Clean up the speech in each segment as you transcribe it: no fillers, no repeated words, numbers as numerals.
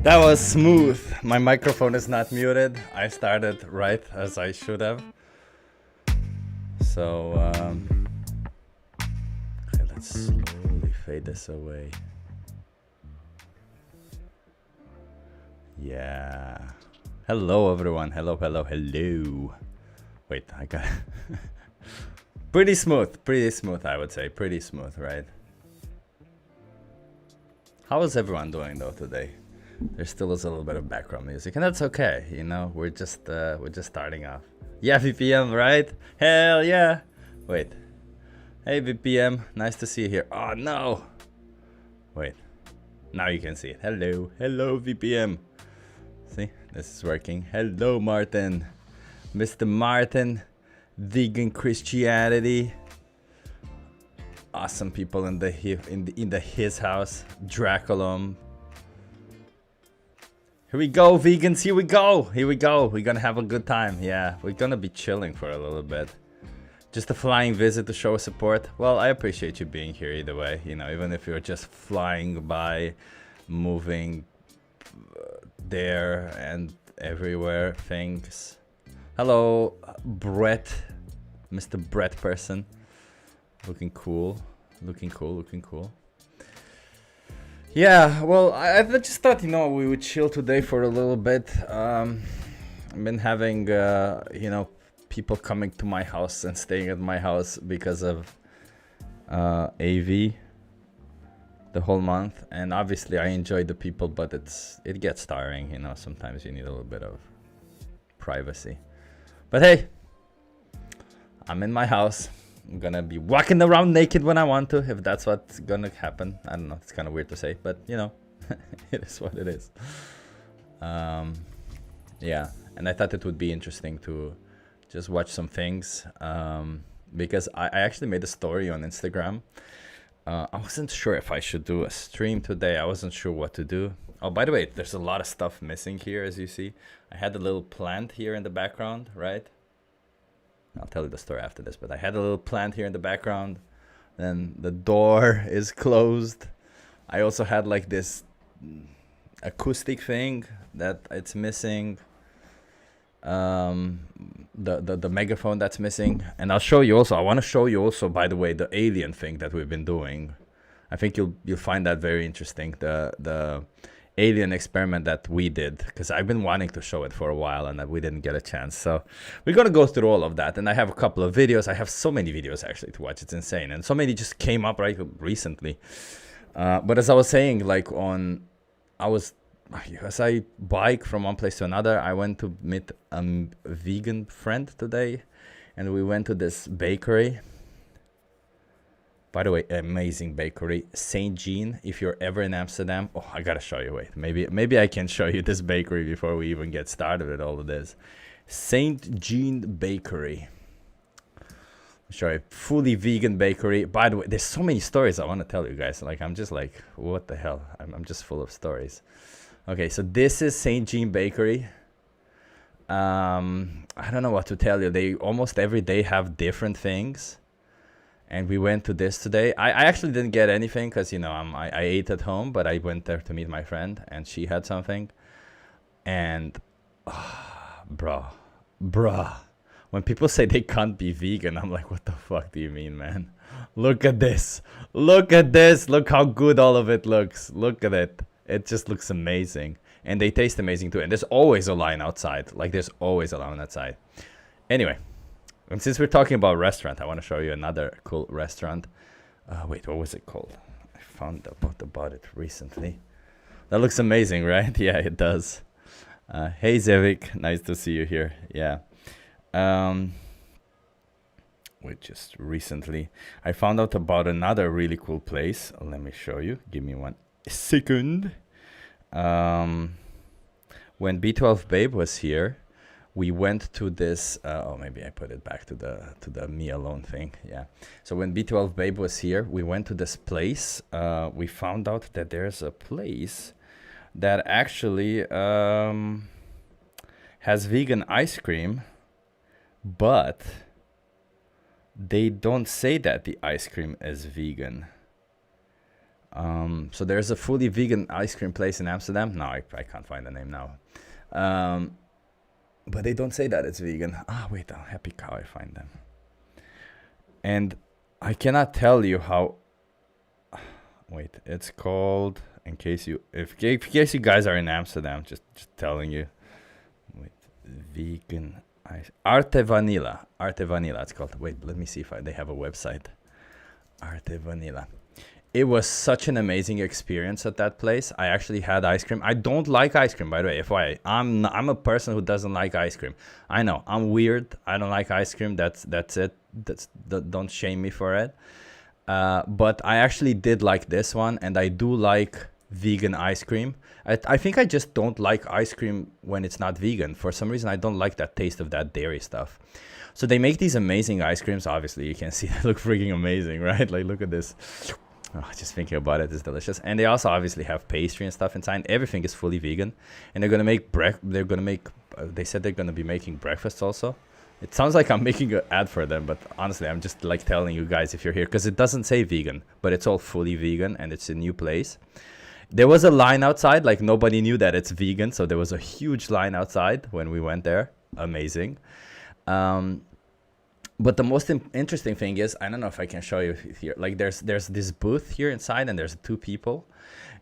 That was smooth. My microphone is not muted. I started right as I should have. So, okay, let's slowly fade this away. Yeah. Hello, everyone. Hello, hello, hello. Wait, I got pretty smooth, I would say. Pretty smooth, right? How is everyone doing though today? There still is a little bit of background music, and that's okay. You know, we're just starting off. Yeah, VPM, right? Hell yeah! Wait, hey VPM, nice to see you here. Oh no! Wait, now you can see it. Hello, hello VPM. See, this is working. Hello Martin, Mr. Martin, vegan Christianity. Awesome people in the his house. Draculum. Here we go, vegans. Here we go. Here we go. We're gonna have a good time. Yeah, we're gonna be chilling for a little bit. Just a flying visit to show support. Well, I appreciate you being here either way. You know, even if you're just flying by, moving there and everywhere. Things. Hello, Brett, Mr. Brett person. Looking cool. Looking cool. Looking cool. Yeah, well, I just thought, you know, we would chill today for a little bit. I've been having, you know, people coming to my house and staying at my house because of AV the whole month. And obviously I enjoy the people, but it gets tiring, you know. Sometimes you need a little bit of privacy. But hey, I'm in my house. I'm gonna be walking around naked when I want to, if that's what's gonna happen. I don't know, it's kind of weird to say, but you know, it is what it is. Yeah, and I thought it would be interesting to just watch some things, because I actually made a story on Instagram. I wasn't sure if I should do a stream today. I wasn't sure what to do. Oh, by the way, there's a lot of stuff missing here, as you see. I had a little plant here in the background, right? I'll tell you the story after this, but I had a little plant here in the background. Then the door is closed. I also had like this acoustic thing that it's missing. The megaphone that's missing. And I'll show you also, I want to show you also, by the way, the alien thing that we've been doing. I think you'll find that very interesting. The alien experiment that we did, because I've been wanting to show it for a while and we didn't get a chance. So we're gonna go through all of that, and I have a couple of videos. I have so many videos actually to watch. It's insane, and so many just came up right recently. But as I was saying, like as I bike from one place to another, I went to meet a vegan friend today, and we went to this bakery. By the way, amazing bakery, Saint Jean. If you're ever in Amsterdam, oh, I gotta show you. Wait, maybe I can show you this bakery before we even get started with all of this. Saint Jean Bakery. Show you, fully vegan bakery. By the way, there's so many stories I want to tell you guys. Like, I'm just like, what the hell? I'm just full of stories. Okay, so this is Saint Jean Bakery. I don't know what to tell you. They almost every day have different things. And we went to this today. I actually didn't get anything because, you know, I ate at home, but I went there to meet my friend and she had something. And, bruh, when people say they can't be vegan, I'm like, what the fuck do you mean, man? Look at this. Look at this. Look how good all of it looks. Look at it. It just looks amazing. And they taste amazing too. And there's always a line outside. Like, there's always a line outside. Anyway. And since we're talking about restaurant, I want to show you another cool restaurant. Wait, what was it called? I found out about it recently. That looks amazing, right? Yeah, it does. Hey, Zevik. Nice to see you here. Yeah. Wait, just recently. I found out about another really cool place. Let me show you. Give me 1 second. When B12 Babe was here, we went to this, oh, maybe I put it back to the me alone thing. Yeah. So when B12 Babe was here, we went to this place. We found out that there's a place that actually has vegan ice cream, but they don't say that the ice cream is vegan. So there's a fully vegan ice cream place in Amsterdam. No, I can't find the name now. But they don't say that it's vegan. Ah, wait, Happy Cow, I find them. And I cannot tell you how. Wait, it's called. In case you guys are in Amsterdam, just telling you. Wait, vegan ice. Arte Vanilla. It's called. Wait, let me see if they have a website. Arte Vanilla. It was such an amazing experience at that place. I actually had ice cream. I don't like ice cream, by the way. FYI, I'm a person who doesn't like ice cream. I know I'm weird. I don't like ice cream. That's it. Don't shame me for it. But I actually did like this one, and I do like vegan ice cream. I think I just don't like ice cream when it's not vegan. For some reason, I don't like that taste of that dairy stuff. So they make these amazing ice creams. Obviously, you can see they look freaking amazing, right? Like, look at this. Oh, just thinking about it is delicious. And they also obviously have pastry and stuff inside. Everything is fully vegan, and they're gonna make they said they're gonna be making breakfast also. It sounds like I'm making an ad for them, but honestly, I'm just like telling you guys if you're here, because it doesn't say vegan, but it's all fully vegan, and it's a new place. There was a line outside, like nobody knew that it's vegan, so there was a huge line outside when we went there. Amazing. But the most interesting thing is, I don't know if I can show you here. Like there's this booth here inside, and there's 2 people.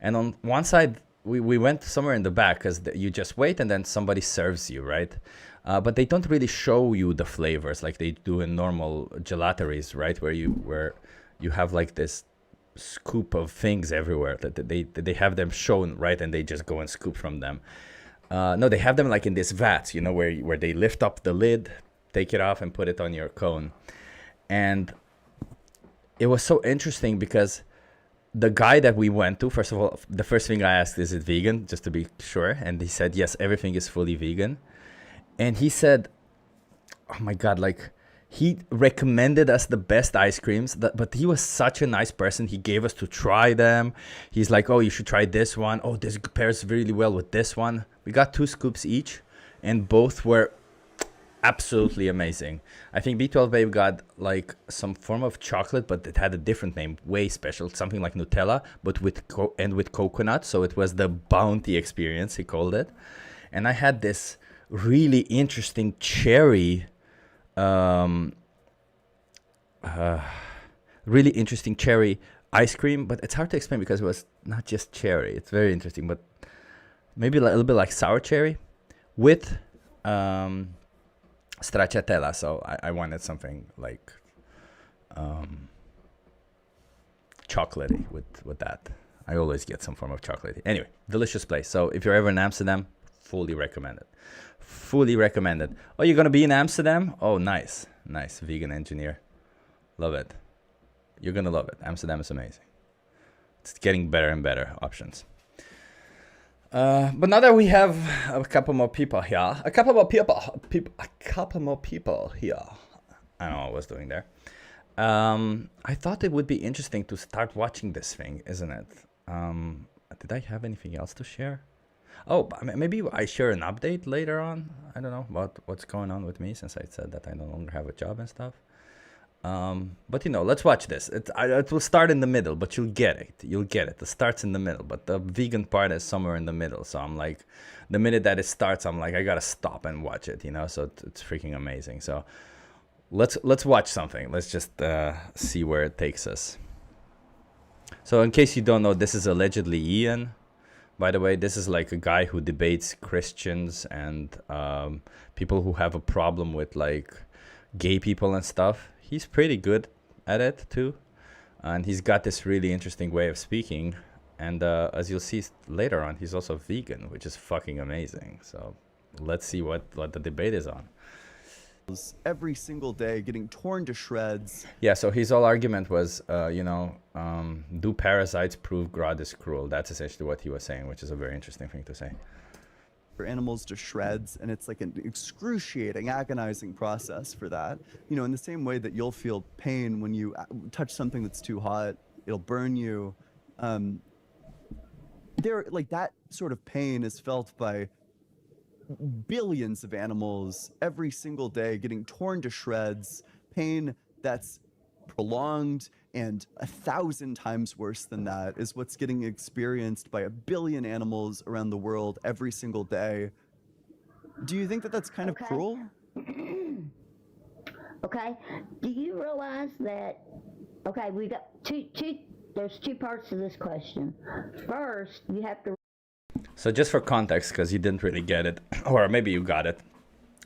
And on one side, we went somewhere in the back because you just wait and then somebody serves you, right? But they don't really show you the flavors like they do in normal gelateries, right? Where you have like this scoop of things everywhere that they have them shown, right? And they just go and scoop from them. No, they have them like in this vats, you know, where they lift up the lid, take it off and put it on your cone. And it was so interesting because the guy that we went to, first of all, the first thing I asked, is it vegan, just to be sure? And he said, yes, everything is fully vegan. And he said, oh my God, like he recommended us the best ice creams, but he was such a nice person. He gave us to try them. He's like, oh, you should try this one. Oh, this pairs really well with this one. We got 2 scoops each, and both were absolutely amazing. I think B12 Babe got like some form of chocolate, but it had a different name, way special, something like Nutella, but with coconut. So it was the bounty experience, he called it. And I had this really interesting cherry, ice cream, but it's hard to explain because it was not just cherry. It's very interesting, but maybe a little bit like sour cherry with stracciatella. So I wanted something like chocolatey with that. I always get some form of chocolatey. Anyway, delicious place. So if you're ever in Amsterdam, fully recommended. Fully recommended. Oh, you're gonna be in Amsterdam? Oh, nice. Vegan engineer. Love it. You're gonna love it. Amsterdam is amazing. It's getting better and better options. But now that we have a couple more people here, I don't know what I was doing there. I thought it would be interesting to start watching this thing, isn't it? Did I have anything else to share? Oh, maybe I share an update later on. I don't know about what's going on with me, since I said that I no longer have a job and stuff. But let's watch this. It will start in the middle, but you'll get it. It starts in the middle, but the vegan part is somewhere in the middle. So I'm like, the minute that it starts, I'm like, I gotta stop and watch it. So it's freaking amazing. So let's watch something. Let's just see where it takes us. So in case you don't know, this is allegedly Ian. By the way, this is like a guy who debates Christians and people who have a problem with like gay people and stuff. He's pretty good at it too, and he's got this really interesting way of speaking. And as you'll see later on, he's also vegan, which is fucking amazing. So let's see what the debate is on. Every single day getting torn to shreds. Yeah, so his whole argument was, do parasites prove God is cruel? That's essentially what he was saying, which is a very interesting thing to say. For animals to shreds, and it's like an excruciating, agonizing process for that. In the same way that you'll feel pain when you touch something that's too hot, it'll burn you. Like that sort of pain is felt by billions of animals every single day, getting torn to shreds, pain that's prolonged And 1,000 times worse than that is what's getting experienced by 1 billion animals around the world every single day. Do you think that that's kind of Okay. cruel? Okay. Do you realize that? Okay, we got two. There's two parts to this question. First, you have to. So just for context, because you didn't really get it, or maybe you got it,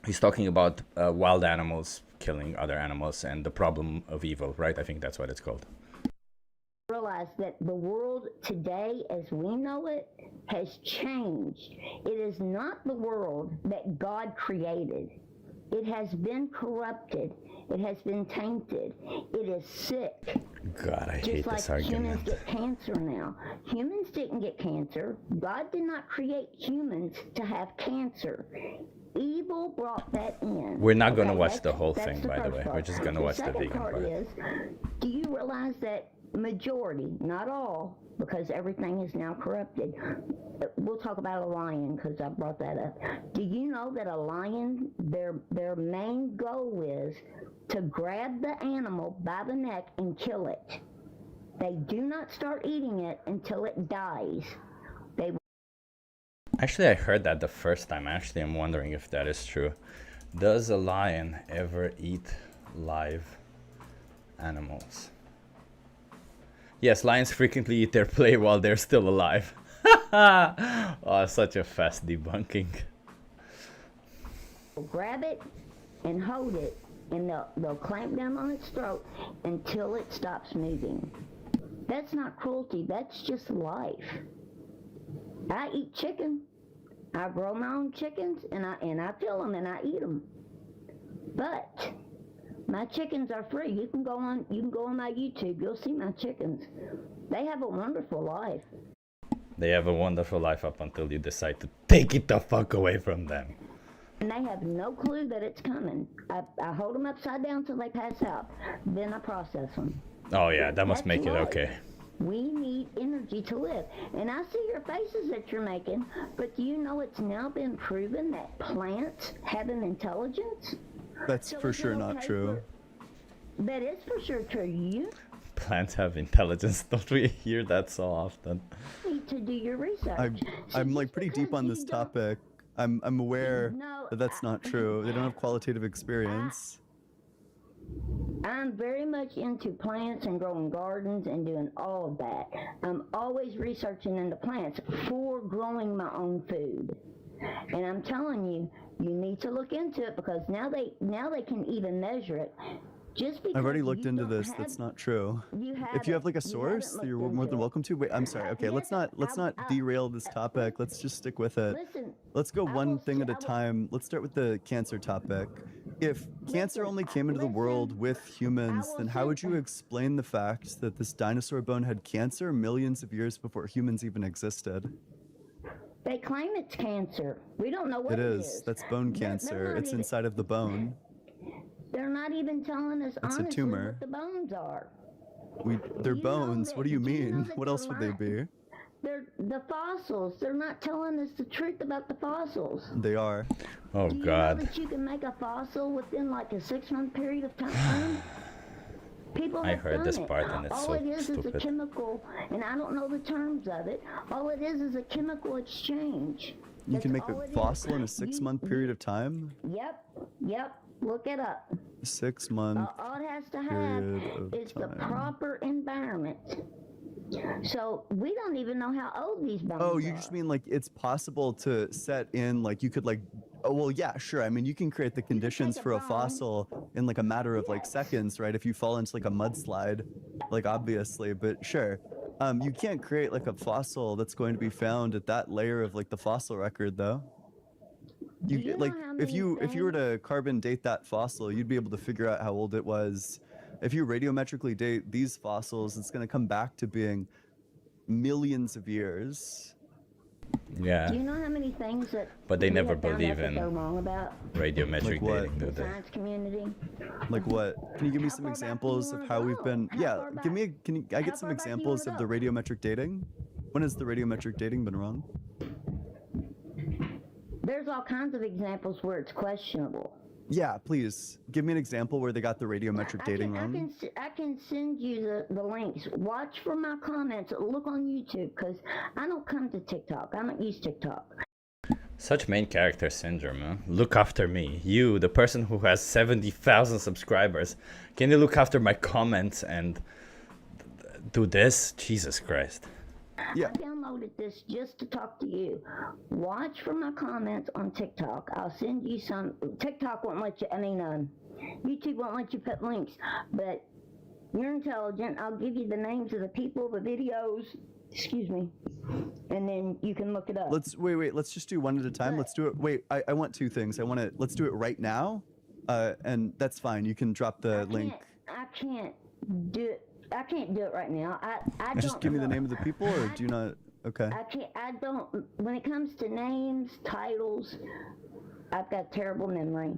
he's talking about wild animals killing other animals and the problem of evil, right? I think that's what it's called. Realize that the world today as we know it has changed. It is not the world that God created. It has been corrupted. It has been tainted. It is sick. God, I hate Just like this humans argument. get cancer now. Humans didn't get cancer. God did not create humans to have cancer. Evil brought that in. We're not going to Okay, watch the that's- whole that's thing, the by the first way. part. We're just going to watch the second vegan part. Is, do you realize that majority, not all, because everything is now corrupted. We'll talk about a lion because I brought that up. Do you know that a lion, their main goal is to grab the animal by the neck and kill it. They do not start eating it until it dies. Actually, I heard that the first time. Actually, I'm wondering if that is true. Does a lion ever eat live animals? Yes, lions frequently eat their prey while they're still alive. Oh, such a fast debunking. Grab it and hold it, and they'll clamp down on its throat until it stops moving. That's not cruelty, that's just life. I eat chicken. I grow my own chickens, and I kill them and I eat them. But my chickens are free. You can go on my YouTube. You'll see my chickens. They have a wonderful life. They have a wonderful life up until you decide to take it the fuck away from them. And they have no clue that it's coming. I hold them upside down till they pass out. Then I process them. Oh yeah, that must That's make it life. okay. We need energy to live. And I see your faces that you're making, but do you know it's now been proven that plants have an intelligence? That's So for is it sure not okay true. That is for sure true. You Plants have intelligence. Don't we hear that so often? need to do your research. I'm So like just pretty deep because on you this don't- topic. I'm aware No, that that's not true. They don't have qualitative experience. I'm very much into plants and growing gardens and doing all of that. I'm always researching into plants for growing my own food. And I'm telling you, you need to look into it because now they can even measure it. Just because I've already looked you into don't this. have- That's not true. You If you have like a haven't. You haven't source, looked you're more into than it. welcome to. Wait, I'm sorry. Okay, let's not derail this topic. Let's just stick with it. Listen, Let's go I one will thing say- at a I will- time. Let's start with the cancer topic. If cancer Listen, only came into the world listen, with humans, will then how say- would you explain the fact that this dinosaur bone had cancer millions of years before humans even existed? they claim it's cancer. We don't know what It it is. That's bone They're cancer. not It's even- inside of the bone. They're not even telling us It's a honestly tumor. what the bones are. They're you know bones. that- What do you do you know mean? that What they're else would they lying? be? They're the fossils. They're not telling us the truth about the fossils. They are. Oh Do you know god. that you can make a fossil within like a 6-month period of time? People I have heard done this it. part and it's All so it is a stupid. chemical, and I don't know the terms of it. All it is a chemical exchange. You That's can make all a it is. fossil in a You- 6-month period of time? Yep. Look it up. 6 month. All it has to have period of is the time. proper environment. So we don't even know how old these bones are. Oh, you just mean like it's possible to set in like you could like oh well yeah, sure. I mean you can create the conditions take a for a bone. fossil in like a matter of like Yes. seconds, right? If you fall into like a mudslide, like obviously, but sure. You can't create like a fossil that's going to be found at that layer of like the fossil record though. Do you know like how if many you were to carbon date that fossil, you'd be able to figure out how old it was. If you radiometrically date these fossils, it's going to come back to being millions of years. Yeah. Do you know how many things that But they we never have found out believe that in they're wrong about radiometric Like what? dating, do the they? science community? Like what? Can you give me How some far back do you examples of wanna how we've go? been? How Yeah, far give me. back? Can you? I How get some far back do you examples wanna of the go? radiometric dating. When has the radiometric dating been wrong? There's all kinds of examples where it's questionable. Yeah, please give me an example where they got the radiometric dating wrong. I can send you the links. Watch for my comments. Look on YouTube, because I don't come to TikTok. I don't use TikTok. Such main character syndrome, huh? Look after me. You, the person who has 70,000 subscribers. Can you look after my comments and do this? Jesus Christ. Yeah. I downloaded this just to talk to you. Watch for my comments on TikTok. I'll send you some. TikTok won't let you, YouTube won't let you put links, but you're intelligent. I'll give you the names of the people, the videos, excuse me, and then you can look it up. Let's just do one at a time. Let's do it. Wait, I want two things. Let's do it right now. And that's fine. You can drop the link. I can't do it. I can't do it right now. I don't. Just give me the name of the people, or do you not? Okay. I don't. When it comes to names, titles, I've got terrible memory.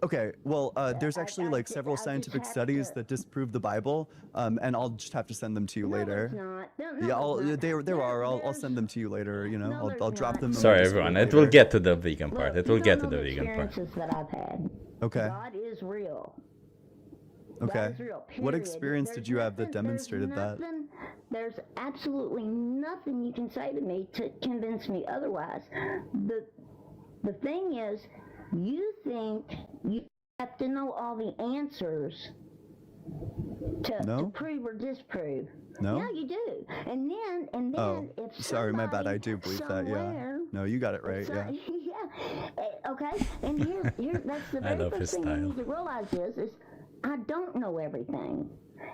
Okay. Well, there's actually like several scientific studies that disprove the Bible, and I'll just have to send them to you later. No, there's not. Yeah, there are. I'll send them to you later. You know, No, I'll drop them. in my Sorry, Discord everyone. It later. will get to the vegan part. Look, It will you get to don't know the vegan part. experiences that I've had. Okay. God is real. Okay. God is real, What period. experience There's did you have that nothing- demonstrated that? There's absolutely nothing you can say to me to convince me otherwise. The thing is, you think you have to know all the answers to No? prove or disprove. No? Yeah, you do. And then Oh, if sorry, my bad. somebody I do believe that. Yeah. somewhere- No, you got it right. so- Yeah. Okay. And here that's the I very love his first thing you style. need to realize is I don't know everything.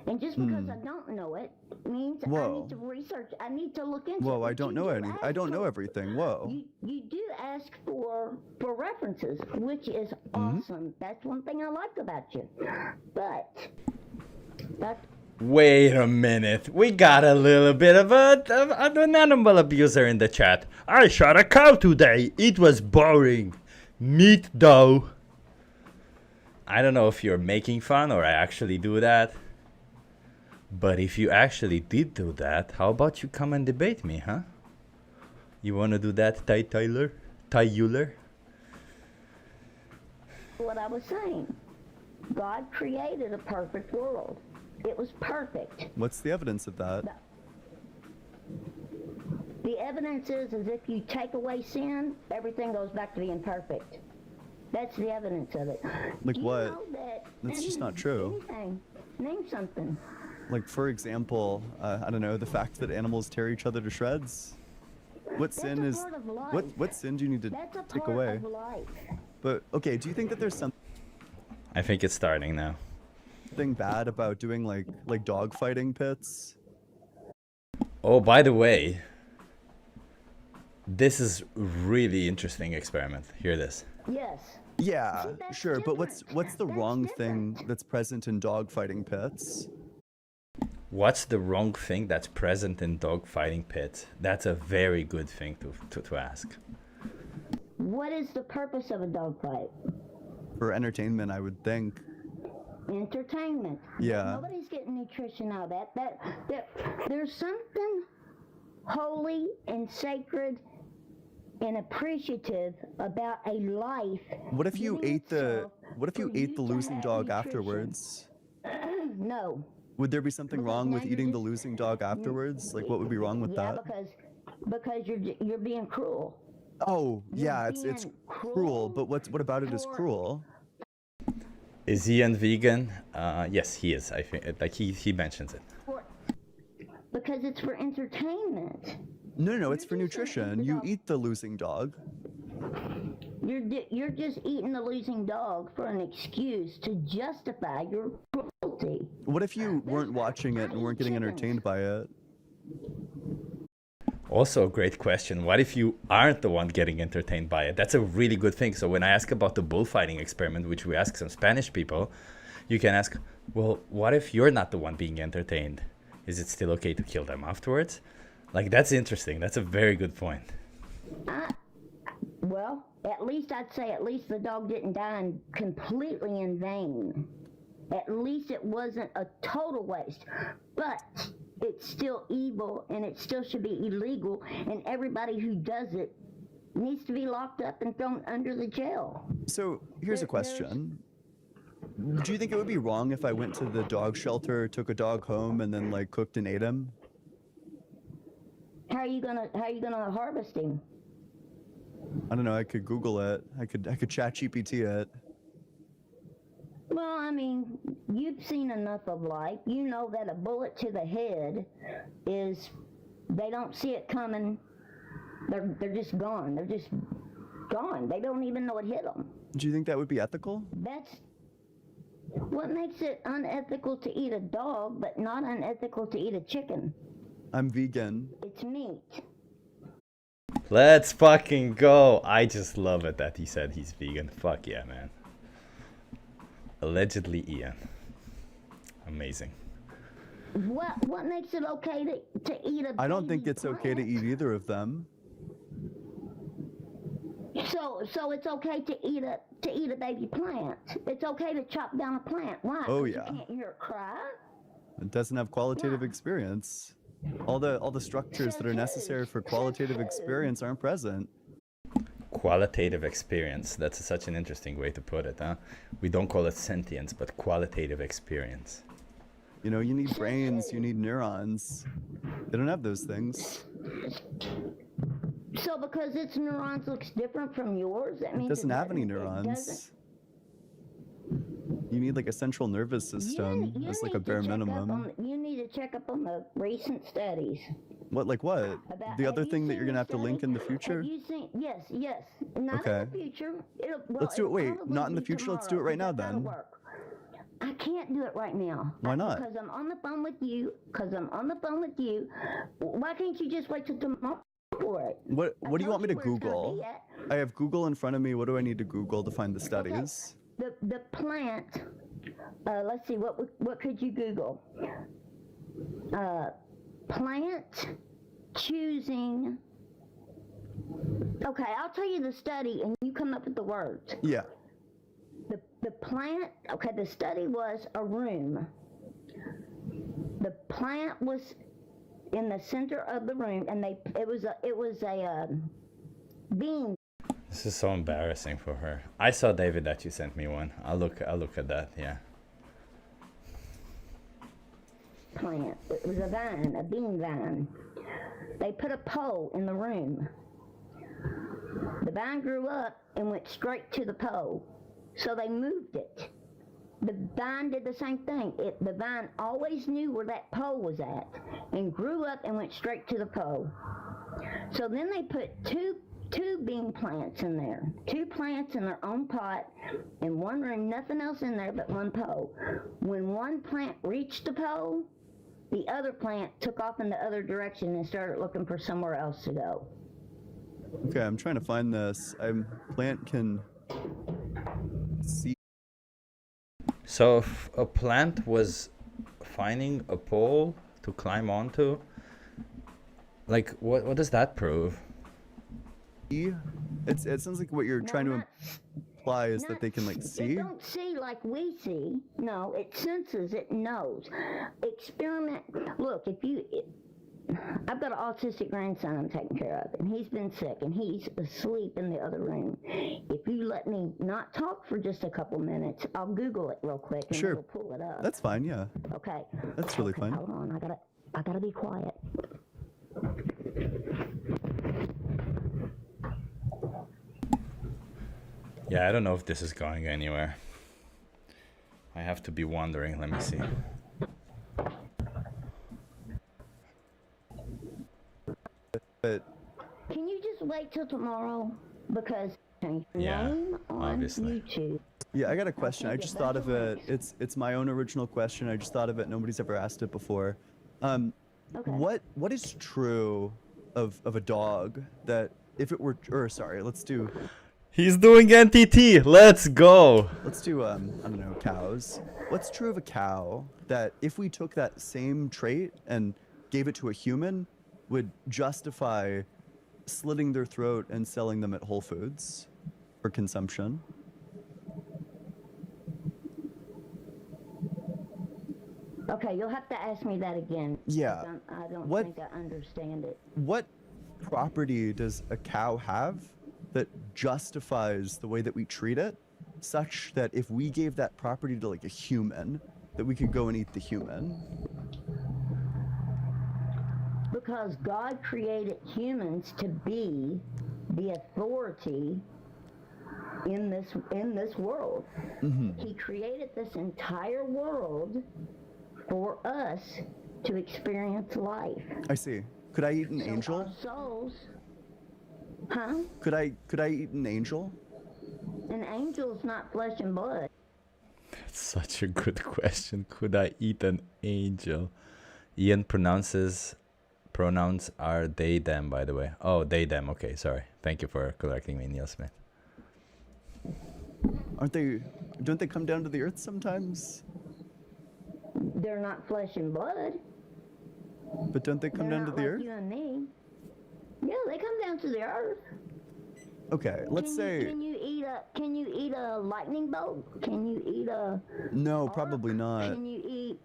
And just because I don't know it means I Whoa. need to research. I need to look into it. Whoa, I But don't you know do any. ask I don't know for- everything. Whoa. You do ask for references, which is awesome. That's one thing I like about you. But that Wait a minute. We got a little bit of an animal abuser in the chat. I shot a cow today. It was boring. Meat though. I don't know if you're making fun or I actually do that. But if you actually did do that, how about you come and debate me, huh? You wanna do that, Ty Euler? what I was saying. God created a perfect world. It was perfect. What's the evidence of that? The evidence is if you take away sin, everything goes back to being perfect. That's the evidence of it. Like Do you what? know that That's just not true. Anything. Name something. Like, for example, I don't know, the fact that animals tear each other to shreds. What That's sin a is? part of life. What sin do you need to That's a take part away? of life. But okay, do you think that there's I think it's starting now. something bad about doing like dog fighting pits? Oh, by the way, this is really interesting experiment. Hear this. Yes. Yeah, See, that's sure, but what's different. the That's wrong thing different. that's present in dog fighting pits? What's the wrong thing that's present in dog fighting pits? That's a very good thing to ask. What is the purpose of a dog fight? For entertainment, I would think. Entertainment. Yeah. Nobody's getting nutrition out of that. There's something holy and sacred and appreciative about a life. What if you giving ate the itself what if you for ate the to losing have dog nutrition. afterwards? No. Would there be something Because wrong now with you're eating the just- losing dog afterwards? Like, what would be wrong with Yeah, that? because you're being cruel. Oh, You're yeah, it's being cruel, but what about it is for- cruel? Is he a vegan? Yes, he is. I think like he mentions it. Because it's for entertainment. No, it's for You're just gonna nutrition. eat the You dog. eat the losing dog. You're just eating the losing dog for an excuse to justify your cruelty. What if you weren't watching it and I weren't eat getting chickens. entertained by it? Also, a great question. What if you aren't the one getting entertained by it? That's a really good thing. So when I ask about the bullfighting experiment, which we ask some Spanish people, you can ask, well, what if you're not the one being entertained? Is it still okay to kill them afterwards? Like, that's interesting. That's a very good point. Well, at least the dog didn't die completely in vain. At least it wasn't a total waste. But it's still evil and it still should be illegal, and everybody who does it needs to be locked up and thrown under the jail. So here's a There's- question. Do you think it would be wrong if I went to the dog shelter, took a dog home, and then like cooked and ate him? How are you gonna harvest him? I don't know. I could Google it. I could chat GPT it. Well, I mean, you've seen enough of life. You know that a bullet to the head is, they don't see it coming. They're just gone. They're just gone. They don't even know it hit them. Do you think that would be ethical? That's what makes it unethical to eat a dog, but not unethical to eat a chicken. I'm vegan. It's meat. Let's fucking go. I just love it that he said he's vegan. Fuck yeah, man. Allegedly Ian. Amazing. What makes it okay to eat a I don't think baby it's okay to plant? eat either of them. So it's okay to eat a baby plant. It's okay to chop down a plant. Why? Oh, 'Cause yeah. You can't hear it cry. It doesn't have qualitative Yeah. experience. All the structures that are necessary for qualitative experience aren't present. Qualitative experience. That's such an interesting way to put it, huh? We don't call it sentience, but qualitative experience. You know, you need brains, you need neurons. They don't have those things. So because its neurons looks different from yours, that It means doesn't have any it doesn't- neurons. You need like a central nervous system You as like need a to bare check up minimum. you need to check up on the recent studies. What, like what? About, The have other you thing that seen you're gonna the have to link in the study? future? Have you seen? Yes. Not Okay. in the future. Well, Let's do it. Wait, probably not in the be future. Let's do it tomorrow, right now but that'll then. work. I can't do it right now. Why not? Because I'm on the phone with you. Why can't you just wait till tomorrow for it? What do you want me to I told you where it's gonna Google? be at. I have Google in front of me. What do I need to Google to find the studies? The plant. Let's see. What could you Google? Plant choosing. Okay, I'll tell you the study, and you come up with the words. Yeah. The plant. Okay, the study was a room. The plant was in the center of the room, and it was a bean. This is so embarrassing for her. I saw, David, that you sent me one. I'll look at that, yeah. Plant. It was a vine, a bean vine. They put a pole in the room. The vine grew up and went straight to the pole, so they moved it. The vine did the same thing. The vine always knew where that pole was at and grew up and went straight to the pole. So then they put two bean plants in there, 2 plants in their own pot in one room, nothing else in there but one pole. When one plant reached the pole, the other plant took off in the other direction and started looking for somewhere else to go. Okay, I'm trying to find this. Plant can see. So if a plant was finding a pole to climb onto, like what does that prove? It sounds like what you're No, trying to not- imply is that not they can like It see. don't see like we see. No, it senses, it knows. Experiment. Look, I've got an autistic grandson I'm taking care of, and he's been sick, and he's asleep in the other room. If you let me not talk for just a couple minutes, I'll Google it real quick, and Sure. we'll pull it up. That's fine, yeah. Okay. That's really Okay, fine. Hold on, I gotta be quiet. Yeah, I don't know if this is going anywhere. I have to be wondering. Let me see. But Can you just wait till tomorrow? Because Yeah, name on obviously. YouTube. yeah, I got a question. I Okay, just yeah, thought that's of a it. It's my own original question. I just thought of it. Nobody's ever asked it before. Okay. What is true of a dog that if it were, or sorry, let's do He's doing NTT. Let's go. I don't know, cows. What's true of a cow that if we took that same trait and gave it to a human would justify slitting their throat and selling them at Whole Foods for consumption? Okay, you'll have to ask me that again. Yeah. I don't What- think I understand it. What property does a cow have that justifies the way that we treat it, such that if we gave that property to like a human, that we could go and eat the human? Because God created humans to be the authority in this world. He created this entire world for us to experience life. I see. Could I eat an So angel? our souls, huh? Could I eat an angel? An angel's not flesh and blood. That's such a good question. Could I eat an angel? Ian pronouns are they, them, by the way. Oh, they, them. Okay, sorry. Thank you for correcting me, Neil Smith. Don't they come down to the earth sometimes? They're not flesh and blood. But don't they come They're down to not the like earth? you and me. Yeah, they come down to the earth. Okay, let's say Can you eat a lightning bolt? Can you eat a? no, probably not. Can you eat?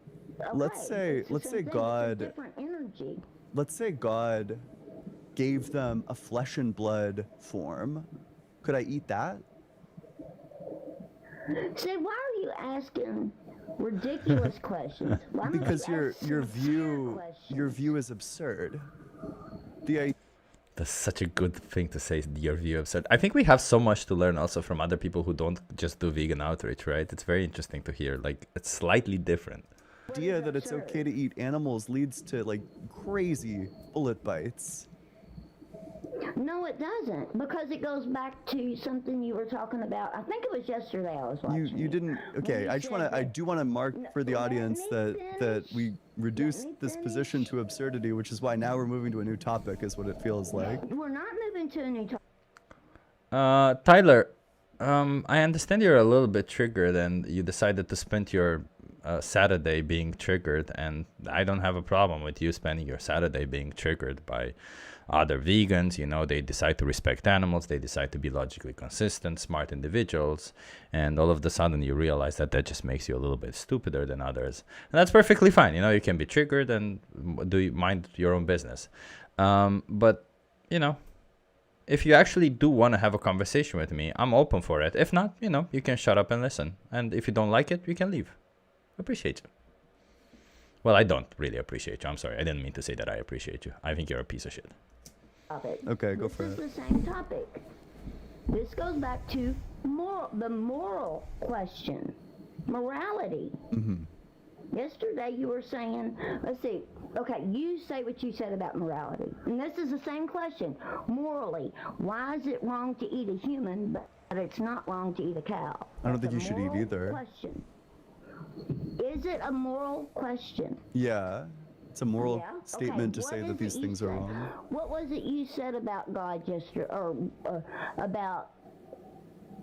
Let's say- it's the let's same say thing, it's a God- different energy. Let's say God gave them a flesh and blood form. Could I eat that? See, why are you asking ridiculous questions? Why don't Because you your ask sincere view questions? is absurd. The That's such a good thing to say, your view absurd. I think we have so much to learn also from other people who don't just do vegan outreach, right? It's very interesting to hear. Like, it's slightly different. idea that it's okay to eat animals leads to like crazy bullet bites. No, it doesn't, because it goes back to something you were talking about. I think it was yesterday I was watching. You didn't. Okay, you I just want said to. I that- do want to mark for the let audience me that we finish. reduced me this finish. position to absurdity, which is why now we're moving to a new topic, is what it feels like. We're not moving to a new topic. Tyler, I understand you're a little bit triggered and you decided to spend your Saturday being triggered, and I don't have a problem with you spending your Saturday being triggered by other vegans. You know, they decide to respect animals, they decide to be logically consistent, smart individuals, and all of a sudden you realize that that just makes you a little bit stupider than others. And that's perfectly fine. You know, you can be triggered and mind your own business. But, you know, if you actually do want to have a conversation with me, I'm open for it. If not, you know, you can shut up and listen. And if you don't like it, you can leave. Appreciate you. Well, I don't really appreciate you. I'm sorry. I didn't mean to say that I appreciate you. I think you're a piece of shit. Okay, go for This it. is the same topic. This goes back to the moral question, morality. Yesterday you were saying, let's see, okay, you say what you said about morality. And this is the same question. Morally, why is it wrong to eat a human, but it's not wrong to eat a cow? I don't think That's you a should eat moral either. Question. Is it a moral question? Yeah, it's a moral Yeah? statement to What say is that it these you things are said? wrong. What was it you said about God yesterday, or about,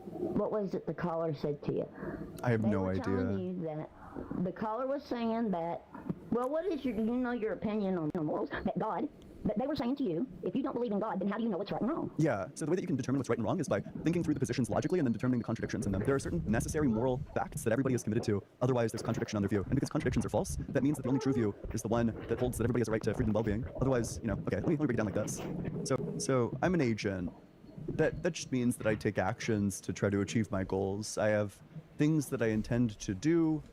what was it the caller said to you? I have They no were telling idea. you that the caller was saying that, well, what is your opinion on morals? That God, but they were saying to you, if you don't believe in God, then how do you know what's right and wrong? Yeah, so the way that you can determine what's right and wrong is by thinking through the positions logically and then determining the contradictions in them. There are certain necessary moral facts that everybody is committed to, otherwise there's contradiction on their view. And because contradictions are false, that means that the only true view is the one that holds that everybody has a right to freedom and well-being. Otherwise, you know, okay, let me break it down like this. So I'm an agent. That just means that I take actions to try to achieve my goals. I have things that I intend to do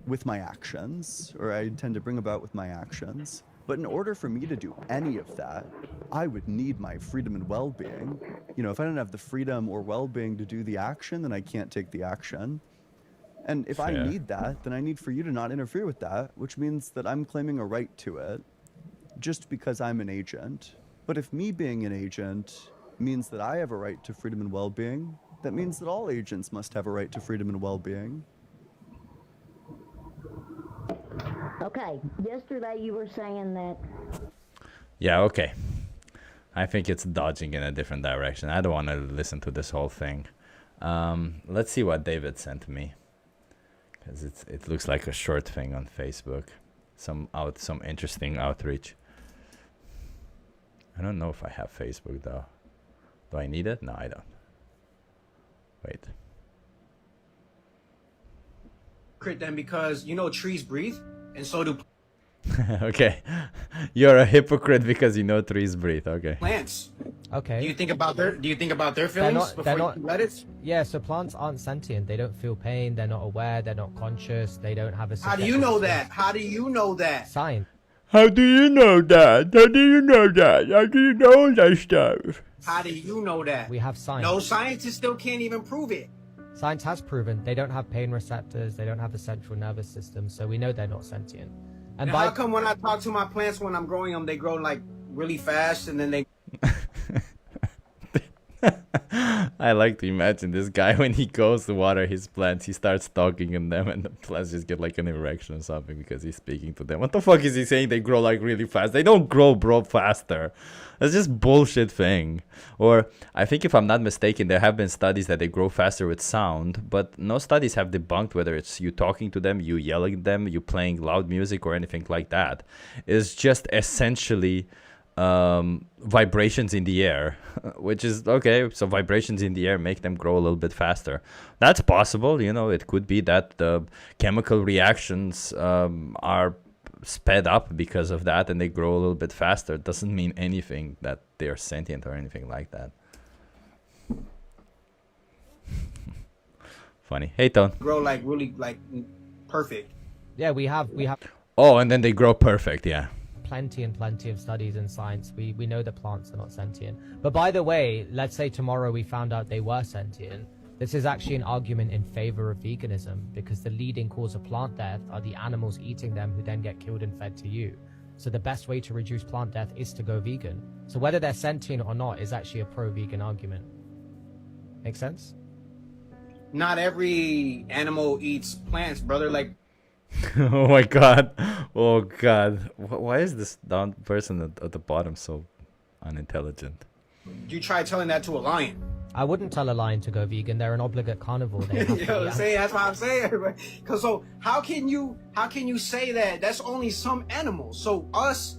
with my actions, or I intend to bring about with my actions. But in order for me to do any of that, I would need my freedom and well-being. You know, if I don't have the freedom or well-being to do the action, then I can't take the action. And if I Fair. need that, then I need for you to not interfere with that, which means that I'm claiming a right to it just because I'm an agent. But if me being an agent means that I have a right to freedom and well-being, that means that all agents must have a right to freedom and well-being. Okay, yesterday you were saying that, Yeah, okay. I think it's dodging in a different direction. I don't want to listen to this whole thing. Let's see what David sent me, because it looks like a short thing on Facebook. Some interesting outreach. I don't know if I have Facebook though. Do I need it? No, I don't. Wait. Then because you know trees breathe and so do Okay. You're a hypocrite because you know trees breathe. Okay. plants. Okay. Do you think about their They're feelings not. before They're you not. eat lettuce? Yeah. So plants aren't sentient. They don't feel pain. They're not aware. They're not conscious. They don't have a. How do you know that? How do you know that? Science. How do you know that? How do you know that? How do you know all that stuff? How do you know that? We have science. No, scientists still can't even prove it. Science has proven they don't have pain receptors. They don't have a central nervous system. So we know they're not sentient. And How come when I talk to my plants when I'm growing them, they grow like really fast and then they I like to imagine this guy when he goes to water his plants, he starts talking in them and the plants just get like an erection or something because he's speaking to them. What the fuck is he saying? They grow like really fast. They don't grow, bro, faster. That's just bullshit thing. Or I think if I'm not mistaken, there have been studies that they grow faster with sound, but no studies have debunked whether it's you talking to them, you yelling at them, you playing loud music or anything like that. It's just essentially vibrations in the air, which is okay. So vibrations in the air make them grow a little bit faster. That's possible. You know, it could be that the chemical reactions are sped up because of that and they grow a little bit faster. It doesn't mean anything that they're sentient or anything like that. Funny. Hey, Tone. grow like really like perfect. yeah, we have Oh, and then they grow perfect. Yeah. plenty and plenty of studies in science. We know that plants are not sentient. But by the way, let's say tomorrow we found out they were sentient. This is actually an argument in favor of veganism because the leading cause of plant death are the animals eating them who then get killed and fed to you. So the best way to reduce plant death is to go vegan. So whether they're sentient or not is actually a pro-vegan argument. Make sense? Not every animal eats plants, brother. Like Oh my god. Oh god. Why is this down person at the bottom so unintelligent? you try telling that to a lion. I wouldn't tell a lion to go vegan. They're an obligate carnivore. They have You to know what eat I'm saying? That's what I'm saying. Cause so how can you say that? That's only some animals. So us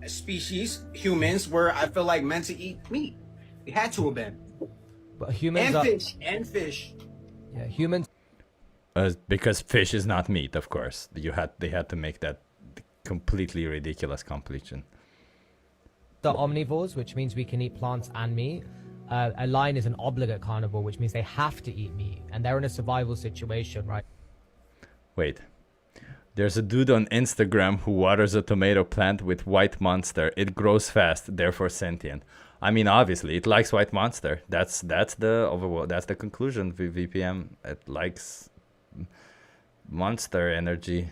species, humans, were I feel like meant to eat meat. We had to have been. But humans And are, fish. And fish. yeah, humans Because fish is not meat, of course. They had to make that completely ridiculous completion. are omnivores, which means we can eat plants and meat. A lion is an obligate carnivore, which means they have to eat meat, and they're in a survival situation, right? Wait. There's a dude on Instagram who waters a tomato plant with white monster. It grows fast, therefore sentient. I mean, obviously, it likes white monster. That's the conclusion. VPM. It likes monster energy.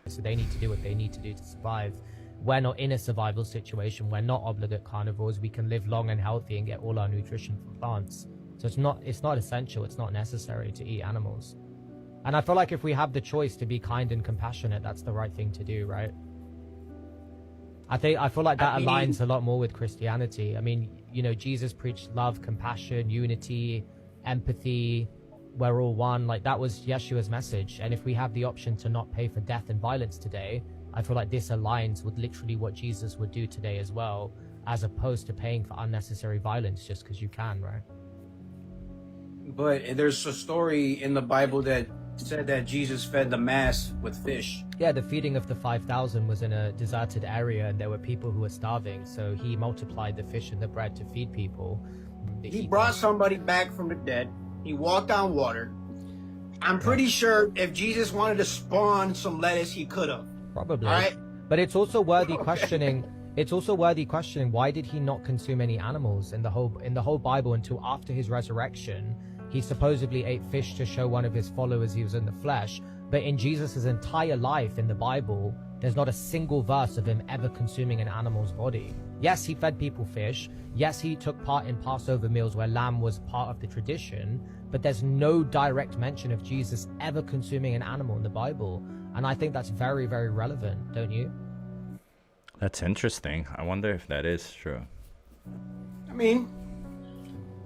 So they need to do what they need to do to survive. We're not in a survival situation. We're not obligate carnivores. We can live long and healthy and get all our nutrition from plants. So it's not essential. It's not necessary to eat animals. And I feel like if we have the choice to be kind and compassionate, that's the right thing to do, right? I feel like that aligns a lot more with Christianity. I mean, you know, Jesus preached love, compassion, unity, empathy. We're all one. Like, that was Yeshua's message. And if we have the option to not pay for death and violence today, I feel like this aligns with literally what Jesus would do today as well, as opposed to paying for unnecessary violence just because you can, right? But there's a story in the Bible that said that Jesus fed the mass with fish. Yeah, the feeding of the 5,000 was in a deserted area and there were people who were starving. So he multiplied the fish and the bread to feed people. He brought somebody back from the dead. He walked on water. I'm pretty sure if Jesus wanted to spawn some lettuce, he could have. Probably. All right? But it's also worthy questioning. It's also worthy questioning, why did he not consume any animals in the whole Bible until after his resurrection? He supposedly ate fish to show one of his followers he was in the flesh. But in Jesus' entire life in the Bible, there's not a single verse of him ever consuming an animal's body. Yes, he fed people fish. Yes, he took part in Passover meals where lamb was part of the tradition. But there's no direct mention of Jesus ever consuming an animal in the Bible. And I think that's very, very relevant, don't you? That's interesting. I wonder if that is true. I mean,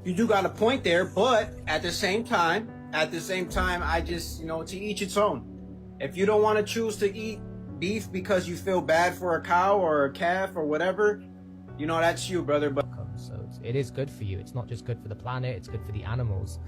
you do got a point there, but at the same time, I just, to each its own. If you don't want to choose to eat beef because you feel bad for a cow or a calf or whatever, that's you, brother. But so it is good for you. It's not just good for the planet, it's good for the animals.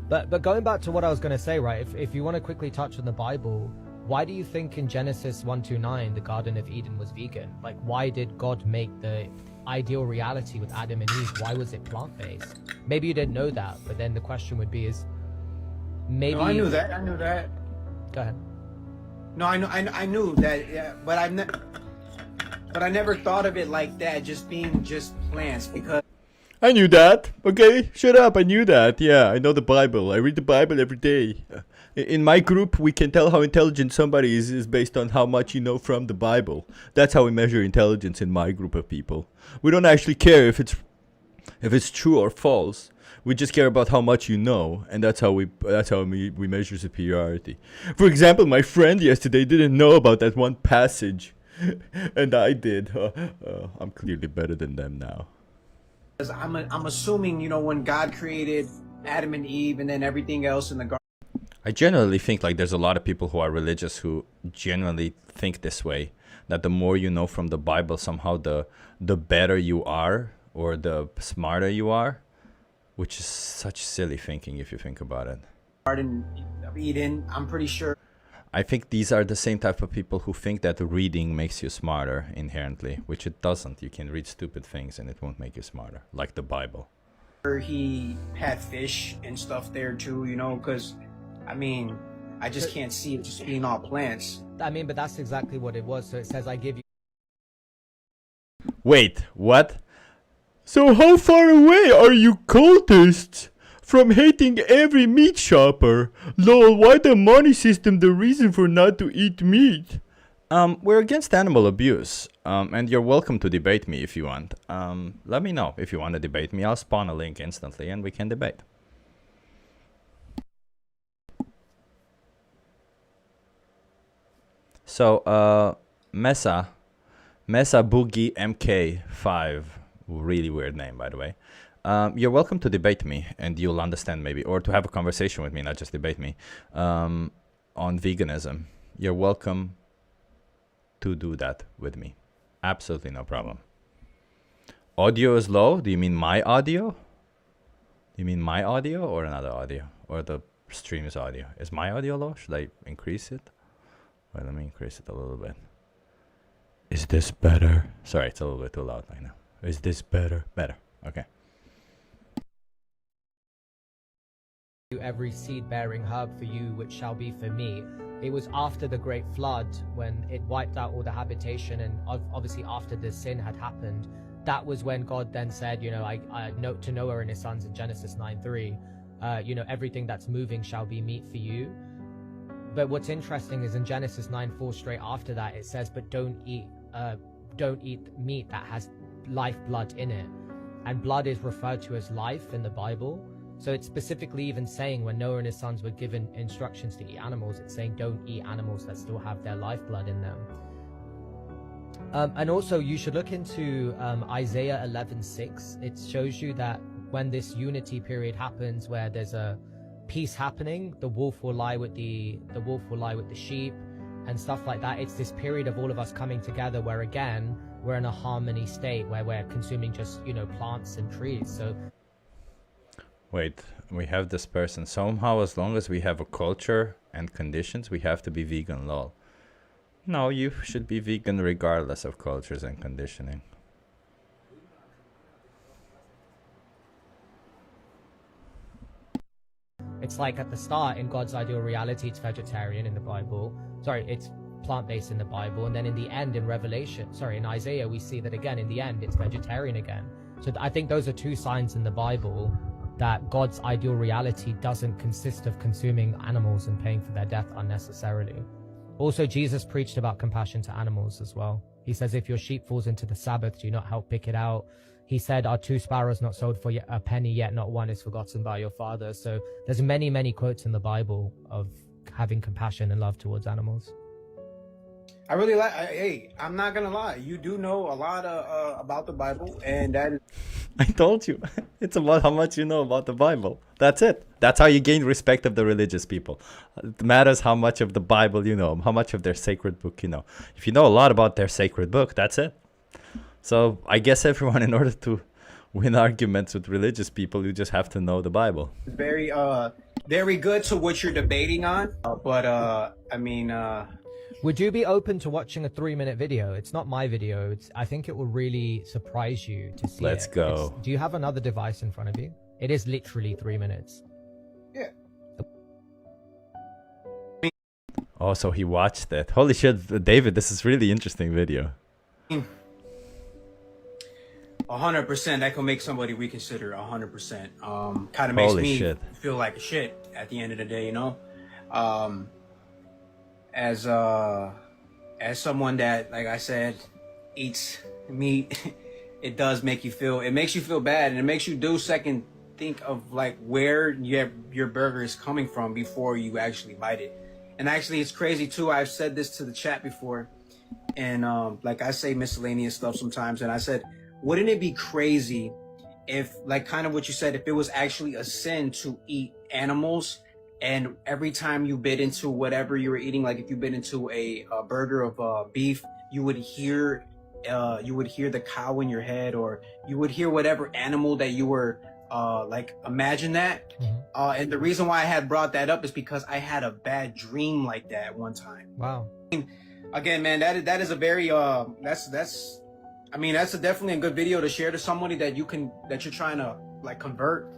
But going back to what I was going to say, right, if you want to quickly touch on the Bible, why do you think in Genesis 1:29 the Garden of Eden was vegan? Like, why did God make the ideal reality with Adam and Eve? Why was it plant-based? Maybe you didn't know that, but then the question would be is maybe... No, I knew that. I knew that. Go ahead. No, I knew that. Yeah, but I never thought of it like that, just being just plants, because I knew that. Okay, shut up. I knew that. Yeah, I know the Bible. I read the Bible every day. In my group, we can tell how intelligent somebody is based on how much you know from the Bible. That's how we measure intelligence in my group of people. We don't actually care if it's true or false. We just care about how much you know, and that's how we measure superiority. For example, my friend yesterday didn't know about that one passage, and I did. I'm clearly better than them now. I'm assuming, you know, when God created Adam and Eve and then everything else in the garden. I generally think like there's a lot of people who are religious who genuinely think this way, that the more you know from the Bible, somehow the better you are or the smarter you are, which is such silly thinking if you think about it. Garden of Eden, I'm pretty sure. I think these are the same type of people who think that reading makes you smarter inherently, which it doesn't. You can read stupid things and it won't make you smarter, like the Bible. He had fish and stuff there too, you know, because I mean, I just can't see it just being all plants. I mean, but that's exactly what it was. So it says, I give you... Wait, what? So how far away are you cultists from hating every meat shopper? Lol, why the money system the reason for not to eat meat? We're against animal abuse, and you're welcome to debate me if you want. Let me know if you want to debate me. I'll spawn a link instantly and we can debate. So, Mesa Boogie MK5, really weird name by the way. You're welcome to debate me and you'll understand maybe, or to have a conversation with me, not just debate me, on veganism. You're welcome to do that with me. Absolutely no problem. Audio is low? Do you mean my audio? Do you mean my audio or another audio? Or the stream's audio? Is my audio low? Should I increase it? Wait, let me increase it a little bit. Is this better? Sorry, it's a little bit too loud right now. Is this better? Better. Okay. Every seed-bearing herb for you, which shall be for me. It was after the great flood when it wiped out all the habitation, and obviously after the sin had happened. That was when God then said, you know, I note to Noah and his sons in Genesis 9:3, you know, everything that's moving shall be meat for you. But what's interesting is in Genesis 9:4, straight after that, it says, but don't eat meat that has lifeblood in it. And blood is referred to as life in the Bible. So it's specifically even saying when Noah and his sons were given instructions to eat animals, it's saying don't eat animals that still have their lifeblood in them. And also you should look into Isaiah 11:6. It shows you that when this unity period happens, where there's a peace happening, the wolf will lie with the sheep and stuff like that. It's this period of all of us coming together where again we're in a harmony state where we're consuming just, you know, plants and trees. So wait, we have this person. Somehow, as long as we have a culture and conditions, we have to be vegan, lol. No, you should be vegan regardless of cultures and conditioning. it's like at the start in God's ideal reality, it's vegetarian in the Bible. Sorry, it's plant-based in the Bible. And then in the end, in in Isaiah, we see that again, in the end, it's vegetarian again. So I think those are two signs in the Bible that God's ideal reality doesn't consist of consuming animals and paying for their death unnecessarily. Also, Jesus preached about compassion to animals as well. He says, if your sheep falls into the Sabbath, do not help pick it out. He said, are 2 sparrows not sold for a penny, yet not one is forgotten by your Father. So there's many, many quotes in the Bible of having compassion and love towards animals. I really like. Hey, I'm not gonna lie. You do know a lot about the Bible, and that is. I told you, it's about how much you know about the Bible. That's it. That's how you gain respect of the religious people. It matters how much of the Bible you know, how much of their sacred book you know. If you know a lot about their sacred book, that's it. So I guess everyone, in order to win arguments with religious people. You just have to know the Bible. Very very good to what you're debating on. But I mean, Would you be open to watching a 3-minute video? It's not my video. I think it will really surprise you to see Let's it. go. Do you have another device in front of you? It is literally 3 minutes. yeah. Oh, so he watched it. Holy shit, David, this is really interesting video. 100%. That could make somebody reconsider. 100%. Kind of makes Holy me shit. feel like shit at the end of the day, you know. As someone that, like I said, eats meat, it does make you feel. It makes you feel bad, and it makes you do second think of like where your burger is coming from before you actually bite it. And actually, it's crazy too. I've said this to the chat before, and like I say miscellaneous stuff sometimes, and I said, wouldn't it be crazy if, like kind of what you said, if it was actually a sin to eat animals, and every time you bit into whatever you were eating, like if you bit into a burger of beef, you would hear the cow in your head, or you would hear whatever animal that you were like imagine that. And the reason why I had brought that up is because I had a bad dream like that one time. Wow. Again, man, that is a very that's definitely a good video to share to somebody that you're trying to like convert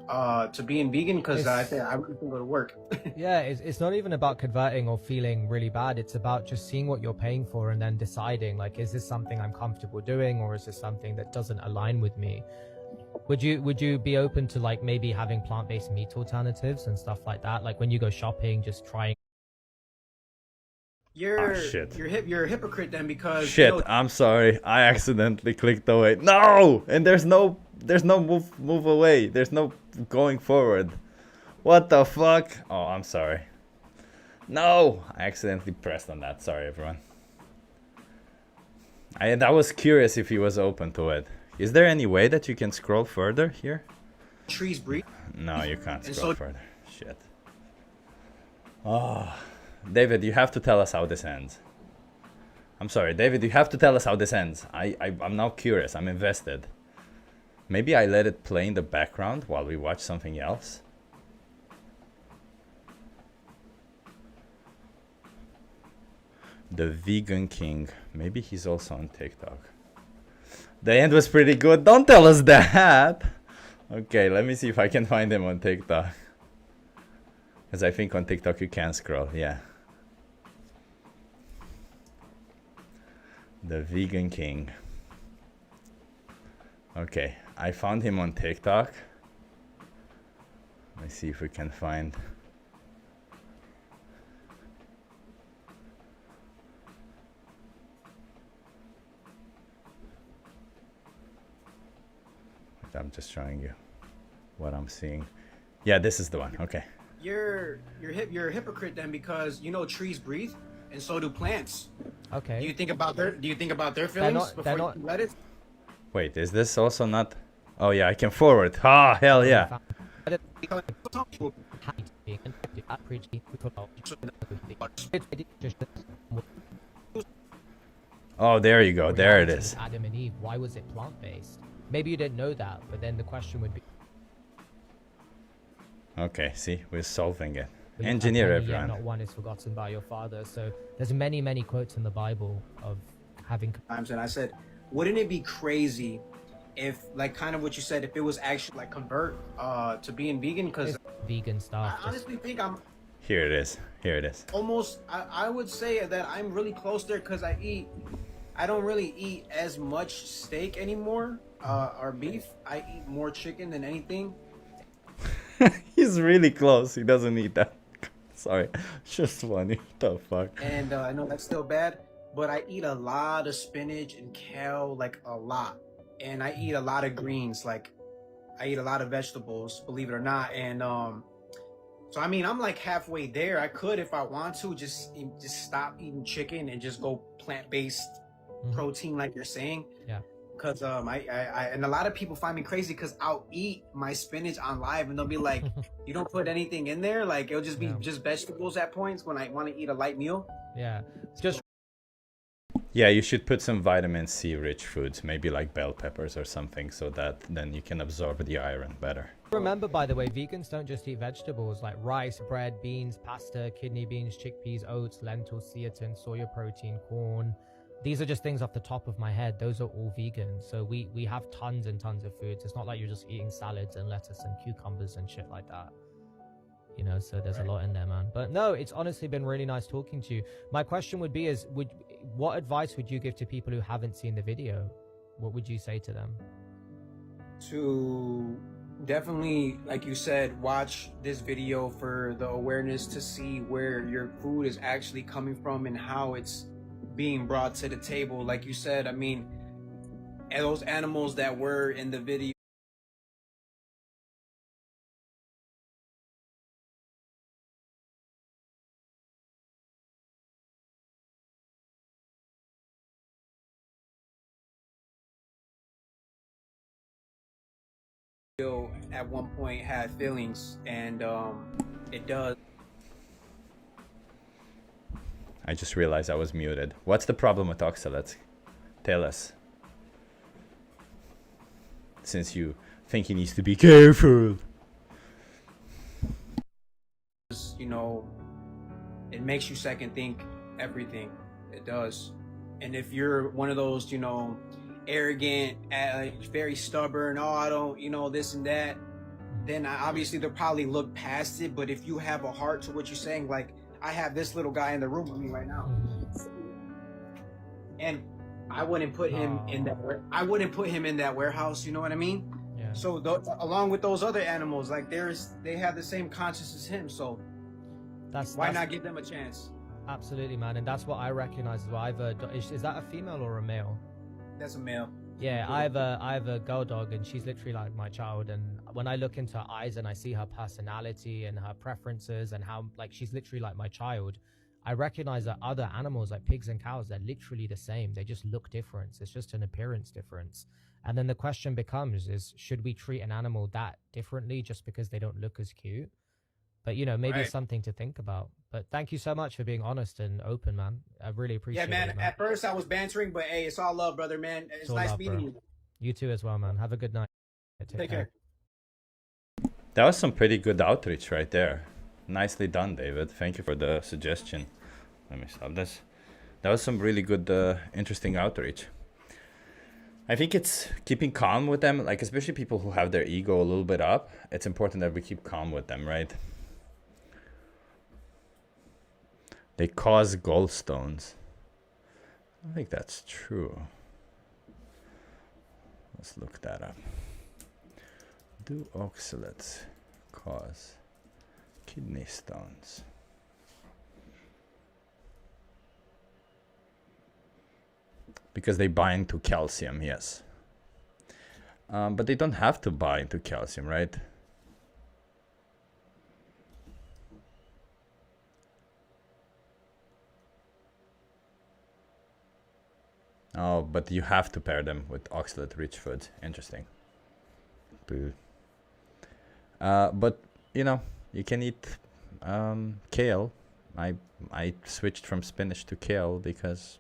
to being vegan, because I really can go to work. Yeah, it's not even about converting or feeling really bad. It's about just seeing what you're paying for and then deciding, like, is this something I'm comfortable doing, or is this something that doesn't align with me? Would you be open to like maybe having plant-based meat alternatives and stuff like that? Like when you go shopping, just trying. You're shit. You're a hypocrite then, because Shit, I'm sorry. I accidentally clicked away. No! And there's no move away. There's no going forward. What the fuck? Oh, I'm sorry. No! I accidentally pressed on that. Sorry, everyone. I was curious if he was open to it. Is there any way that you can scroll further here? trees breathe. No, you can't And scroll so- further. Shit. Oh, David, you have to tell us how this ends. I'm sorry, David, you have to tell us how this ends. I'm now curious. I'm invested. Maybe I let it play in the background while we watch something else. The Vegan King. Maybe he's also on TikTok. The end was pretty good. Don't tell us that. Okay, let me see if I can find him on TikTok. Because I think on TikTok you can scroll, yeah. The Vegan King. Okay, I found him on TikTok. Let's see if we can find. I'm just showing you what I'm seeing. Yeah, this is the one. Okay. You're a hypocrite then, because you know trees breathe and so do plants. Okay. Do you think about their feelings not- before they're you not- let it? Wait, is this also not? Oh yeah, I can forward. Ah, hell yeah. Oh, there you go. There it is. Adam and Eve. Why was it plant-based? Maybe you didn't know that, but then the question would be. Okay, see, we're solving it. But you Engineer, have many, everyone. Not one is forgotten by your father. So there's many quotes in the Bible of having. Times, and I said, wouldn't it be crazy if, like kind of what you said, if it was actually like convert to being vegan? Because Vegan stuff. I honestly think I'm Here it is. Here it is. almost, I would say that I'm really close there, because I don't really eat as much steak anymore or beef. I eat more chicken than anything. He's really close. He doesn't need that. Sorry. It's just funny. What the fuck? And I know that's still bad, but I eat a lot of spinach and kale, like a lot. And I eat a lot of greens, like I eat a lot of vegetables, believe it or not. And so I mean, I'm like halfway there. I could, if I want to, just stop eating chicken and just go plant-based protein, like you're saying. Yeah. Because I and a lot of people find me crazy because I'll eat my spinach on live and they'll be like, you don't put anything in there? Like it'll just be just vegetables at points when I want to eat a light meal. Yeah. Just Yeah, you should put some vitamin C rich foods, maybe like bell peppers or something, so that then you can absorb the iron better. Remember, by the way, vegans don't just eat vegetables like rice, bread, beans, pasta, kidney beans, chickpeas, oats, lentils, zeatin, soya protein, corn. These are just things off the top of my head. Those are all vegan. So we have tons and tons of foods. It's not like you're just eating salads and lettuce and cucumbers and shit like that. You know, so there's a lot in there, man. But no, it's honestly been really nice talking to you. My question would be what advice would you give to people who haven't seen the video? What would you say to them? To definitely, like you said, watch this video for the awareness to see where your food is actually coming from and how it's being brought to the table. Like you said, I mean, those animals that were in the video at one point had feelings, and it does. I just realized I was muted. What's the problem with oxalates? Tell us. Since you think he needs to be careful. You know, it makes you second think everything. It does. And if you're one of those, you know, arrogant, very stubborn, oh, I don't, you know, this and that, then obviously they'll probably look past it. But if you have a heart to what you're saying, like I have this little guy in the room with me right now, and I wouldn't put him in that. I wouldn't put him in that warehouse. You know what I mean? Yeah. So along with those other animals, like they have the same conscience as him. So why not give them a chance? Absolutely, man. And that's what I recognize as well. Is that a female or a male? That's a male. Yeah, I have a girl dog, and she's literally like my child. And when I look into her eyes and I see her personality and her preferences and how like she's literally like my child, I recognize that other animals like pigs and cows, they're literally the same. They just look different. It's just an appearance difference. And then the question becomes is, should we treat an animal that differently just because they don't look as cute? But, you know, maybe something to think about. But thank you so much for being honest and open, man. I really appreciate it. Yeah, man. At first I was bantering, but hey, it's all love, brother, man. It's nice meeting you. You too as well, man. Have a good night. Take care. That was some pretty good outreach right there. Nicely done, David. Thank you for the suggestion. Let me stop this. That was some really good, interesting outreach. I think it's keeping calm with them, like especially people who have their ego a little bit up. It's important that we keep calm with them, right? They cause gallstones. I think that's true. Let's look that up. Do oxalates cause kidney stones? Because they bind to calcium, yes. But they don't have to bind to calcium, right? Oh, but you have to pair them with oxalate-rich foods. Interesting. But, you know, you can eat kale. I switched from spinach to kale because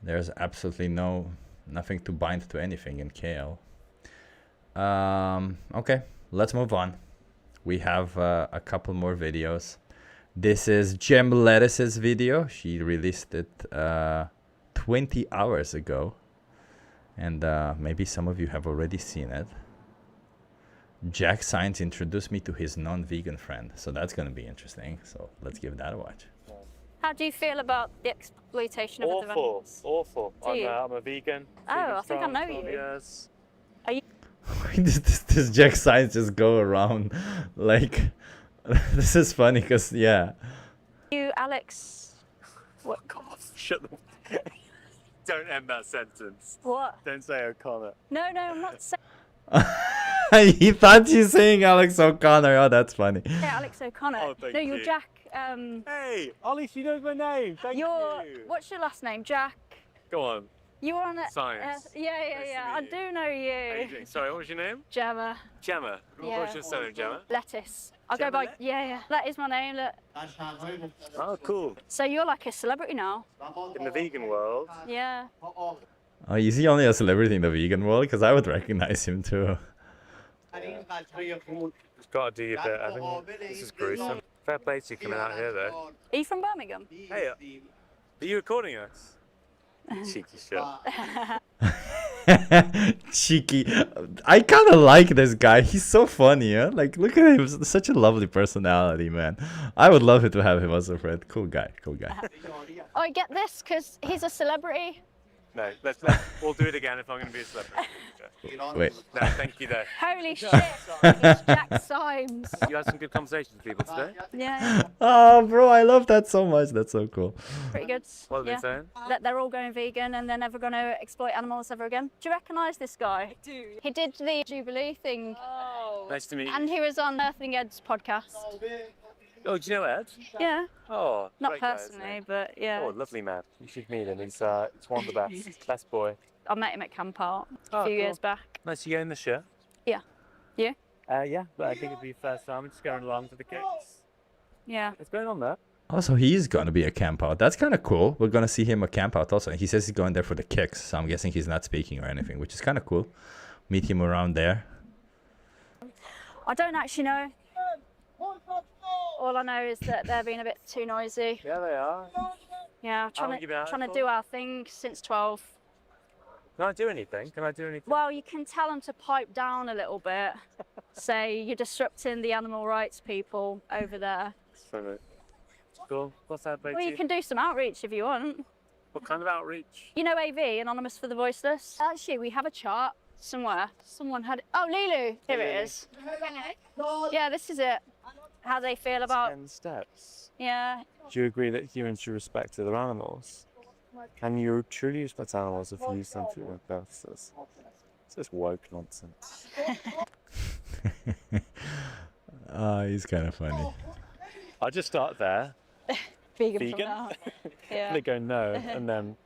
there's absolutely nothing to bind to anything in kale. Okay, let's move on. We have a couple more videos. This is Gem Lettuce's video. She released it 20 hours ago, and maybe some of you have already seen it. Jack Science introduced me to his non-vegan friend, so that's going to be interesting. So let's give that a watch. How do you feel about the exploitation of other animals? Awful. You? I'm a vegan. Oh, I think I know 12 you. years. Are you? This Jack Science just go around like this is funny because yeah. You, Alex? What? God, shut the. Don't end that sentence. What? Don't say O'Connor. No, I'm not saying He thought you saying Alex O'Connor. Oh, that's funny. Alex O'Connor. Oh, thank no, you're you. Jack. Hey, Ollie, she knows my name. Thank you. What's your last name? Jack. Go on. You were on a Science. yeah. I meet do know How you you. doing? Sorry, what was your name? Gemma. Gemma. Yeah. What's your surname, Gemma? Lettuce. I go by, yeah. That is my name, look. Oh, cool. So you're like a celebrity now. In the vegan world. Yeah. Oh, is he only a celebrity in the vegan world? Because I would recognize him too. You've got to do your bit. I think this is gruesome. Fair play to you coming out here, though. Are you from Birmingham? Hey, are you recording us? Cheeky shit. Cheeky. I kind of like this guy. He's so funny, yeah? Like, look at him. Such a lovely personality, man. I would love it to have him as a friend. Cool guy. Cool guy. Oh, I get this because he's a celebrity. No, we'll do it again if I'm going to be a celebrity. Wait. No, thank you, though. Holy shit. It's Jack Symes. You had some good conversations with people today. Yeah. Oh, bro, I love that so much. That's so cool. Pretty good. What are they Yeah. saying? That they're all going vegan and they're never going to exploit animals ever again. Do you recognise this guy? I do. He did the Jubilee thing. Oh. Nice to meet you. And he was on Earthling Ed's podcast. Oh, do you know Ed? Yeah. Oh, Not great guy, isn't personally, he? but yeah. Oh, lovely man. You should meet him. He's one of the best. Best boy. I met him at Camp Art a Oh, few cool. years back. Nice you going this year? Yeah. You? Yeah, but I think it'd be your first time. I'm just going along for the kicks. Yeah. What's going on there? Also, he's going to be a camp out. That's kind of cool. We're going to see him a camp out also. He says he's going there for the kicks, so I'm guessing he's not speaking or anything, which is kind of cool. Meet him around there. I don't actually know. All I know is that they're being a bit too noisy. Yeah, they are. Yeah, How long you been out trying to for? do our thing since 12. Can I do anything? Can I do anything? Well, you can tell them to pipe down a little bit. Say you're disrupting the animal rights people over there. So, cool. What's that, Well, you can do some outreach if you want. What kind of outreach? You know AV, Anonymous for the Voiceless? Actually, we have a chart somewhere. Someone had it. Oh, Lulu. Here it is. Yeah, this is it. How they feel about... 10 steps. Yeah. Do you agree that humans should respect other animals? Can you truly respect animals if you use them for your own purposes? It's just woke nonsense. He's kind of funny. I'll just start there. Vegan. Vegan? From now. Yeah. They go no, and then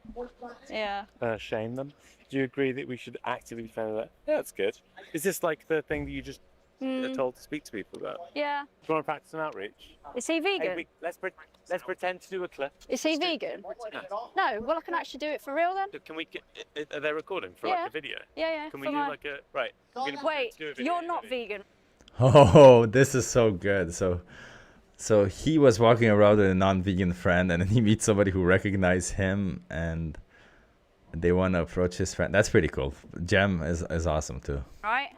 Yeah. shame them. Do you agree that we should actively defend that? Yeah, that's good. Is this like the thing that you just are told to speak to people about? Yeah. Do you want to practice some outreach? Is he vegan? Hey, let's pretend to do a clip. Is he vegan? No. Well, I can actually do it for real then. Can we get? Are they recording for Yeah. like a video? Yeah, yeah. Can we for do my- like a right? we're gonna Wait, do a video, you're not ready? vegan. Oh, this is so good. So he was walking around with a non-vegan friend, and then he meets somebody who recognizes him, and they want to approach his friend. That's pretty cool. Jem is awesome too. Right?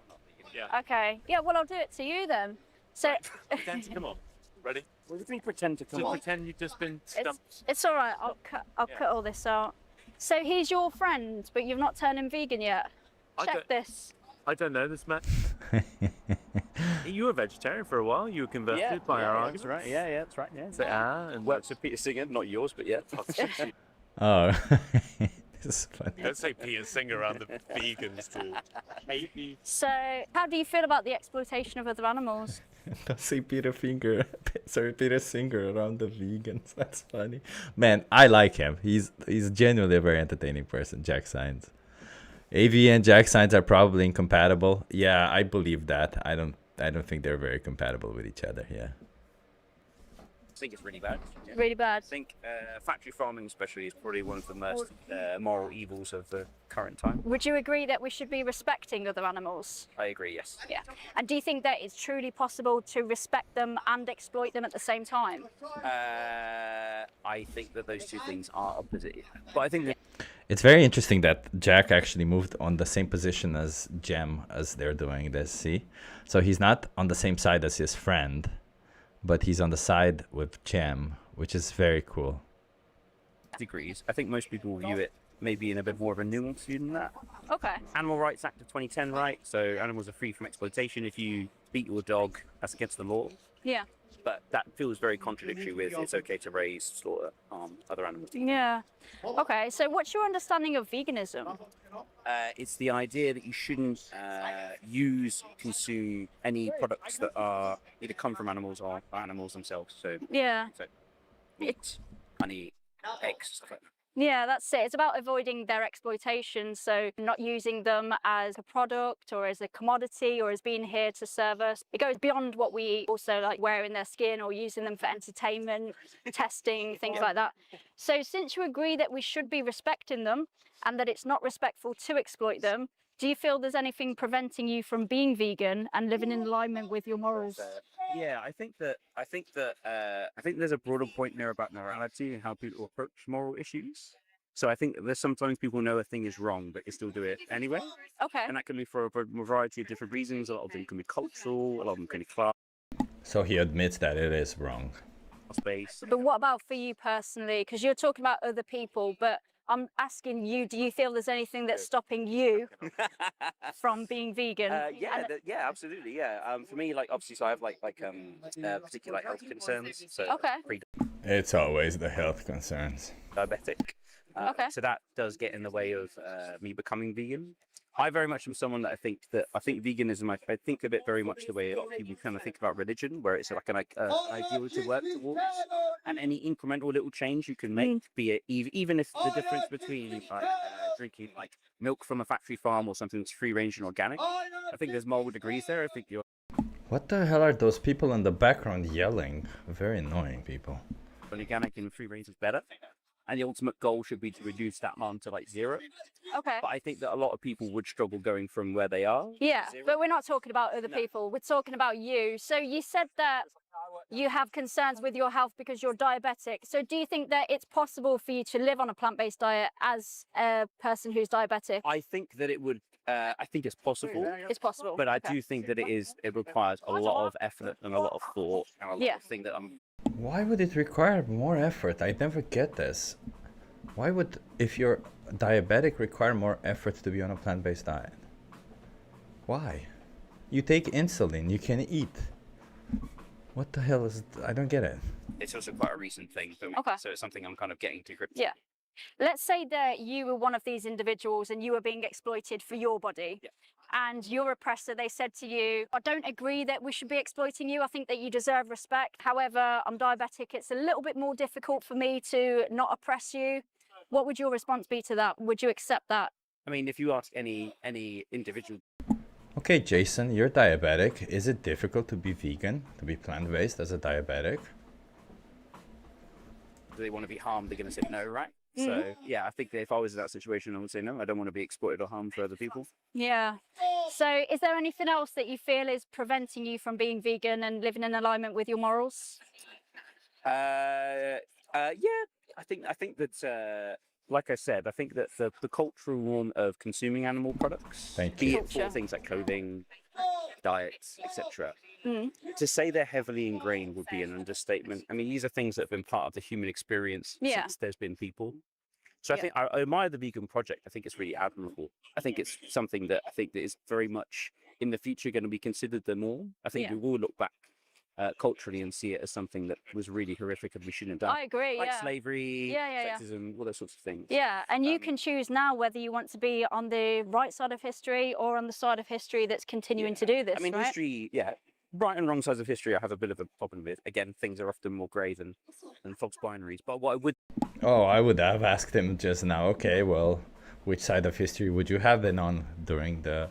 Yeah. Okay. Yeah, well, I'll do it to you then. So, Pretend to come on. Ready? What do you think pretend to come Just on? pretend you've just been stumped. it's all right. I'll cut all this out. So he's your friend, but you've not turned him vegan yet. I Check don't- this. I don't know this man. You were a vegetarian for a while. You were converted by our that's argument. right. Yeah, that's right. Yeah. So, and Works with Peter Singer, not yours, but yeah. Oh, this is funny. Don't say Peter Singer around the vegans, dude. Hate me. So, how do you feel about the exploitation of other animals? Don't say Peter Singer around the vegans. That's funny. Man, I like him. He's genuinely a very entertaining person, Jack Sines. AV and Jack Sines are probably incompatible. Yeah, I believe that. I don't think they're very compatible with each other. Yeah. I think it's really bad. Yeah. Really bad. I think factory farming especially is probably one of the most moral evils of the current time. Would you agree that we should be respecting other animals? I agree, yes. Yeah. And do you think that it's truly possible to respect them and exploit them at the same time? I think that those two things are opposite. But I think that It's very interesting that Jack actually moved on the same position as Jem as they're doing this, see? So he's not on the same side as his friend, but he's on the side with Jem, which is very cool. degrees. I think most people view it maybe in a bit more of a nuanced view than that. Okay. Animal Rights Act of 2010, right? So animals are free from exploitation. If you beat your dog, that's against the law. Yeah. But that feels very contradictory with it's okay to raise, slaughter, other animals. Yeah. Okay. So, what's your understanding of veganism? It's the idea that you shouldn't consume any products that are either come from animals or animals themselves. So Yeah. meat, honey, eggs, stuff like that. Yeah, that's it. It's about avoiding their exploitation. So not using them as a product or as a commodity or as being here to serve us. It goes beyond what we eat, also like wearing their skin or using them for entertainment, testing, things like that. So since you agree that we should be respecting them and that it's not respectful to exploit them, do you feel there's anything preventing you from being vegan and living in alignment with your morals? Yeah, I think there's a broader point there about morality and how people approach moral issues. So I think there's sometimes people know a thing is wrong, but they still do it anyway. Okay. And that can be for a variety of different reasons. A lot of them can be cultural, a lot of them can be class So he admits that it is wrong. based. But what about for you personally? Because you're talking about other people, but I'm asking you, do you feel there's anything that's stopping you from being vegan? Yeah, absolutely. Yeah. For me, like obviously, so I have particular like, health concerns. So Okay. It's always the health concerns. Pre-diabetic. Okay. So that does get in the way of me becoming vegan. I very much am someone that I think veganism. I think of it very much the way a lot of people kind of think about religion, where it's like an ideal to work towards, and any incremental little change you can make, be it even if the difference between drinking like milk from a factory farm or something that's free range and organic. I think there's moral degrees there. I think you're What the hell are those people in the background yelling? Very annoying people. organic and free range is better. And the ultimate goal should be to reduce that amount to like 0. Okay. But I think that a lot of people would struggle going from where they are. Yeah, to 0. but we're not talking about other people. We're talking about you. So you said that you have concerns with your health because you're diabetic. So do you think that it's possible for you to live on a plant-based diet as a person who's diabetic? I think that it would. I think it's possible. It's possible. But I do think that it requires a lot of effort and a lot of thought and a lot of thing that I'm. Why would it require more effort? I never get this. Why would, if you're diabetic, require more effort to be on a plant-based diet? Why? You take insulin, you can eat. What the hell is it? I don't get it. It's also quite a recent thing for me. Okay. So it's something I'm kind of getting to grips. Yeah. Let's say that you were one of these individuals and you were being exploited for your body. Yeah. And your oppressor, they said to you, I don't agree that we should be exploiting you. I think that you deserve respect. However, I'm diabetic. It's a little bit more difficult for me to not oppress you. What would your response be to that? Would you accept that? I mean, if you ask any individual. Okay, Jason, you're diabetic. Is it difficult to be vegan, to be plant-based as a diabetic? Do they want to be harmed? They're going to say no, right? So yeah, I think that if I was in that situation, I would say no. I don't want to be exploited or harmed for other people. Yeah. So is there anything else that you feel is preventing you from being vegan and living in alignment with your morals? Yeah, I think that like I said, I think that the cultural norm of consuming animal products, Thank be you. it for things like clothing, diets, etc. To say they're heavily ingrained would be an understatement. I mean, these are things that have been part of the human experience since there's been people. So I think I admire the vegan project. I think it's really admirable. I think it's something that is very much in the future going to be considered the norm. I think we will look back culturally and see it as something that was really horrific and we shouldn't have done. I agree, like slavery, Yeah. sexism, all those sorts of things. Yeah, and you can choose now whether you want to be on the right side of history or on the side of history that's continuing to do this, I mean, right? history, right and wrong sides of history I have a bit of a problem with. Again, things are often more grey than false binaries. But what I would... Oh, I would have asked him just now, okay, well, which side of history would you have been on during the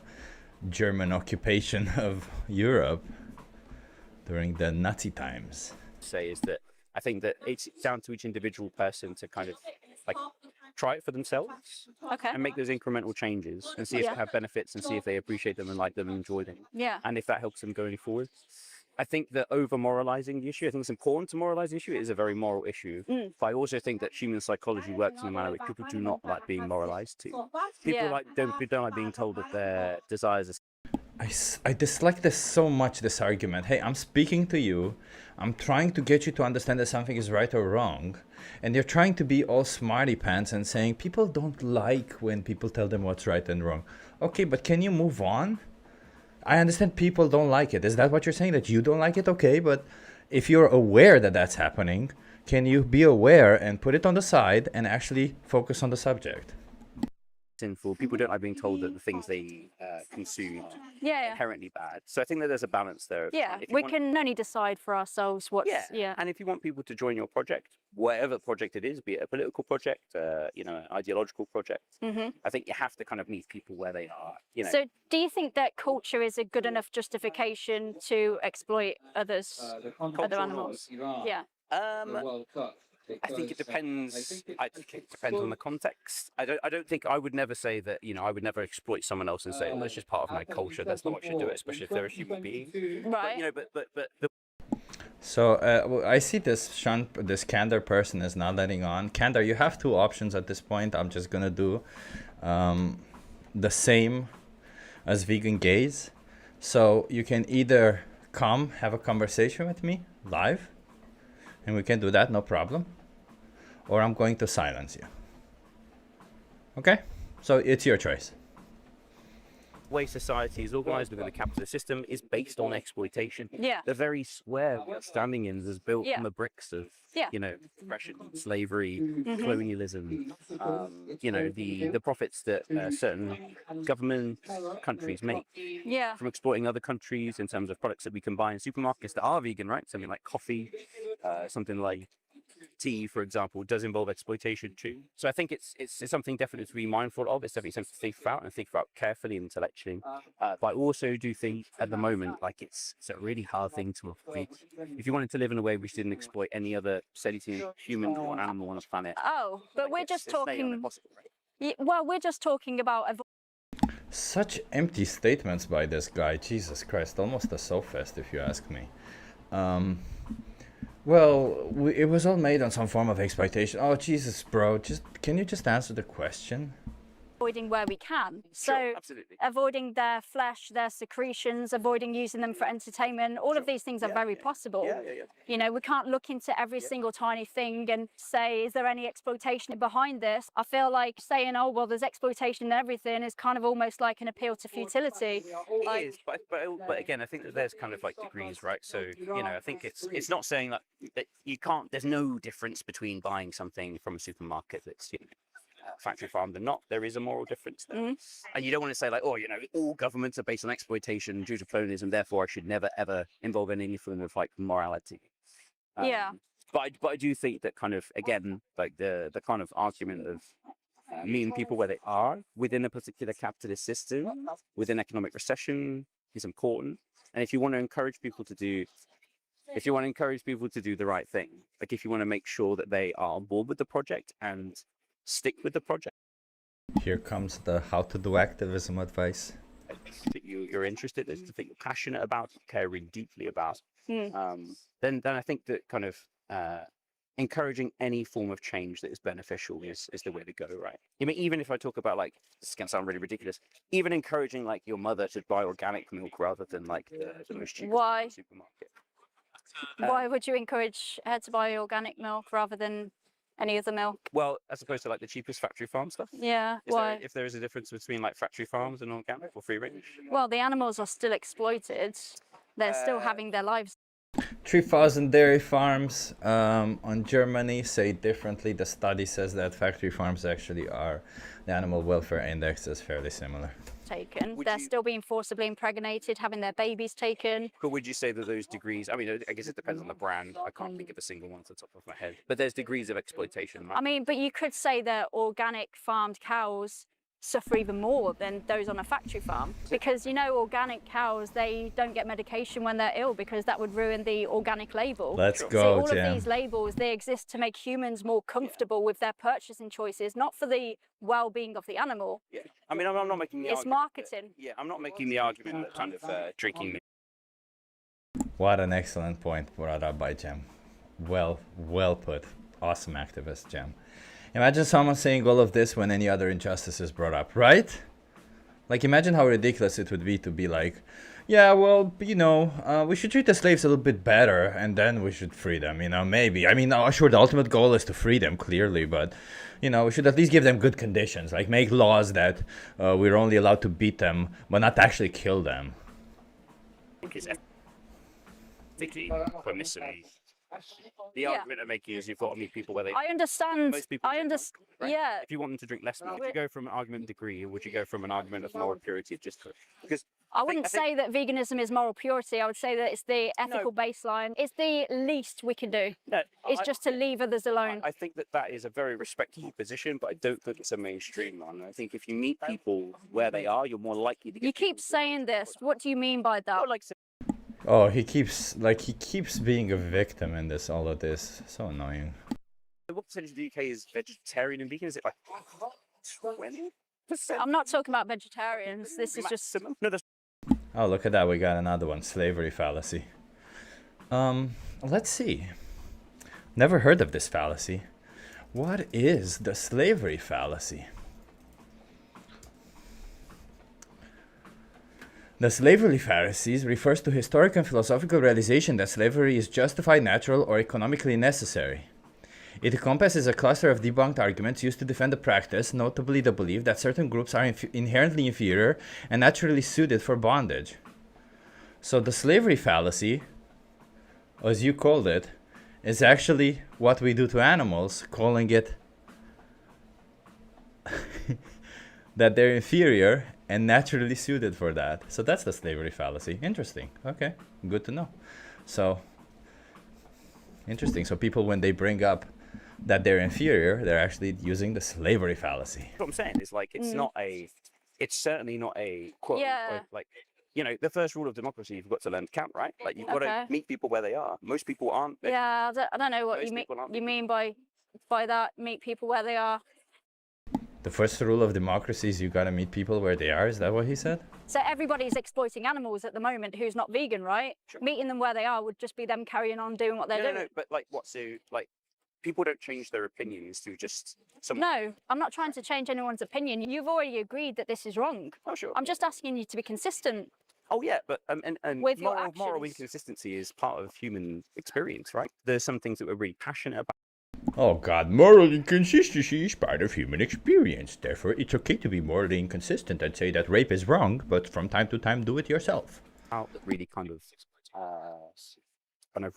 German occupation of Europe, during the Nazi times? say is that I think that it's down to each individual person to kind of like try it for themselves and make those incremental changes and see if they have benefits and see if they appreciate them and like them and enjoy them. And if that helps them going forward. I think that over moralizing the issue, I think it's important to moralize the issue. It is a very moral issue. But I also think that human psychology works in a manner that people do not like being moralized to. People don't like being told that their desires are... I dislike this so much, this argument. Hey, I'm speaking to you. I'm trying to get you to understand that something is right or wrong. And you're trying to be all smarty pants and saying people don't like when people tell them what's right and wrong. Okay, but can you move on? I understand people don't like it. Is that what you're saying? That you don't like it? Okay, but if you're aware that that's happening, can you be aware and put it on the side and actually focus on the subject? sinful. People don't like being told that the things they consume are Yeah. inherently bad. So I think that there's a balance there. of Yeah. if you We want- can only decide for ourselves what's. Yeah. Yeah. And if you want people to join your project, whatever project it is, be it a political project, you know, an ideological project, I think you have to kind of meet people where they are. You know. So, do you think that culture is a good enough justification to exploit others, other animals? Yeah. I think it depends. I think it depends on the context. I don't think I would never say that. You know, I would never exploit someone else and say, "Oh, that's just part of my culture. That's not what I should do it," especially if they're a human being. Right. But, you know, but the So I see this Candor person is not letting on. Candor, you have two options at this point. I'm just gonna do the same as vegan gays. So you can either come have a conversation with me live, and we can do that, no problem. Or I'm going to silence you. Okay? So it's your choice. way society is organized within the capitalist system is based on exploitation. Yeah. The very square we're standing in is built Yeah. from the bricks of, Yeah. you know, oppression, slavery, colonialism, you know, the profits that certain government countries make Yeah. from exploiting other countries in terms of products that we can buy in supermarkets that are vegan, right? Something like coffee, something like tea, for example, does involve exploitation too. So I think it's something definitely to be mindful of. It's definitely something to think about and think about carefully and intellectually. But I also do think at the moment, like it's a really hard thing to avoid. If you wanted to live in a way which didn't exploit any other sentient human or animal on the planet, Oh, but we're just it's nearly talking. impossible, right? Well, we're just talking about. Such empty statements by this guy. Jesus Christ, almost a sophist, if you ask me. Well, it was all made on some form of exploitation. Oh, Jesus, bro. Can you just answer the question? Avoiding where we can. So Sure, absolutely. avoiding their flesh, their secretions, avoiding using them for entertainment. All of these things are very possible. Yeah. You know, we can't look into every single tiny thing and say, is there any exploitation behind this? I feel like saying, oh, well, there's exploitation in everything is kind of almost like an appeal to futility. It is, but again, I think that there's kind of like degrees, right? So, you know, I think it's not saying that you can't, there's no difference between buying something from a supermarket that's, you know, factory farmed and not. There is a moral difference there. And you don't want to say like, oh, you know, all governments are based on exploitation due to colonialism, therefore I should never ever involve in any form of like morality. Yeah. But I do think that kind of, again, like the kind of argument of meeting people where they are within a particular capitalist system, within economic recession is important. And if you want to encourage people to do the right thing, like if you want to make sure that they are on board with the project and stick with the project. Here comes the how to do activism advice. That you're interested in, that you're passionate about, care really deeply about, then I think that kind of encouraging any form of change that is beneficial is the way to go, right? I mean, even if I talk about like, this is gonna sound really ridiculous, even encouraging like your mother to buy organic milk rather than like the most cheapest milk in the supermarket. Why would you encourage her to buy organic milk rather than any other milk? Well, as opposed to like the cheapest factory farm stuff. Yeah. Why? If there is a difference between like factory farms and organic or free range. Well, the animals are still exploited. They're still having their lives. 3,000 dairy farms on Germany say differently. The study says that factory farms actually are, the animal welfare index is fairly similar. Taken. They're still being forcibly impregnated, having their babies taken. But would you say that those degrees, I mean, I guess it depends on the brand. I can't think of a single one off the top of my head. But there's degrees of exploitation, right? I mean, but you could say that organic farmed cows suffer even more than those on a factory farm, because you know organic cows, they don't get medication when they're ill because that would ruin the organic label. Let's So go, all Jen. of these labels, they exist to make humans more comfortable with their purchasing choices, not for the well-being of the animal. Yeah. I mean, I'm not making the It's argument marketing. Yeah, I'm not making the argument that kind of drinking. What an excellent point brought up by Jem. Well put. Awesome activist, Jem. Imagine someone saying all of this when any other injustice is brought up, right? Like, imagine how ridiculous it would be to be like, yeah, well, you know, we should treat the slaves a little bit better and then we should free them, you know, maybe. I mean, sure, the ultimate goal is to free them, clearly, but, you know, we should at least give them good conditions, like make laws that we're only allowed to beat them, but not actually kill them. Is ethically permissibly The argument I'm making is you've got to meet people where they. I understand. Most people I drink understand. milk, right? Yeah. If you want them to drink less milk, would you go from an argument of degree, or would you go from an argument of moral purity? Because I wouldn't say that veganism is moral purity. I would say that it's the ethical baseline. It's the least we can do. No, it's just to leave others alone. I think that is a very respectable position, but I don't think it's a mainstream one. I think if you meet people where they are, you're more likely to get. You keep saying this. What do you mean by that? Oh, he keeps being a victim in this, all of this. So annoying. What percentage of the UK is vegetarian and vegan? Is it like 20%? I'm not talking about vegetarians. This is just. No, that's. Oh, look at that. We got another one. Slavery fallacy. Let's see. Never heard of this fallacy. What is the slavery fallacy? The slavery fallacy refers to historic and philosophical realization that slavery is justified, natural, or economically necessary. It encompasses a cluster of debunked arguments used to defend the practice, notably the belief that certain groups are inherently inferior and naturally suited for bondage. So the slavery fallacy, as you called it, is actually what we do to animals, calling it that they're inferior and naturally suited for that. So that's the slavery fallacy. Interesting. Okay, good to know. So, interesting. So people, when they bring up that they're inferior, they're actually using the slavery fallacy. What I'm saying is, like, it's not a, it's certainly not a quote. Yeah. Like, you know, the first rule of democracy, you've got to learn to count, right? Like, you've got to meet people where they are. Most people aren't. Yeah, I don't know what you mean by that. Meet people where they are. The first rule of democracy is you gotta meet people where they are. Is that what he said? So everybody's exploiting animals at the moment who's not vegan, right? Sure. Meeting them where they are would just be them carrying on doing what they're doing. No, but like, what? So, like, people don't change their opinions through just some. No, I'm not trying to change anyone's opinion. You've already agreed that this is wrong. Oh, sure. I'm just asking you to be consistent. Oh, yeah, but and with your moral actions. inconsistency is part of human experience, right? There's some things that we're really passionate about. Oh god, moral inconsistency is part of human experience. Therefore, it's okay to be morally inconsistent and say that rape is wrong, but from time to time do it yourself. That really kind of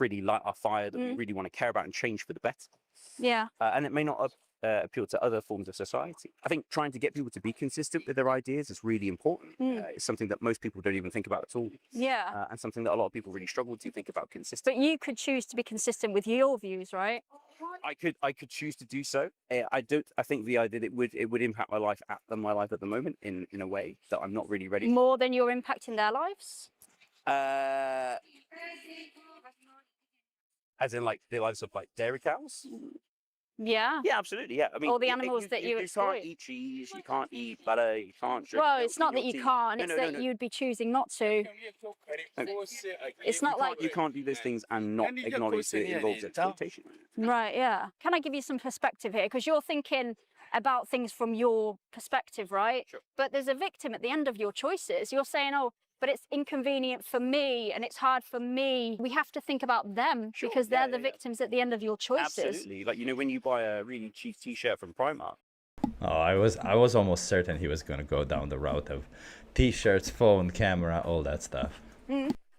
really light our fire that we really want to care about and change for the better. Yeah. And it may not appeal to other forms of society. I think trying to get people to be consistent with their ideas is really important. It's something that most people don't even think about at all. Yeah. And something that a lot of people really struggle to think about consistently. But you could choose to be consistent with your views, right? I could choose to do so. I think the idea that it would impact my life at the moment in a way that I'm not really ready. More than you're impacting their lives? As in, like, the lives of, like, dairy cows. Yeah. Yeah, absolutely. Yeah, I mean, all the animals that you exploit. You can't eat cheese. You can't eat butter. You can't drink. Well, it's not that you can't. It's that you'd be choosing not to. It's not like you can't do those things and not acknowledge that it involves exploitation. Right. Yeah. Can I give you some perspective here? Because you're thinking about things from your perspective, right? Sure. But there's a victim at the end of your choices. You're saying, oh, but it's inconvenient for me and it's hard for me. We have to think about them because they're the victims at the end of your choices. Absolutely. Like, you know, when you buy a really cheap t-shirt from Primark. Oh, I was almost certain he was gonna go down the route of t-shirts, phone, camera, all that stuff.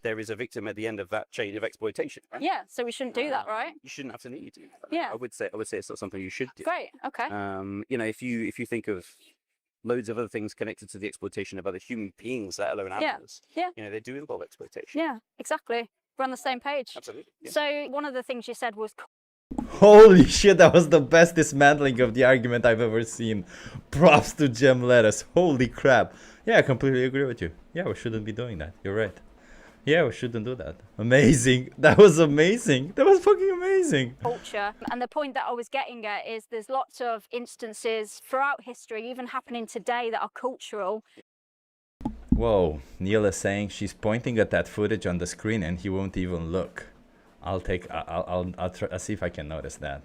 There is a victim at the end of that chain of exploitation. Right? Yeah, so we shouldn't do that, right? You shouldn't have to need to. Yeah. I would say it's not something you should do. Great. Okay. You know, if you think of loads of other things connected to the exploitation of other human beings, let alone animals. Yeah. You know, they do involve exploitation. Yeah, exactly. We're on the same page. Absolutely. Yeah. So one of the things you said was... Holy shit, that was the best dismantling of the argument I've ever seen. Props to Gem Lettuce. Holy crap. Yeah, I completely agree with you. Yeah, we shouldn't be doing that. You're right. Yeah, we shouldn't do that. Amazing. That was amazing. That was fucking amazing. Culture. And the point that I was getting at is there's lots of instances throughout history, even happening today, that are cultural. Whoa, Neil is saying she's pointing at that footage on the screen and he won't even look. I'll see if I can notice that.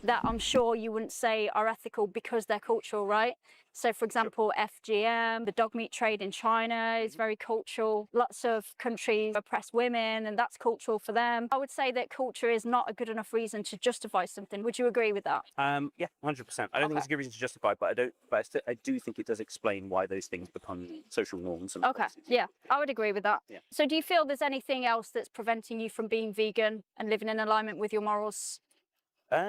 that I'm sure you wouldn't say are ethical because they're cultural, right? So, for example, FGM, the dog meat trade in China is very cultural. Lots of countries oppress women, and that's cultural for them. I would say that culture is not a good enough reason to justify something. Would you agree with that? Yeah, 100%. I don't think it's a good reason to justify, but I do think it does explain why those things become social norms. And Okay, policies. yeah, I would agree with that. Yeah. So do you feel there's anything else that's preventing you from being vegan and living in alignment with your morals? Off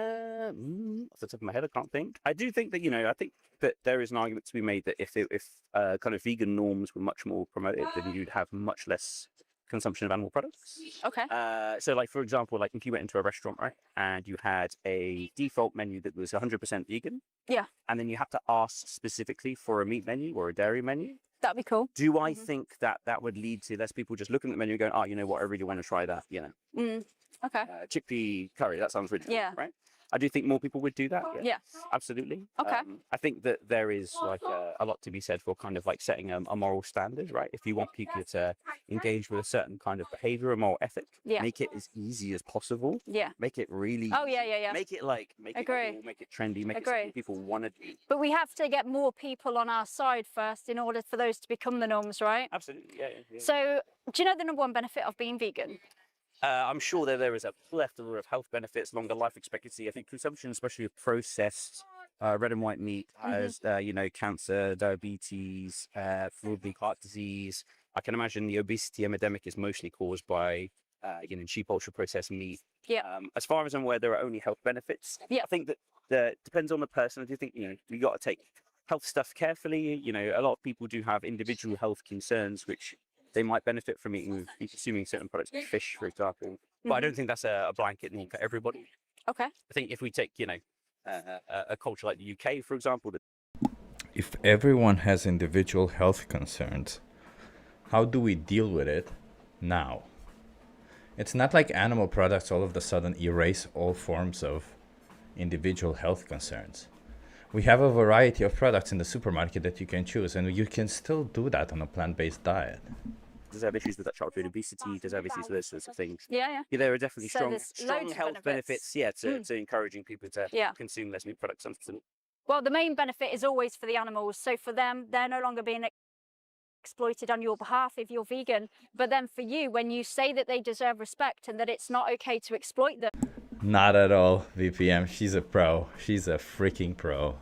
the top of my head, I can't think. I do think that, I think that there is an argument to be made that if kind of vegan norms were much more promoted, then you'd have much less consumption of animal products. Okay. So like, for example, like if you went into a restaurant, right, and you had a default menu that was 100% vegan. Yeah. And then you have to ask specifically for a meat menu or a dairy menu. That'd be cool. Do I think that that would lead to less people just looking at the menu and going, oh, you know what, I really want to try that, Okay. chickpea curry, that sounds really good, Yeah. right? I do think more people would do that. Yeah. Absolutely. Okay. I think that there is like a lot to be said for kind of like setting a moral standard, right? If you want people to engage with a certain kind of behavior, a moral ethic, Yeah. make it as easy as possible. Yeah. Make it really. Oh, yeah, yeah, yeah. Make it like, make Agree. it cool, make it trendy, make it Agree. something people want to do. But we have to get more people on our side first in order for those to become the norms, right? Absolutely. Yeah. So do you know the number one benefit of being vegan? I'm sure that there is a plethora of health benefits, longer life expectancy. I think consumption, especially of processed red and white meat, has cancer, diabetes, probably heart disease. I can imagine the obesity epidemic is mostly caused by cheap ultra processed meat. Yeah. As far as I'm aware, there are only health benefits. Yeah. I think that depends on the person. I do think you got to take health stuff carefully. A lot of people do have individual health concerns which they might benefit from consuming certain products, like fish, for example. But I don't think that's a blanket rule for everybody. Okay. I think if we take, a culture like the UK, for example. If everyone has individual health concerns, how do we deal with it now? It's not like animal products all of a sudden erase all forms of individual health concerns. We have a variety of products in the supermarket that you can choose, and you can still do that on a plant-based diet. Does have issues with that childhood obesity? Does have issues with those sorts of things? Yeah. Yeah, there are definitely So strong there's loads of health benefits. To encouraging people to consume less meat products. Well, the main benefit is always for the animals. So for them, they're no longer being exploited on your behalf if you're vegan. But then for you, when you say that they deserve respect and that it's not okay to exploit them. Not at all, VPM. She's a pro. She's a freaking pro.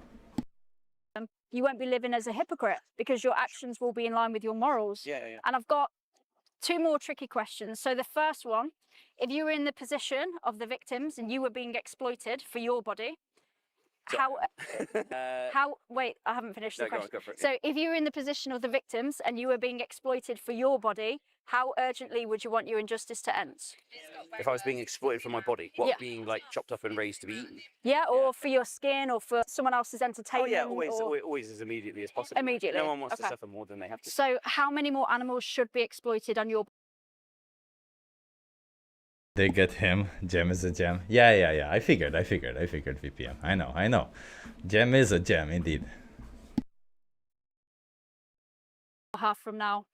You won't be living as a hypocrite because your actions will be in line with your morals. Yeah. And I've got two more tricky questions. So the first one, if you were in the position of the victims and you were being exploited for your body, wait, I haven't finished the question. Go for it. So if you were in the position of the victims and you were being exploited for your body, how urgently would you want your injustice to end? If I was being exploited for my body, being like chopped up and raised to be eaten? Yeah, or for your skin or for someone else's entertainment? Oh yeah, always as immediately as possible. Immediately. No one wants to suffer more than they have to. So how many more animals should be exploited on your body? They get him. Gem is a gem. Yeah. I figured, VPM. I know. Gem is a gem, indeed. Half from now.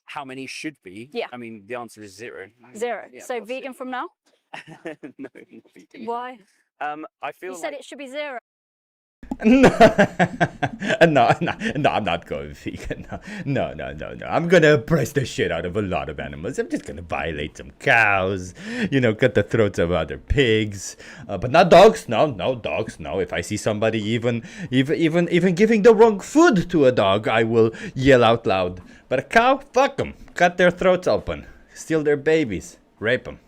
How many should be? Yeah. I mean, the answer is 0. 0. Yeah, so vegan from now? No, not vegan. Why? I feel You said it should be 0. No, I'm not going vegan. No. I'm gonna oppress the shit out of a lot of animals. I'm just gonna violate some cows, cut the throats of other pigs, but not dogs. No, dogs. No. If I see somebody even giving the wrong food to a dog, I will yell out loud. But a cow, fuck them. Cut their throats open, steal their babies, rape them.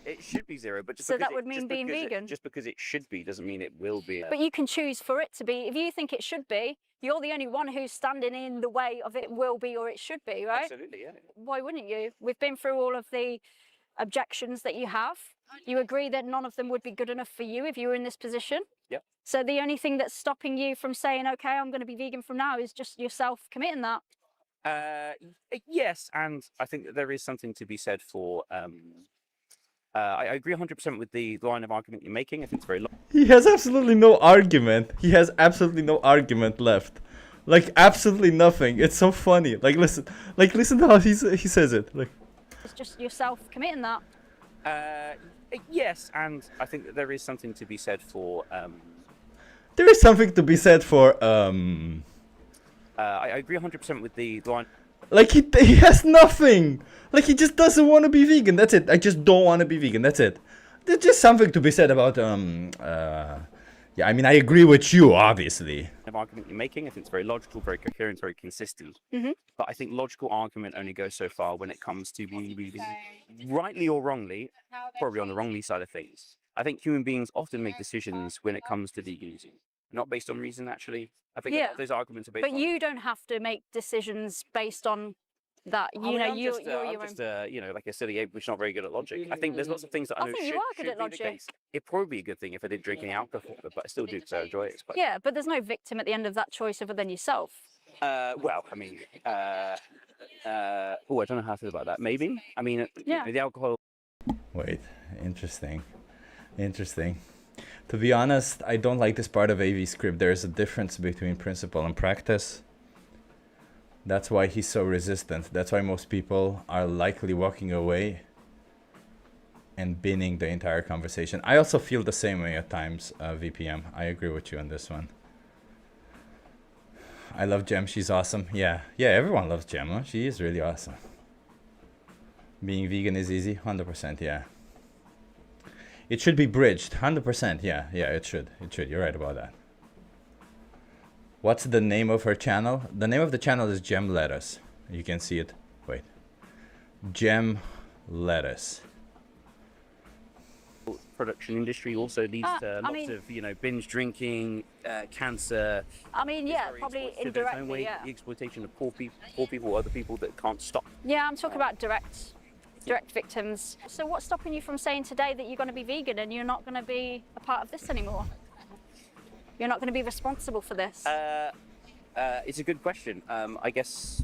It should be 0, but so that would mean being vegan. Just because it should be doesn't mean it will be. But you can choose for it to be. If you think it should be, you're the only one who's standing in the way of it will be or it should be, right? Absolutely, yeah. Why wouldn't you? We've been through all of the objections that you have. You agree that none of them would be good enough for you if you were in this position? Yep. So the only thing that's stopping you from saying, okay, I'm going to be vegan from now is just yourself committing that? Yes, and I think that there is something to be said for... I agree 100% with the line of argument you're making. I think it's very long. He has absolutely no argument. He has absolutely no argument left. Like, absolutely nothing. It's so funny. Listen to how he says it. It's just yourself committing that. Yes, and I think that there is something to be said for. There is something to be said for I agree 100% with the line. like he has nothing. Like he just doesn't want to be vegan. That's it. I just don't want to be vegan. That's it. There's just something to be said about yeah, I mean I agree with you obviously. Of argument you're making, I think it's very logical, very coherent, very consistent. But I think logical argument only goes so far when it comes to being vegan, rightly or wrongly, probably on the wrongly side of things. I think human beings often make decisions when it comes to veganism, not based on reason. Actually, I think those arguments are based. But you don't have to make decisions based on that. You know, you're just you know, like a silly ape which is not very good at logic. I think there's lots of things that I know think you are good at logic. It'd probably be a good thing if I didn't drink any alcohol, but I still do because I enjoy it. It's quite yeah, but there's no victim at the end of that choice other than yourself. well, I mean, I don't know how to feel about that. Maybe. I mean, the alcohol. Wait, interesting. To be honest, I don't like this part of AV script. There is a difference between principle and practice. That's why he's so resistant. That's why most people are likely walking away and binning the entire conversation. I also feel the same way at times, VPM. I agree with you on this one. I love Gem. She's awesome. Yeah, everyone loves Gem. Huh? She is really awesome. Being vegan is easy. 100%, yeah. It should be bridged. 100%, yeah, it should. You're right about that. What's the name of her channel? The name of the channel is Gem Lettuce. You can see it. Wait. Gem Lettuce. Production industry also leads to lots of, binge drinking, cancer. I mean, yeah, probably indirectly, The exploitation of poor people, other people that can't stop. Yeah, I'm talking about direct victims. So what's stopping you from saying today that you're going to be vegan and you're not going to be a part of this anymore? You're not going to be responsible for this? It's a good question. I guess,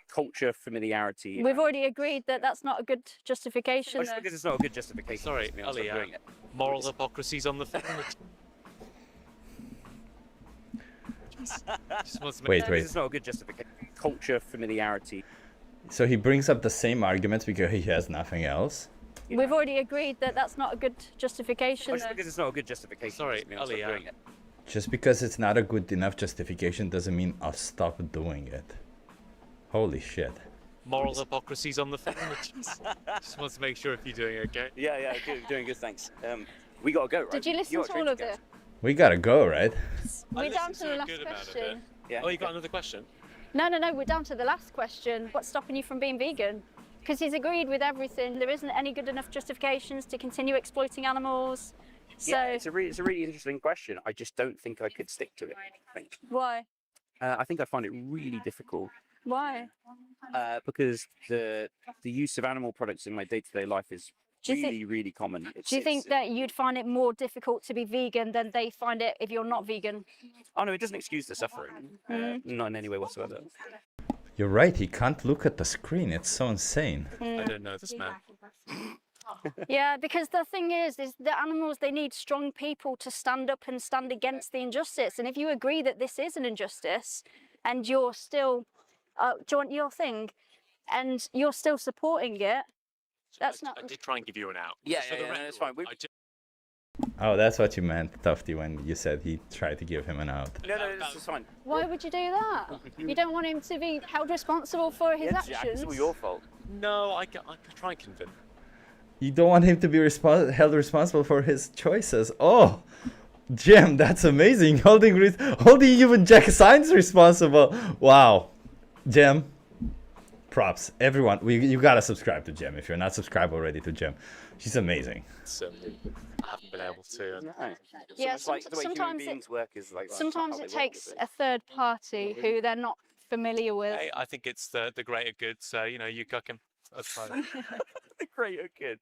culture, familiarity. We've already agreed that that's not a good justification. Just because it's not a good justification. Sorry, Ali, moral hypocrisy's on the thing. Wait. It's not a good justification. Culture, familiarity. So he brings up the same arguments because he has nothing else. We've already agreed that that's not a good justification. Just because it's not a good justification. Sorry, Ali, Just because it's not a good enough justification doesn't mean I'll stop doing it. Holy shit. Moral hypocrisy's on the thing. Just wants to make sure if you're doing okay. Yeah, good, doing good, thanks. We gotta go, right? Did you listen to all of it? We gotta go, right? We're down to the last question. Yeah. Oh, you got another question? No, we're down to the last question. What's stopping you from being vegan? Because he's agreed with everything. There isn't any good enough justifications to continue exploiting animals. So Yeah, it's a really interesting question. I just don't think I could stick to it. I think. Why? I think I find it really difficult. Why? Because the use of animal products in my day-to-day life is really common. Do you think that you'd find it more difficult to be vegan than they find it if you're not vegan? Oh no, it doesn't excuse the suffering. Not in any way whatsoever. You're right, he can't look at the screen. It's so insane. I don't know this man. Yeah, because the thing is the animals, they need strong people to stand up and stand against the injustice. And if you agree that this is an injustice and you're still doing your thing and you're still supporting it, that's not... I did try and give you an out. Yeah, that's fine. Oh, that's what you meant, Tufty, when you said he tried to give him an out. No, this is fine. Why would you do that? You don't want him to be held responsible for his actions? Jack, it's all your fault. No, I try and convince. You don't want him to be held responsible for his choices. Oh, Jim, that's amazing. Holding even Jack Science responsible. Wow, Jim. Props, everyone. You gotta subscribe to Gem if you're not subscribed already to Gem. She's amazing. So I haven't been able to. No. Yeah, sometimes it takes a third party who they're not familiar with. Hey, I think it's the greater good. So you cook him. That's fine. The greater good.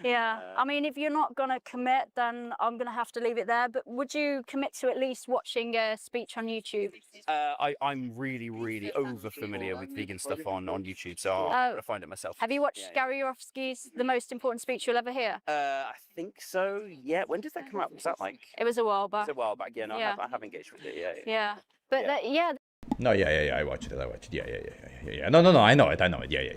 Yeah, I mean, if you're not gonna commit, then I'm gonna have to leave it there. But would you commit to at least watching a speech on YouTube? I'm really over familiar with vegan stuff on YouTube, so I'm gonna find it myself. Have you watched Gary Yourofsky's The Most Important Speech You'll Ever Hear? I think so. Yeah. When did that come out? Was that like? It was a while back. It's a while back. Yeah. No, I have engaged with it. Yeah. But Yeah. No, yeah. I watched it. Yeah. No. I know it. Yeah.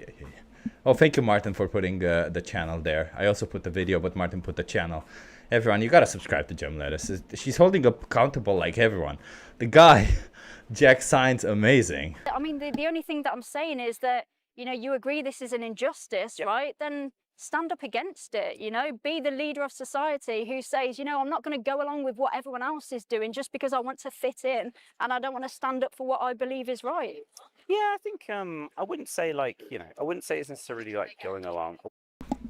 Oh, thank you, Martin, for putting the channel there. I also put the video, but Martin put the channel. Everyone, you gotta subscribe to Gem Lettuce. She's holding up accountable like everyone. The guy, Jack Science, amazing. I mean, the only thing that I'm saying is that, you know, you agree this is an injustice, right? Then stand up against it, you know, be the leader of society who says, you know, I'm not going to go along with what everyone else is doing just because I want to fit in and I don't want to stand up for what I believe is right. Yeah, I think I wouldn't say like, you know, I wouldn't say it's necessarily like going along.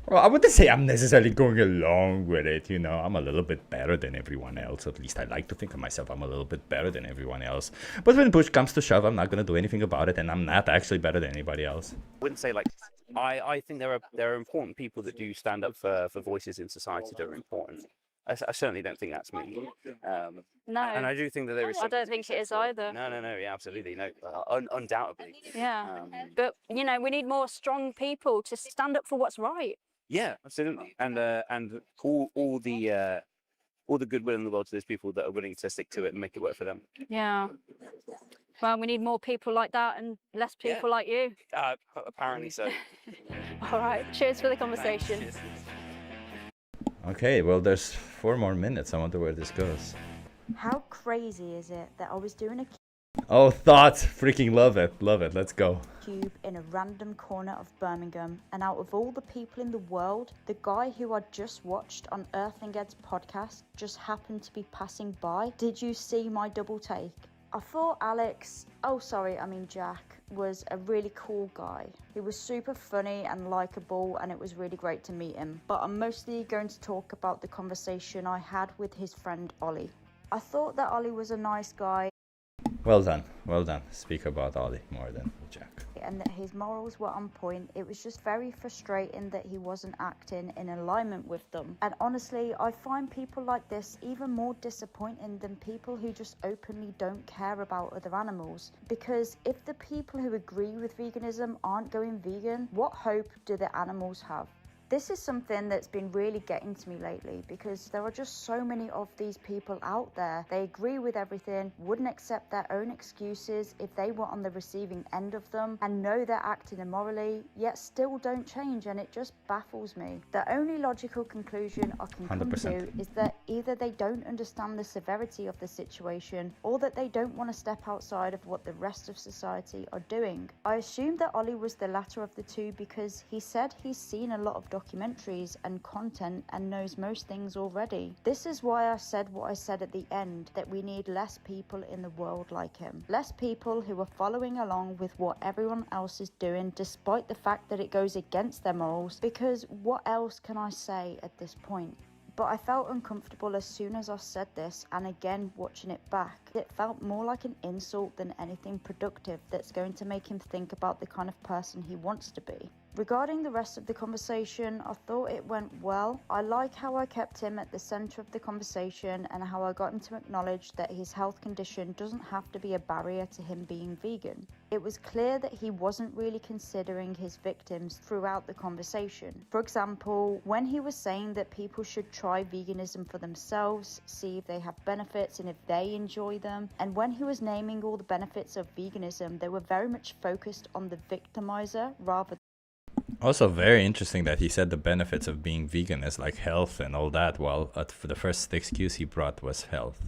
Well, I wouldn't say I'm necessarily going along with it, you know. I'm a little bit better than everyone else. At least I like to think of myself. I'm a little bit better than everyone else. But when push comes to shove, I'm not going to do anything about it, and I'm not actually better than anybody else. I wouldn't say like, I think there are important people that do stand up for voices in society that are important. I certainly don't think that's me. No. And I do think that there is. I don't think it is either. No, yeah, absolutely, no, undoubtedly. Yeah, but you know, we need more strong people to stand up for what's right. Yeah, absolutely, and all the goodwill in the world to those people that are willing to stick to it and make it work for them. Yeah. Well, we need more people like that and less people like you. Apparently so. All right. Cheers for the conversation. Cheers. Okay, well, there's 4 more minutes. I wonder where this goes. How crazy is it that I was doing a Oh, thoughts! Freaking love it. Love it. Let's go. cube in a random corner of Birmingham, and out of all the people in the world, the guy who I'd just watched on Earthling Ed's podcast just happened to be passing by. Did you see my double take? I thought Jack was a really cool guy. He was super funny and likable, and it was really great to meet him. But I'm mostly going to talk about the conversation I had with his friend Ollie. I thought that Ollie was a nice guy. Well done. Well done. Speak about Ollie more than Jack. And that his morals were on point. It was just very frustrating that he wasn't acting in alignment with them. And honestly, I find people like this even more disappointing than people who just openly don't care about other animals. Because if the people who agree with veganism aren't going vegan, what hope do the animals have? This is something that's been really getting to me lately because there are just so many of these people out there. They agree with everything, wouldn't accept their own excuses if they were on the receiving end of them, and know they're acting immorally, yet still don't change, and it just baffles me. The only logical conclusion I can come 100%. to is that either they don't understand the severity of the situation or that they don't want to step outside of what the rest of society are doing. I assume that Ollie was the latter of the two because he said he's seen a lot of documentaries and content and knows most things already. This is why I said what I said at the end, that we need less people in the world like him. Less people who are following along with what everyone else is doing despite the fact that it goes against their morals, because what else can I say at this point? But I felt uncomfortable as soon as I said this, and again watching it back, it felt more like an insult than anything productive that's going to make him think about the kind of person he wants to be. Regarding the rest of the conversation, I thought it went well. I like how I kept him at the centre of the conversation and how I got him to acknowledge that his health condition doesn't have to be a barrier to him being vegan. It was clear that he wasn't really considering his victims throughout the conversation. For example, when he was saying that people should try veganism for themselves, see if they have benefits and if they enjoy them, and when he was naming all the benefits of veganism, they were very much focused on the victimizer rather Also very interesting that he said the benefits of being vegan is like health and all that, while for the first excuse he brought was health.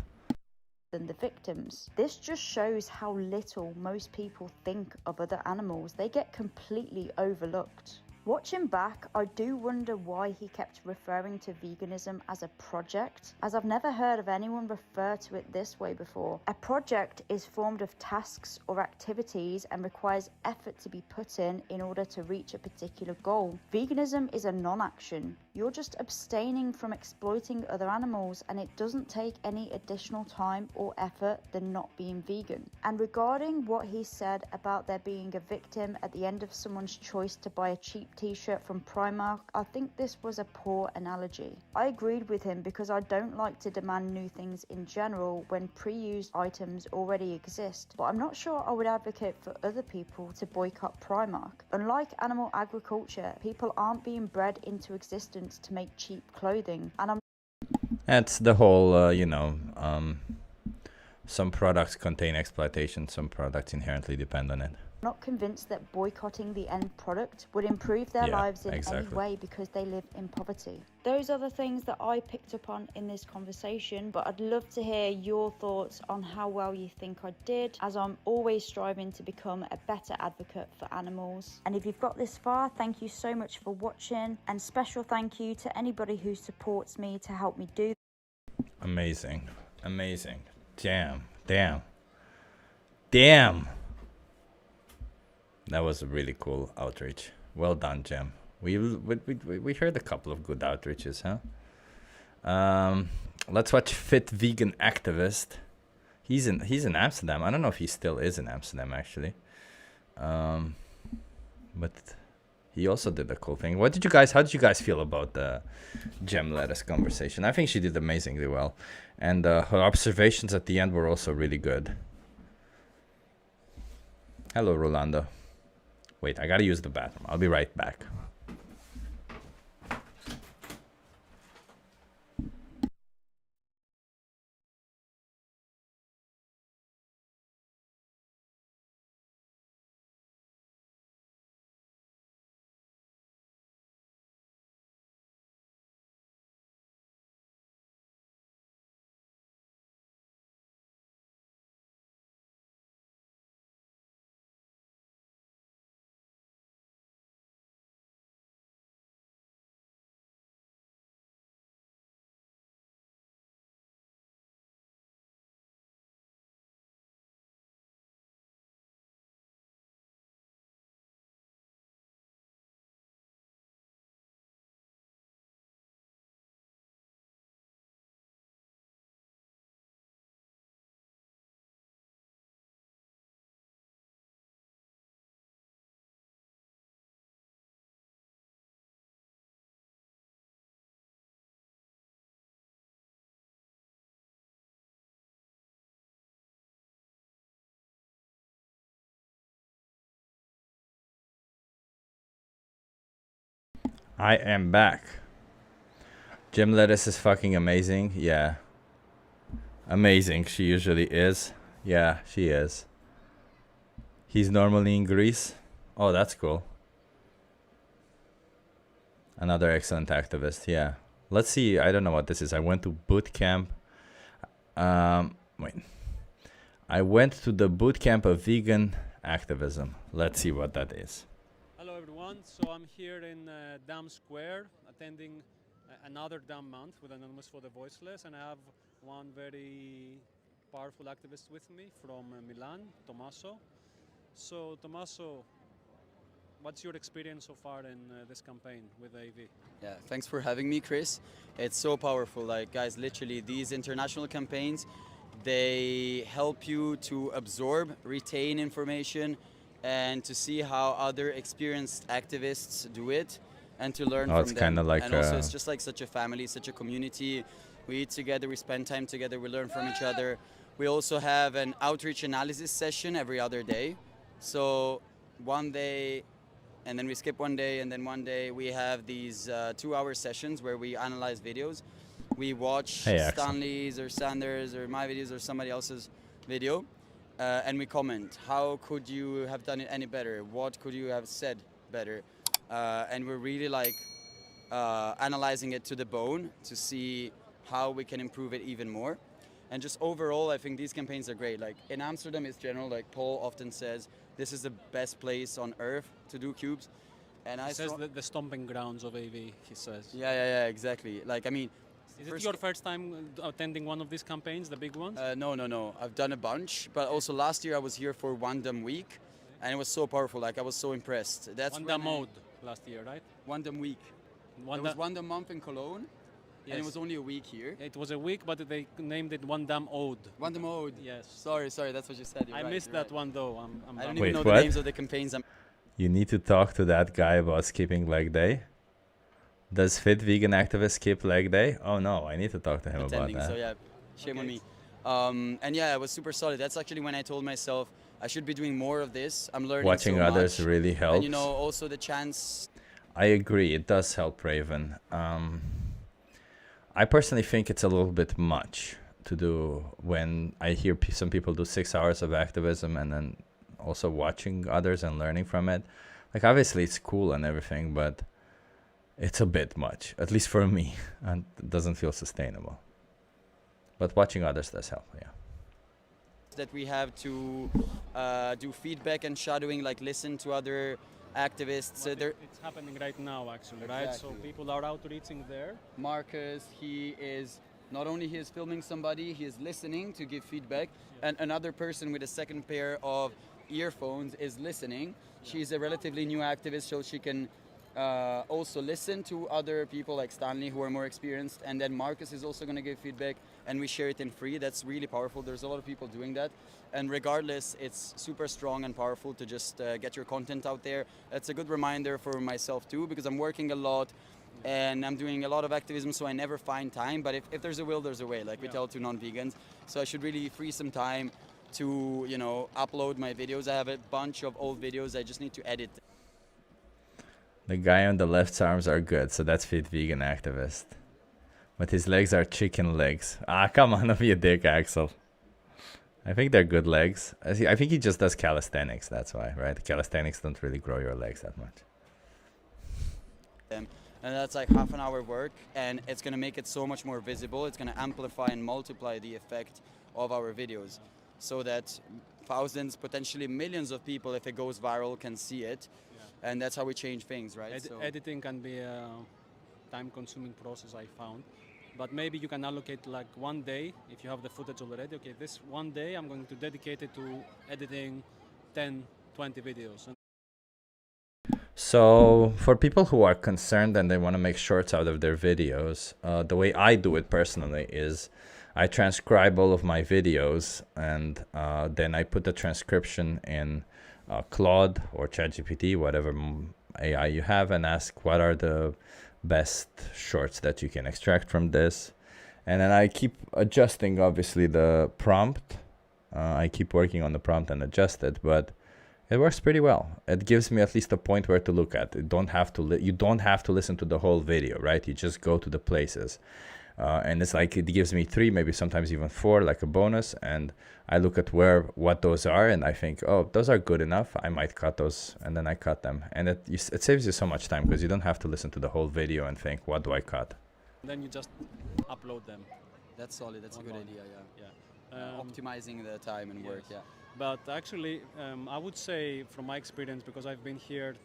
than the victims. This just shows how little most people think of other animals. They get completely overlooked. Watching back, I do wonder why he kept referring to veganism as a project, as I've never heard of anyone refer to it this way before. A project is formed of tasks or activities and requires effort to be put in order to reach a particular goal. Veganism is a non-action. You're just abstaining from exploiting other animals, and it doesn't take any additional time or effort than not being vegan. And regarding what he said about there being a victim at the end of someone's choice to buy a cheap t-shirt from Primark, I think this was a poor analogy. I agreed with him because I don't like to demand new things in general when pre-used items already exist, but I'm not sure I would advocate for other people to boycott Primark. Unlike animal agriculture, people aren't being bred into existence to make cheap clothing, and That's the whole, Some products contain exploitation, some products inherently depend on it. Not convinced that boycotting the end product would improve their Yeah, lives in any exactly. way because they live in poverty. Those are the things that I picked up on in this conversation, but I'd love to hear your thoughts on how well you think I did, as I'm always striving to become a better advocate for animals. And if you've got this far, thank you so much for watching, and special thank you to anybody who supports me to help me do. Amazing. Amazing. Damn. Damn. Damn. That was a really cool outreach. Well done, Jem. We heard a couple of good outreaches, huh? Let's watch Fit Vegan Activist. He's in Amsterdam. I don't know if he still is in Amsterdam, actually. But he also did a cool thing. How did you guys feel about the Jem Lettuce conversation? I think she did amazingly well. And her observations at the end were also really good. Hello, Rolando. Wait, I gotta use the bathroom. I'll be right back. I am back. Jem Lettuce is fucking amazing. Yeah. Amazing. She usually is. Yeah, she is. He's normally in Greece. Oh, that's cool. Another excellent activist. Yeah. Let's see. I don't know what this is. I went to boot camp. Wait. I went to the boot camp of vegan activism. Let's see what that is. Hello everyone, so I'm here in Dam Square attending another Dam month with Anonymous for the Voiceless, and I have one very powerful activist with me from Milan, Tommaso. So Tommaso, what's your experience so far in this campaign with AV? Yeah, thanks for having me, Chris. It's so powerful. Like, guys, literally these international campaigns, they help you to absorb, retain information, and to see how other experienced activists do it, and to learn from them. It's kind of like and also it's just like such a family, such a community. We eat together, we spend time together, we learn from each other. We also have an outreach analysis session every other day. So one day, and then we skip one day, and then one day we have these 2-hour sessions where we analyze videos. We watch Stanley's or Sanders or my videos or somebody else's video. And we comment, how could you have done it any better? What could you have said better? And we're really like analyzing it to the bone to see how we can improve it even more. And just overall, I think these campaigns are great. Like in Amsterdam, it's general, like Paul often says, this is the best place on earth to do cubes. And he says the stomping grounds of AV, he says. Yeah, exactly. Like, I mean, is it your first time attending one of these campaigns, the big ones? No. I've done a bunch, but also last year I was here for One Dam Week, and it was so powerful. Like, I was so impressed. That's One Dam Mode last year, right? One Dam Week. It was One Dam Month in Cologne, and it was only a week here. It was a week, but they named it One Dam Ode. One Dam Ode. Yes. Sorry, that's what you said. I missed that one though. I don't even know the names of the campaigns. You need to talk to that guy about skipping leg day. Does Fit Vegan Activist skip leg day? Oh no, I need to talk to him about that. So yeah, shame on me. And yeah, it was super solid. That's actually when I told myself I should be doing more of this. I'm learning Watching so others much. really helps. And you know, also the chance. I agree, it does help, Raven. I personally think it's a little bit much. to do when I hear some people do 6 hours of activism and then also watching others and learning from it. Like, obviously it's cool and everything, but it's a bit much, at least for me, and it doesn't feel sustainable. But watching others does help, yeah. That we have to do feedback and shadowing, like listen to other activists. It's happening right now, actually, right? Exactly. So people are outreaching there. Marcus, he is not only he is filming somebody, he is listening to give feedback, and another person with a second pair of earphones is listening. She's a relatively new activist, so she can also listen to other people like Stanley who are more experienced, and then Marcus is also going to give feedback, and we share it in free. That's really powerful. There's a lot of people doing that, and regardless, it's super strong and powerful to just get your content out there. It's a good reminder for myself too, because I'm working a lot and I'm doing a lot of activism, so I never find time, but if there's a will, there's a way, like we tell to non-vegans. So I should really free some time to, you know, upload my videos. I have a bunch of old videos, I just need to edit. The guy on the left's arms are good, so that's fit vegan activist. But his legs are chicken legs. Ah, come on, don't be a dick, Axel. I think they're good legs. I think he just does calisthenics, that's why, right? Calisthenics don't really grow your legs that much. And that's like half an hour work, and it's going to make it so much more visible. It's going to amplify and multiply the effect of our videos, so that thousands, potentially millions of people, if it goes viral, can see it. And that's how we change things, right? Editing can be a time-consuming process, I found. But maybe you can allocate like one day, if you have the footage already. Okay, this one day I'm going to dedicate it to editing 10, 20 videos. So for people who are concerned and they want to make shorts out of their videos, the way I do it personally is I transcribe all of my videos, and then I put the transcription in Claude or ChatGPT, whatever AI you have, and ask what are the best shorts that you can extract from this. And then I keep adjusting, obviously, the prompt. I keep working on the prompt and adjust it, but it works pretty well. It gives me at least a point where to look at. You don't have to listen to the whole video, right? You just go to the places. And it's like it gives me 3, maybe sometimes even 4, like a bonus, and I look at what those are, and I think, oh, those are good enough, I might cut those, and then I cut them. And it saves you so much time, because you don't have to listen to the whole video and think, what do I cut? Then you just upload them. That's solid. That's a good idea. Yeah. Optimizing the time and work. Yeah. But actually, I would say from my experience, because I've been here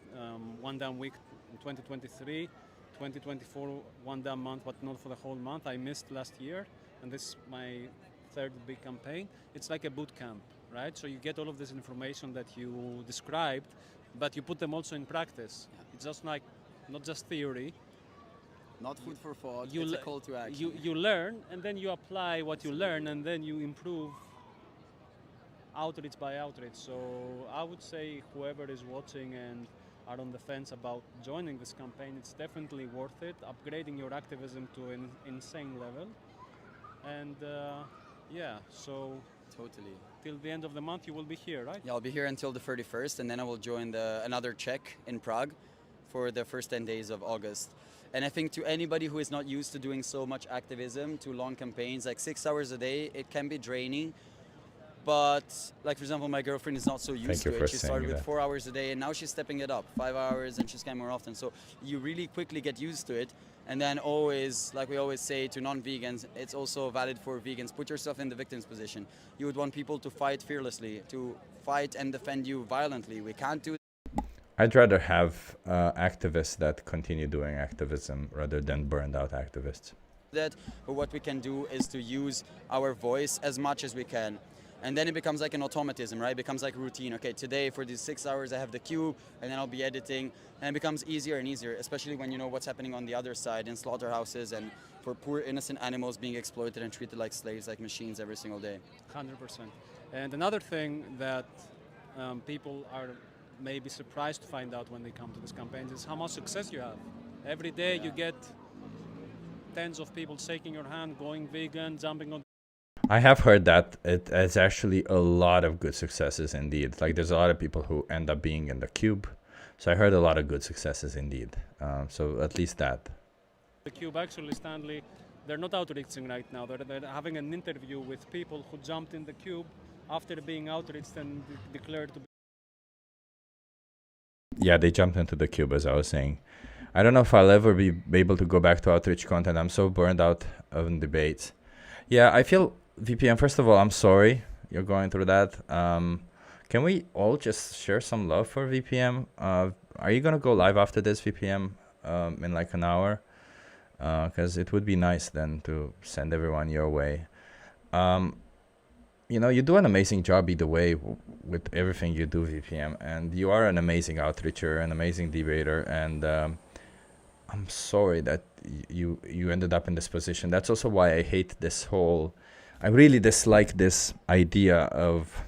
one damn week in 2023, 2024, one damn month, but not for the whole month. I missed last year, and this is my 3rd big campaign. It's like a boot camp, right? So you get all of this information that you described, but you put them also in practice. Yeah. It's just like, not just theory. Not food for thought, it's a call to action. You learn, and then you apply what you learn, and then you improve outreach by outreach. So I would say whoever is watching and are on the fence about joining this campaign, it's definitely worth it, upgrading your activism to an insane level. And yeah, so totally. Till the end of the month you will be here, right? Yeah, I'll be here until the 31st, and then I will join another Czech in Prague for the first 10 days of August. And I think to anybody who is not used to doing so much activism, to long campaigns, like 6 hours a day, it can be draining. But, like, for example, my girlfriend is not so used to it. She started with 4 hours a day, and now she's stepping it up, 5 hours, and she's coming more often. So you really quickly get used to it. And then always, like we always say to non-vegans, it's also valid for vegans, put yourself in the victim's position. You would want people to fight fearlessly, to fight and defend you violently. We can't do I'd rather have activists that continue doing activism rather than burned out activists. that, but what we can do is to use our voice as much as we can. And then it becomes like an automatism, right? It becomes like routine. Okay, today for these 6 hours I have the cue, and then I'll be editing. And it becomes easier and easier, especially when you know what's happening on the other side in slaughterhouses and for poor innocent animals being exploited and treated like slaves, like machines every single day. 100%. And another thing that people are maybe surprised to find out when they come to these campaigns is how much success you have. Every day you get tens of people shaking your hand, going vegan, jumping on. I have heard that it's actually a lot of good successes indeed. Like there's a lot of people who end up being in the cube. So I heard a lot of good successes indeed. So at least that. The cube, actually, Stanley, they're not outreaching right now. They're having an interview with people who jumped in the cube after being outreached and declared to be. Yeah, they jumped into the cube, as I was saying. I don't know if I'll ever be able to go back to outreach content. I'm so burned out of debates. Yeah, I feel VPN. First of all, I'm sorry you're going through that. Can we all just share some love for VPN? Are you gonna go live after this VPN in like an hour? Because it would be nice then to send everyone your way. You know, you do an amazing job either way with everything you do, VPM, and you are an amazing outreacher, an amazing debater, and I'm sorry that you ended up in this position. That's also why I hate this whole, I really dislike this idea of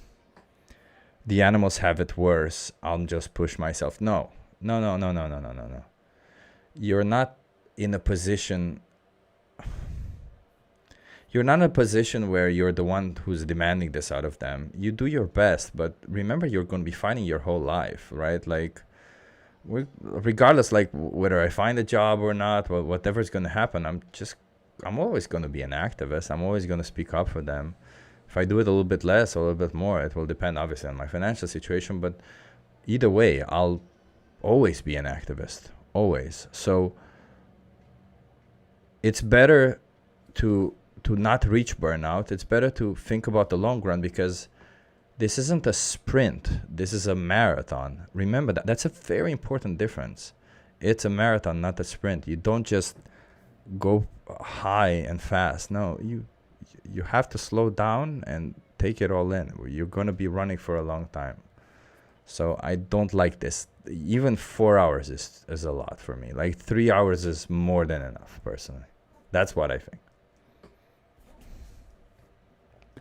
the animals have it worse, I'll just push myself. No. You're not in a position where you're the one who's demanding this out of them. You do your best, but remember, you're going to be fighting your whole life, right? Like, regardless, like whether I find a job or not, well, whatever's going to happen, I'm always going to be an activist. I'm always going to speak up for them. If I do it a little bit less or a little bit more, it will depend obviously on my financial situation, but either way, I'll always be an activist, always. So it's better to not reach burnout. It's better to think about the long run, because this isn't a sprint. This is a marathon. Remember that. That's a very important difference. It's a marathon, not a sprint. You don't just go high and fast. No, you have to slow down and take it all in. You're going to be running for a long time. So I don't like this. Even 4 hours is a lot for me. Like 3 hours is more than enough, personally. That's what I think.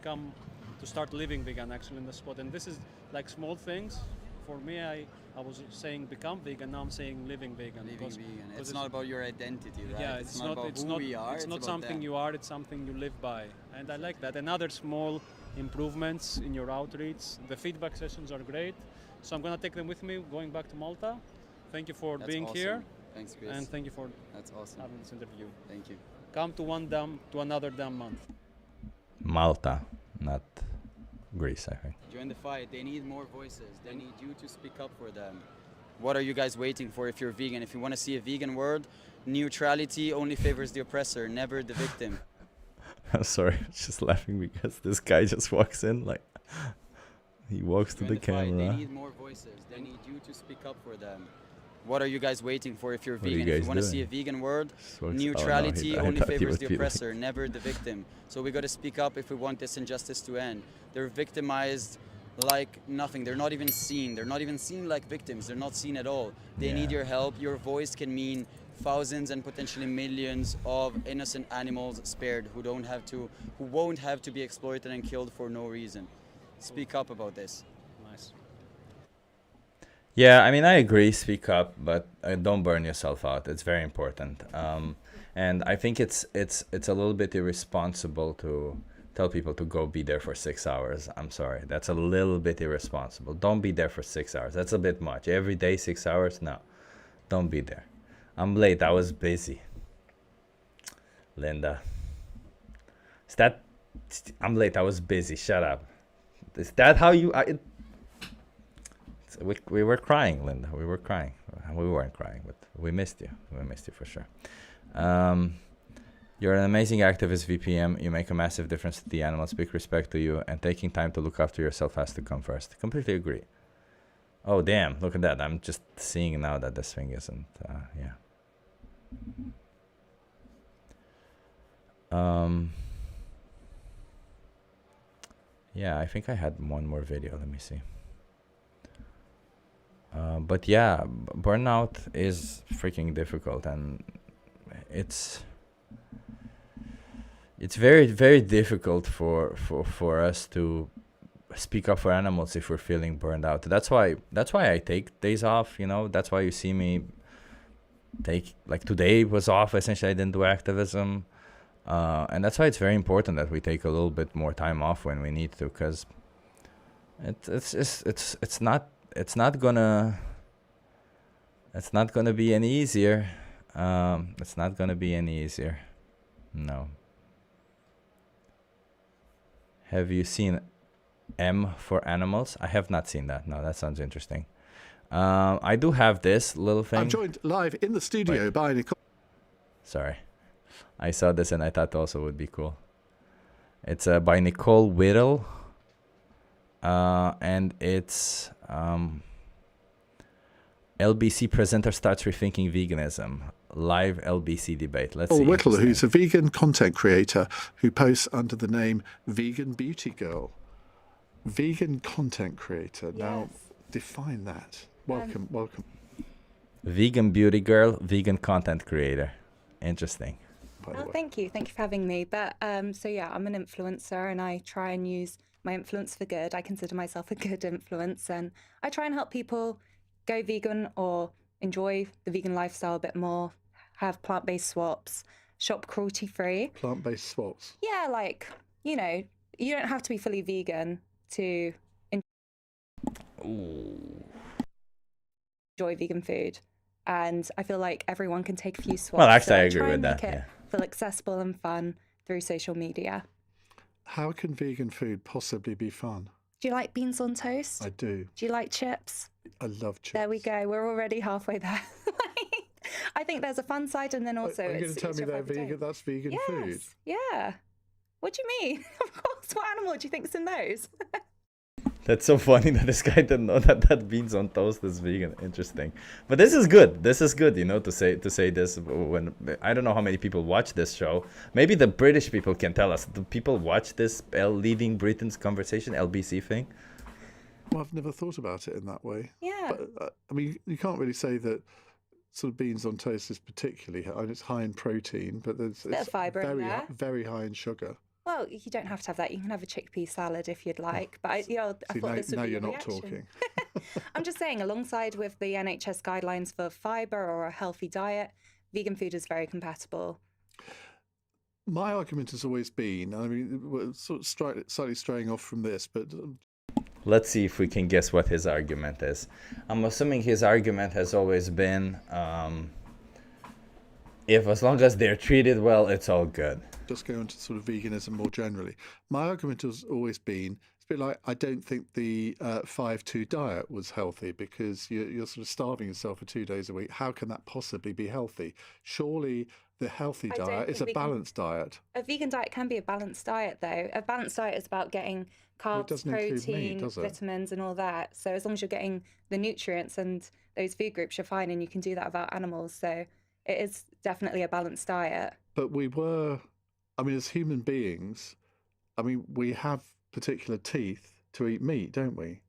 To start living vegan actually in the spot, and this is like small things. For me, I was saying become vegan, now I'm saying living vegan. Living vegan. It's not about your identity, right? Yeah, it's not about who we are. It's not something you are, it's something you live by. And I like that. And other small improvements in your outreach. The feedback sessions are great. So I'm going to take them with me going back to Malta. Thank you for being here. Thanks, Chris. And thank you for awesome. having this interview. Thank you. Come to one dam, to another dam month. Malta, not Greece, I think. Join the fight. They need more voices. They need you to speak up for them. What are you guys waiting for if you're vegan? If you want to see a vegan world, neutrality only favors the oppressor, never the victim. I'm sorry, I'm just laughing because this guy just walks in, like, he walks to the camera. They need more voices. They need you to speak up for them. What are you guys waiting for if you're What are you vegan? If guys you want to doing? see a vegan world, Oh, no, neutrality I only thought he favors would the be like- oppressor, never the victim. So we got to speak up if we want this injustice to end. They're victimized like nothing. They're not even seen. They're not even seen like victims. They're not seen at all. They need your help. Your voice can mean thousands and potentially millions of innocent animals spared who won't have to be exploited and killed for no reason. Speak up about this. Nice. Yeah, I mean, I agree, speak up, but don't burn yourself out. It's very important. And I think it's a little bit irresponsible to tell people to go be there for 6 hours. I'm sorry. That's a little bit irresponsible. Don't be there for 6 hours. That's a bit much. Every day, 6 hours? No, don't be there. I'm late. I was busy. Linda. I'm late. I was busy. Shut up. Is that how you... We were crying, Linda. We were crying. We weren't crying, but we missed you. We missed you for sure. You're an amazing activist, VPM. You make a massive difference to the animals. Big respect to you. And taking time to look after yourself has to come first. Completely agree. Oh, damn. Look at that. I'm just seeing now that this thing isn't... yeah. Yeah, I think I had one more video. Let me see. But yeah, burnout is freaking difficult, and it's very, very difficult for us to speak up for animals if we're feeling burned out. That's why I take days off, you know. That's why you see me take, like, today was off. Essentially, I didn't do activism, and that's why it's very important that we take a little bit more time off when we need to, because it's not gonna be any easier. It's not gonna be any easier. No. Have you seen M for Animals? I have not seen that. No, that sounds interesting. I do have this little thing. I'm joined live in the studio by Nicole. Sorry. I saw this and I thought also would be cool. It's by Nicole Whittle. And it's LBC presenter starts rethinking veganism. Live LBC debate. Let's see. Whittle, who's a vegan content creator who posts under the name Vegan Beauty Girl. Vegan content creator. Yes. Now, define that. Welcome, welcome. Vegan beauty girl, vegan content creator. Interesting. Oh, thank you. Thank you for having me. But so yeah, I'm an influencer and I try and use my influence for good. I consider myself a good influence and I try and help people go vegan or enjoy the vegan lifestyle a bit more, have plant-based swaps, shop cruelty-free. Plant-based swaps? Yeah, like, you know, you don't have to be fully vegan to enjoy vegan food. And I feel like everyone can take a few swaps. Well, actually, so I agree with that. Make it feel accessible and fun through social media. How can vegan food possibly be fun? Do you like beans on toast? I do. Do you like chips? I love chips. There we go. We're already halfway there. I think there's a fun side, and then also are you going to tell me they're vegan? That's vegan food. Yeah. What do you mean? Of course. What animal do you think's in those? That's so funny that this guy didn't know that beans on toast is vegan. Interesting. But this is good. This is good, you know, to say this when I don't know how many people watch this show. Maybe the British people can tell us. Do people watch this Leaving Britain's Conversation LBC thing? Well, I've never thought about it in that way. Yeah. But, I mean, you can't really say that sort of beans on toast is particularly high. It's high in protein, but it's bit of fibre in there. Very high in sugar. Well, you don't have to have that. You can have a chickpea salad if you'd like. But I thought this would now be you're your not reaction. talking. I'm just saying, alongside with the NHS guidelines for fibre or a healthy diet, vegan food is very compatible. My argument has always been, I mean, we're sort of slightly straying off from this, but let's see if we can guess what his argument is. I'm assuming his argument has always been, if as long as they're treated well, it's all good. Just go into sort of veganism more generally. My argument has always been, it's a bit like, I don't think the 5-2 diet was healthy because you're sort of starving yourself for 2 days a week. How can that possibly be healthy? Surely the healthy diet is a balanced diet. A vegan diet can be a balanced diet, though. A balanced diet is about getting carbs, protein, vitamins and all that. So as long as you're getting the nutrients and those food groups, you're fine, and you can do that without animals. So it is definitely a balanced diet. But I mean, as human beings, I mean, we have particular teeth to eat meat, don't we?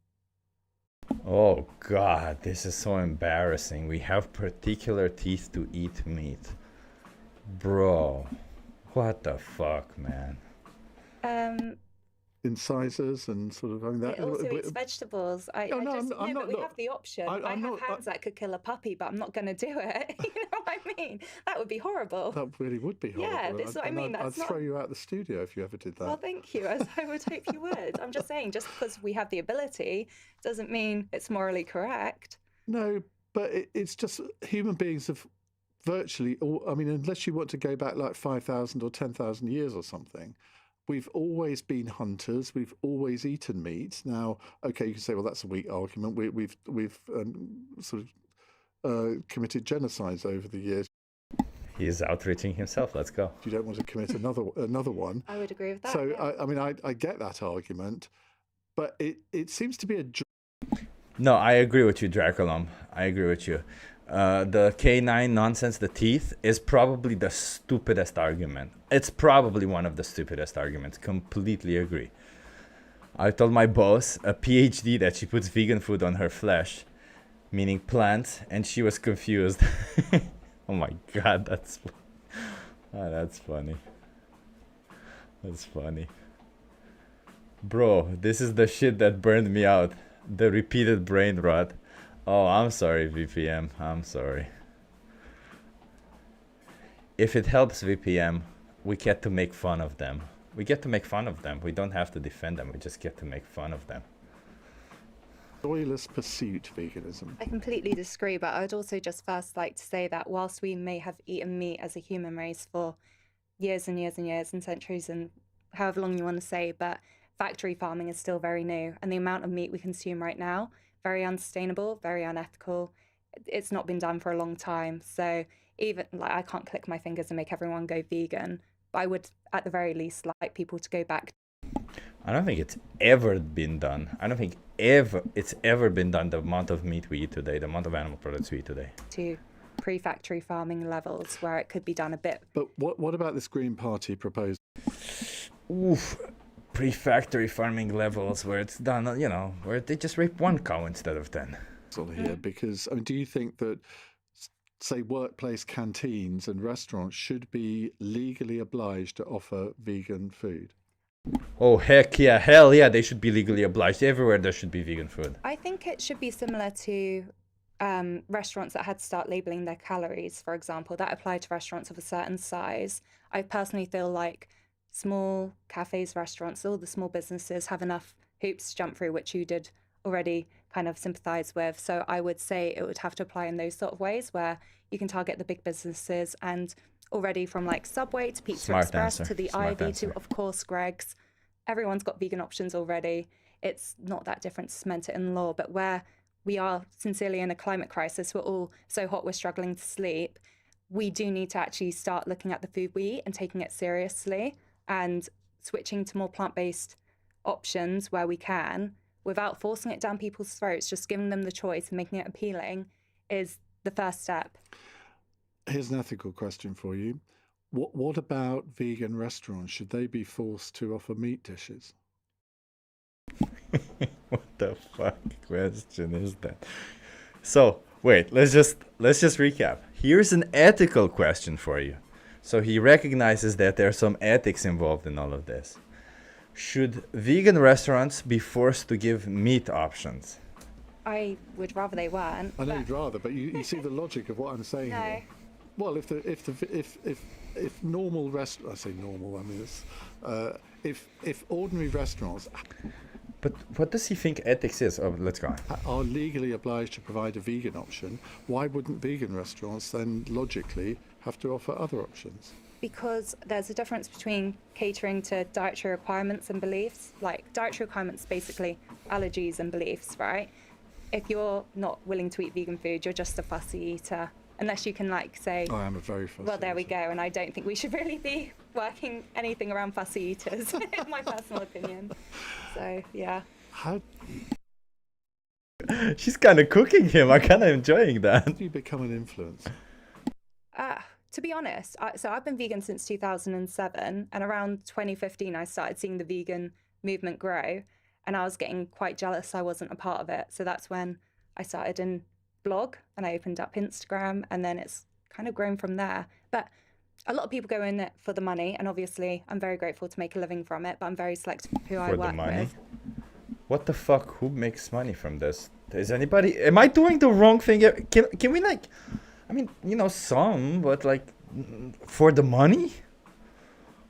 Oh, God, this is so embarrassing. We have particular teeth to eat meat. Bro, what the fuck, man? Incisors and sort of, I mean, that it also eats vegetables. We have the option. I have hands that could kill a puppy, but I'm not going to do it. You know what I mean? That would be horrible. That really would be horrible. Yeah, that's what I mean. I'd throw you out the studio if you ever did that. Well, thank you. As I would hope you would. I'm just saying, just because we have the ability doesn't mean it's morally correct. No, but it's just human beings have virtually all, I mean, unless you want to go back like 5,000 or 10,000 years or something, we've always been hunters. We've always eaten meat. Now, okay, you can say, well, that's a weak argument. We've sort of committed genocides over the years. He is outreaching himself. Let's go. You don't want to commit another one. I would agree with that. So, yeah. I mean, I get that argument, but it seems to be a... No, I agree with you, Draculum. I agree with you. The K9 nonsense, the teeth, is probably the stupidest argument. It's probably one of the stupidest arguments. Completely agree. I told my boss, a PhD, that she puts vegan food on her flesh, meaning plants, and she was confused. Oh my God, that's funny. That's funny. Bro, this is the shit that burned me out. The repeated brain rot. Oh, I'm sorry, VPM. I'm sorry. If it helps VPM, we get to make fun of them. We get to make fun of them. We don't have to defend them. We just get to make fun of them. Joyless pursuit, veganism. I completely disagree, but I would also just first like to say that whilst we may have eaten meat as a human race for years and years and years and centuries and however long you want to say, but factory farming is still very new. And the amount of meat we consume right now, very unsustainable, very unethical. It's not been done for a long time. So even like I can't click my fingers and make everyone go vegan, but I would at the very least like people to go back. I don't think it's ever been done. I don't think it's ever been done, the amount of meat we eat today, the amount of animal products we eat today. To pre-factory farming levels where it could be done a bit. But what about this Green Party proposal? Oof, pre-factory farming levels where it's done, you know, where they just rape one cow instead of 10. Here, because I mean, do you think that, say, workplace canteens and restaurants should be legally obliged to offer vegan food? Oh, heck yeah, hell yeah, they should be legally obliged. Everywhere there should be vegan food. I think it should be similar to restaurants that had to start labeling their calories, for example. That applied to restaurants of a certain size. I personally feel like small cafes, restaurants, all the small businesses have enough hoops to jump through, which you did already kind of sympathize with. So I would say it would have to apply in those sort of ways where you can target the big businesses, and already from like Subway to Pizza Smart Express answer. to the Smart Ivy answer. to, of course, Greg's. Everyone's got vegan options already. It's not that different to cement it in law, but where we are sincerely in a climate crisis, we're all so hot we're struggling to sleep, we do need to actually start looking at the food we eat and taking it seriously and switching to more plant-based options where we can without forcing it down people's throats. Just giving them the choice and making it appealing is the first step. Here's an ethical question for you. What about vegan restaurants? Should they be forced to offer meat dishes? What the fuck question is that? So wait, let's just recap. Here's an ethical question for you. So he recognizes that there's some ethics involved in all of this. Should vegan restaurants be forced to give meat options? I would rather they weren't. I know you'd rather, but you see the logic of what I'm saying No. here. Well, if normal restaurants, I say normal, I mean it's if ordinary restaurants. But what does he think ethics is? Oh, let's go on. Are legally obliged to provide a vegan option, why wouldn't vegan restaurants then logically have to offer other options? Because there's a difference between catering to dietary requirements and beliefs. Like dietary requirements, basically allergies and beliefs, right? If you're not willing to eat vegan food, you're just a fussy eater. Unless you can like say, I am a very fussy well, there we go. And I don't think we should really be working anything around fussy eaters, in my personal opinion. So, yeah. How She's kind of cooking him. I'm kind of enjoying that. do you become an influencer? To be honest, so I've been vegan since 2007, and around 2015, I started seeing the vegan movement grow, and I was getting quite jealous I wasn't a part of it. So that's when I started in blog, and I opened up Instagram, and then it's kind of grown from there. But a lot of people go in it for the money, and obviously I'm very grateful to make a living from it, but I'm very selective who I For work the money? with. What the fuck? Who makes money from this? Is anybody? Am I doing the wrong thing? Can we like? I mean, you know, some, but like, for the money?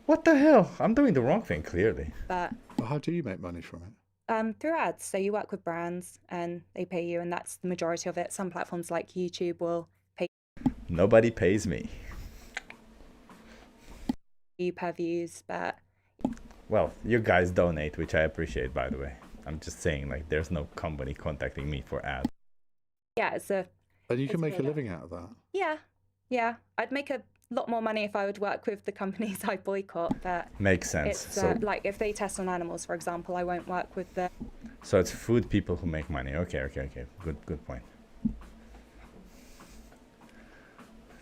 What the hell? I'm doing the wrong thing, clearly. But Well, how do you make money from it? through ads. So you work with brands, and they pay you, and that's the majority of it. Some platforms like YouTube will pay Nobody pays me. you per views, but Well, you guys donate, which I appreciate, by the way. I'm just saying, like, there's no company contacting me for ads. yeah, it's a And you can It's make a really- living out of that. yeah. I'd make a lot more money if I would work with the companies I boycott, but Makes sense. it's So, like if they test on animals, for example, I won't work with the. so it's food people who make money. Okay. Good point.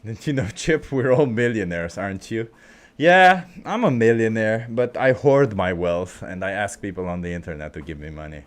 Did you know, Chip, we're all millionaires, aren't you? Yeah, I'm a millionaire, but I hoard my wealth and I ask people on the internet to give me money.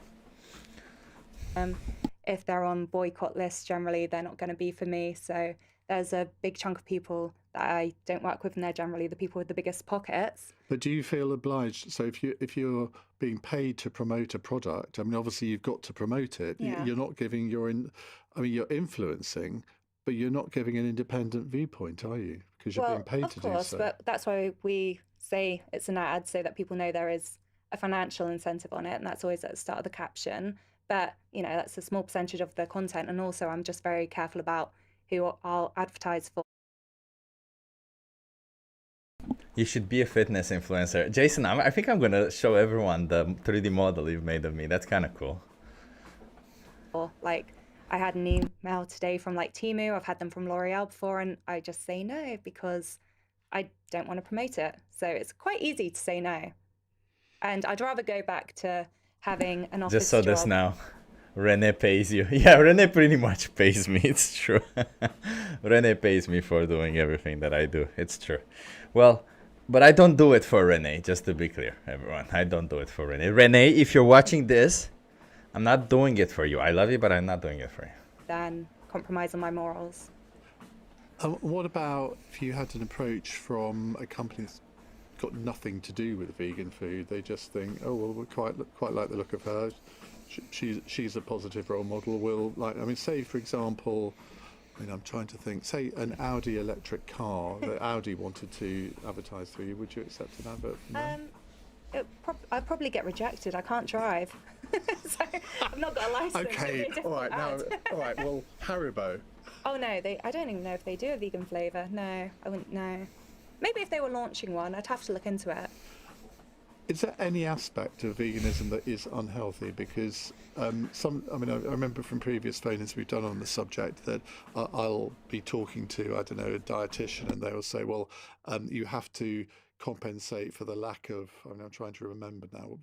If they're on boycott lists, generally they're not going to be for me. So there's a big chunk of people that I don't work with, and they're generally the people with the biggest pockets. But do you feel obliged? So if you're being paid to promote a product, I mean, obviously you've got to promote it. Yeah. You're not giving you're influencing, but you're not giving an independent viewpoint, are you? Because you're being paid of to course, do so. but that's why we say it's an ad, so that people know there is a financial incentive on it, and that's always at the start of the caption. But you know, that's a small percentage of the content, and also I'm just very careful about who I'll advertise for. You should be a fitness influencer. Jason, I think I'm going to show everyone the 3D model you've made of me. That's kind of cool. Like, I had an email today from like Temu, I've had them from L'Oreal before, and I just say no because I don't want to promote it. So it's quite easy to say no. And I'd rather go back to having an office Just so job. this now. Rene pays you. Yeah, Rene pretty much pays me. It's true. Rene pays me for doing everything that I do. It's true. Well, but I don't do it for Rene, just to be clear, everyone. I don't do it for Rene. Rene, if you're watching this, I'm not doing it for you. I love you, but I'm not doing it for you. Than compromise on my morals. What about if you had an approach from a company that's got nothing to do with vegan food? They just think, oh well, we quite like the look of her. She's a positive role model. We'll like. I mean, say for example, I mean, I'm trying to think. Say an Audi electric car that Audi wanted to advertise through you. Would you accept an advert from them? I'd probably get rejected. I can't drive, so I've not got a license. Okay, all right, now, all right. Well, Haribo. Oh no, I don't even know if they do a vegan flavour. No, I wouldn't know. Maybe if they were launching one, I'd have to look into it. Is there any aspect of veganism that is unhealthy? Because I remember from previous phone-ins we've done on the subject that I'll be talking to, I don't know, a dietitian, and they will say, well, you have to compensate for the lack of, I'm trying to remember now,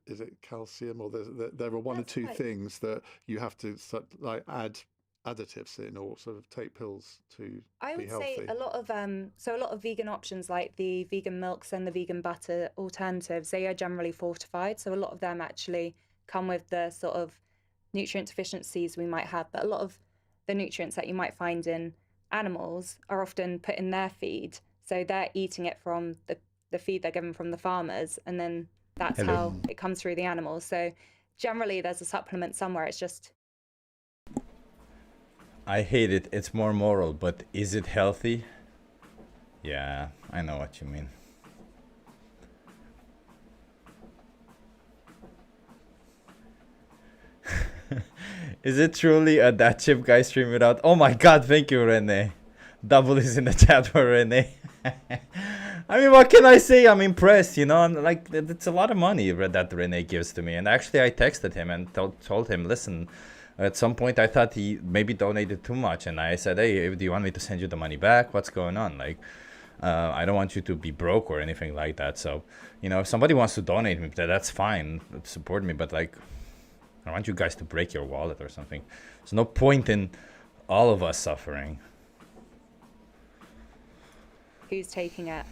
is it calcium, or there are one or two things that you have to like add additives in or sort of take pills to I be would healthy. say a lot of vegan options like the vegan milks and the vegan butter alternatives, they are generally fortified, so a lot of them actually come with the sort of nutrient deficiencies we might have, but a lot of the nutrients that you might find in animals are often put in their feed, so they're eating it from the feed they're given from the farmers, and then that's how it comes through the animals. So generally there's a supplement somewhere, it's just I hate it. It's more moral, but is it healthy? Yeah, I know what you mean. Is it truly a that chip guy stream it out? Oh my god, thank you, Rene. Double is in the chat for Rene. I mean, what can I say? I'm impressed, you know. And like, it's a lot of money that Rene gives to me. And actually, I texted him and told him, listen, at some point I thought he maybe donated too much, and I said, hey, do you want me to send you the money back? What's going on? Like, I don't want you to be broke or anything like that. So, you know, if somebody wants to donate me, that's fine, support me, but like, I don't want you guys to break your wallet or something. There's no point in all of us suffering. who's taking it.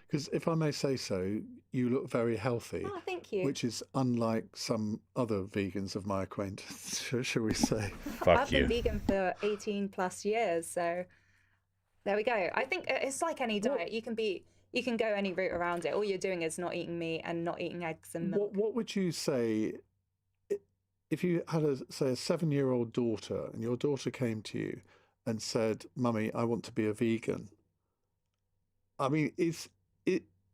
Because if I may say so, you look very healthy. Oh, thank you. Which is unlike some other vegans of my acquaintance, shall we say. I've been vegan for 18 plus years, so there we go. I think it's like any diet. You can go any route around it. All you're doing is not eating meat and not eating eggs and milk. What would you say if you had a 7-year-old daughter and your daughter came to you and said, "Mummy, I want to be a vegan"? I mean,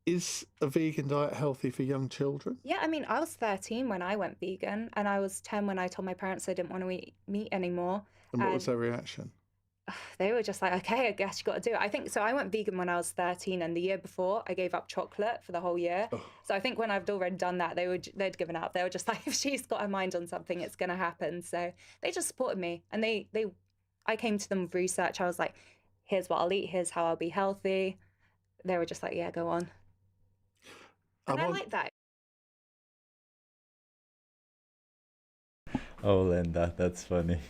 is a vegan diet healthy for young children? Yeah, I mean, I was 13 when I went vegan, and I was 10 when I told my parents I didn't want to eat meat anymore. And what was their reaction? They were just like, okay, I guess you got to do it. I think so. I went vegan when I was 13, and the year before I gave up chocolate for the whole year. Oh. So I think when I'd already done that, they'd given up. They were just like, if she's got her mind on something, it's going to happen. So they just supported me, and I came to them with research. I was like, here's what I'll eat. Here's how I'll be healthy. They were just like, yeah, go on. And I like that. Oh, Linda, that's funny.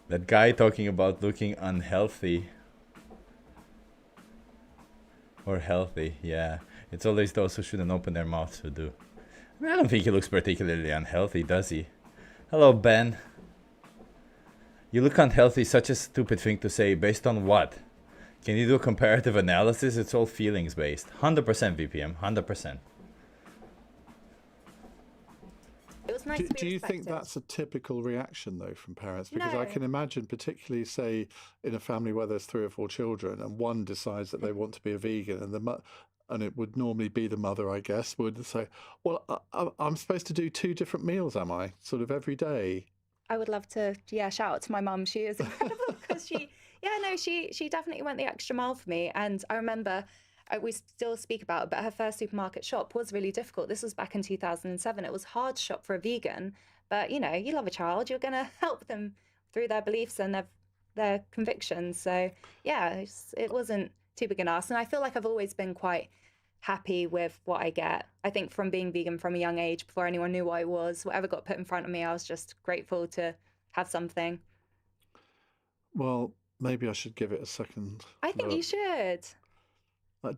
That guy talking about looking unhealthy or healthy, yeah. It's always those who shouldn't open their mouths who do. I mean, I don't think he looks particularly unhealthy, does he? Hello, Ben. You look unhealthy, such a stupid thing to say. Based on what? Can you do a comparative analysis? It's all feelings based. 100% VPM, 100%. It was nice do you think that's a typical reaction, though, from parents? Because I can imagine, particularly, say, in a family where there's 3 or 4 children, and one decides that they want to be a vegan, and it would normally be the mother, I guess, would say, well, I'm supposed to do 2 different meals, am I? Sort of every day. I would love to, shout out to my mum. She is incredible because Yeah, no, she definitely went the extra mile for me. And I remember we still speak about it, but her first supermarket shop was really difficult. This was back in 2007. It was hard to shop for a vegan, but you know, you love a child, you're going to help them through their beliefs and their convictions. So yeah, it wasn't too big an ask. And I feel like I've always been quite happy with what I get. I think from being vegan from a young age, before anyone knew what I was, whatever got put in front of me, I was just grateful to have something. Well, maybe I should give it a second. I think you should. I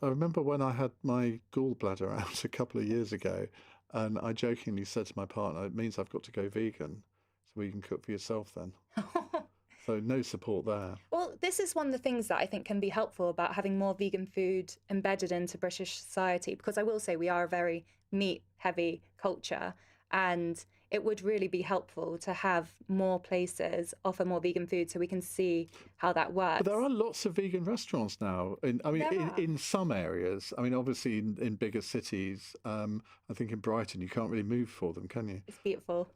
remember when I had my gallbladder out a couple of years ago, and I jokingly said to my partner, "It means I've got to go vegan, so you can cook for yourself then." So no support there. Well, this is one of the things that I think can be helpful about having more vegan food embedded into British society, because I will say we are a very meat-heavy culture, and it would really be helpful to have more places offer more vegan food so we can see how that works. But there are lots of vegan restaurants now. In some areas. I mean, obviously in bigger cities. I think in Brighton you can't really move for them, can you? It's beautiful.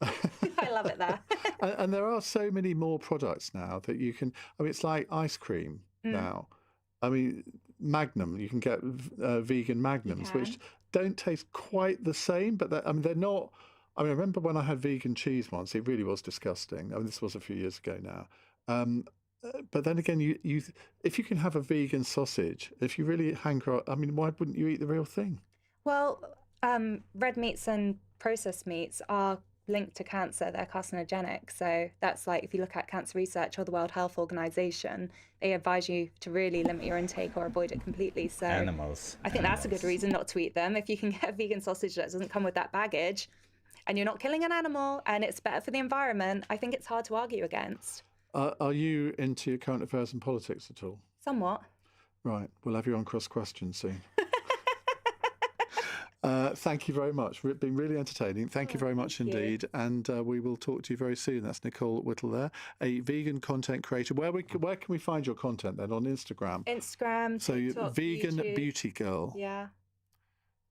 I love it there. And there are so many more products now that you can. I mean, it's like ice cream now. I mean, Magnum. You can get vegan Magnums, which don't taste quite the same, but they're not. I mean, I remember when I had vegan cheese once, it really was disgusting. I mean, this was a few years ago now. But then again, if you can have a vegan sausage, if you really hanker, I mean, why wouldn't you eat the real thing? Well, red meats and processed meats are linked to cancer. They're carcinogenic. So that's like, if you look at cancer research or the World Health Organization, they advise you to really limit your intake or avoid it completely. So Animals. I think that's a good reason not to eat them. If you can get a vegan sausage that doesn't come with that baggage, and you're not killing an animal, and it's better for the environment, I think it's hard to argue against. Are you into your current affairs and politics at all? Somewhat. Right. We'll have you on Cross Questions soon. Thank you very much. It's been really entertaining. Thank you very much indeed. And we will talk to you very soon. That's Nicole Whittle there, a vegan content creator. Where can we find your content then? On Instagram? Instagram, so TikTok, Vegan YouTube. Beauty Girl. Yeah.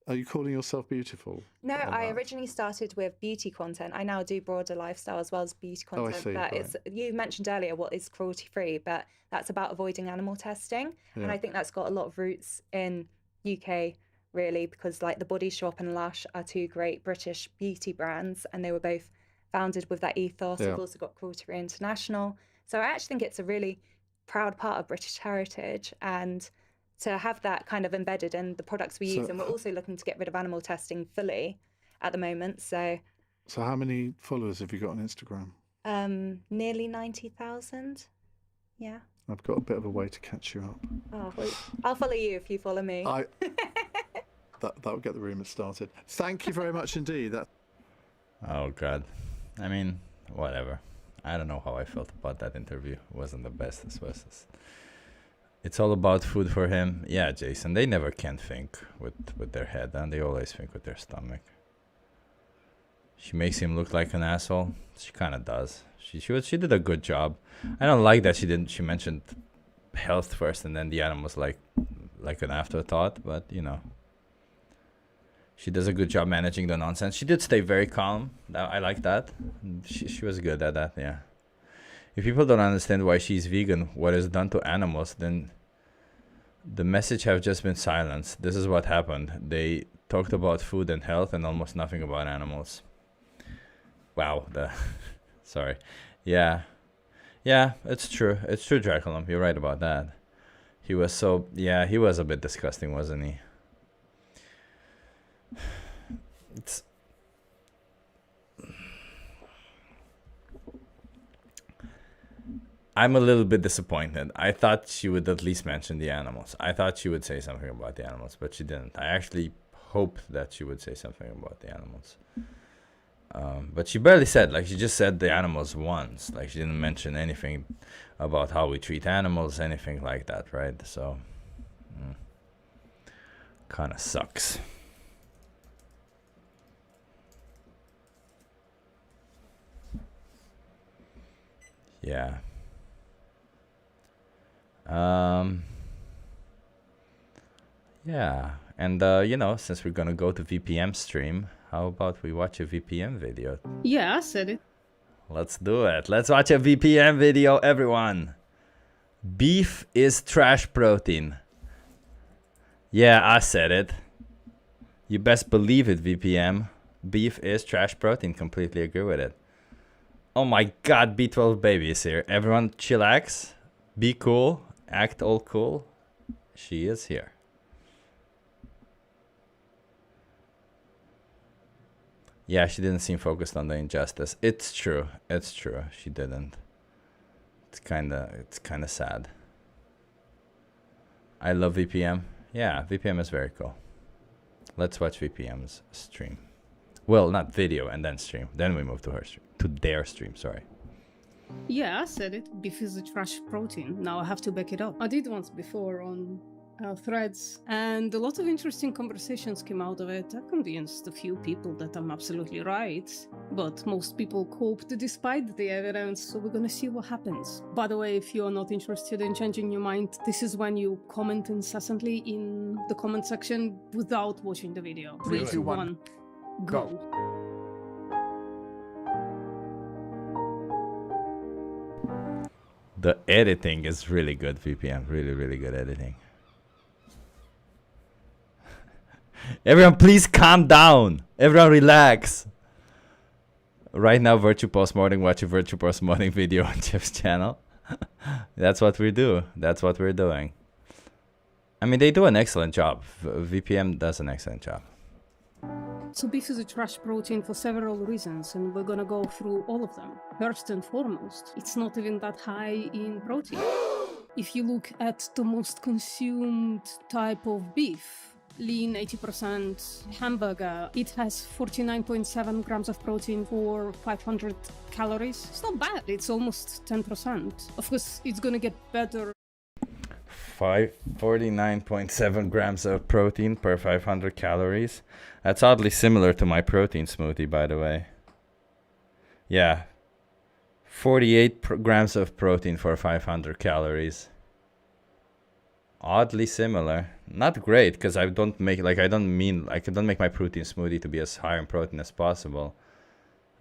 Are you calling yourself beautiful? No, I originally started with beauty content. I now do broader lifestyle as well as beauty content. I see, but right. You mentioned earlier what is cruelty free, but that's about avoiding animal testing. Yeah. And I think that's got a lot of roots in UK really, because like the Body Shop and Lush are two great British beauty brands, and they were both founded with that ethos. Yeah. We've also got Cruelty Free International. So I actually think it's a really proud part of British heritage, and to have that kind of embedded in the products we use. And we're also looking to get rid of animal testing fully at the moment. So how many followers have you got on Instagram? Nearly 90,000. Yeah. I've got a bit of a way to catch you up. Oh, well, I'll follow you if you follow me. That will get the rumours started. Thank you very much indeed. Oh God, I mean, whatever. I don't know how I felt about that interview. It wasn't the best. It's all about food for him. Yeah, Jason. They never can think with their head, and they always think with their stomach. She makes him look like an asshole. She kind of does. She did a good job. I don't like that she mentioned health first, and then the animals like an afterthought. But you know. She does a good job managing the nonsense. She did stay very calm. I like that. She was good at that, yeah. If people don't understand why she's vegan, what is done to animals, then the message have just been silenced. This is what happened. They talked about food and health and almost nothing about animals. Wow. Sorry. Yeah. Yeah, it's true. It's true, Draculum. You're right about that. He was a bit disgusting, wasn't he? I'm a little bit disappointed. I thought she would at least mention the animals. I thought she would say something about the animals, but she didn't. I actually hoped that she would say something about the animals. But she barely said, she just said the animals once. She didn't mention anything about how we treat animals, anything like that, right? So, kind of sucks. Yeah. Yeah. And, since we're gonna go to VPM stream, how about we watch a VPM video? Yeah, I said it. Let's do it. Let's watch a VPM video, everyone. Beef is trash protein. Yeah, I said it. You best believe it, VPM. Beef is trash protein. Completely agree with it. Oh my god, B12 baby is here. Everyone chillax. Be cool. Act all cool. She is here. Yeah, she didn't seem focused on the injustice. It's true. It's true. She didn't. It's kinda sad. I love VPM. Yeah, VPM is very cool. Let's watch VPM's stream. Well, not video and then stream. Then we move to her stream. To their stream, sorry. Yeah, I said it. Beef is a trash protein. Now I have to back it up. I did once before on Threads, and a lot of interesting conversations came out of it. I convinced a few people that I'm absolutely right, but most people coped despite the evidence, so we're gonna see what happens. By the way, if you're not interested in changing your mind, this is when you comment incessantly in the comment section without watching the video. 3, 2, 1, go. The editing is really good, VPM. Really, really good editing. Everyone, please calm down. Everyone, relax. Right now, Virtue Postmortem. Watch a Virtue Postmortem video on Jeff's channel. That's what we do. That's what we're doing. I mean, they do an excellent job. VPM does an excellent job. So beef is a trash protein for several reasons, and we're gonna go through all of them. First and foremost, it's not even that high in protein. If you look at the most consumed type of beef, lean 80% hamburger, it has 49.7 grams of protein for 500 calories. It's not bad, it's almost 10%. Of course, it's gonna get better. 49.7 grams of protein per 500 calories. That's oddly similar to my protein smoothie, by the way. Yeah. 48 grams of protein for 500 calories. Oddly similar. Not great, because I don't make I don't make my protein smoothie to be as high in protein as possible.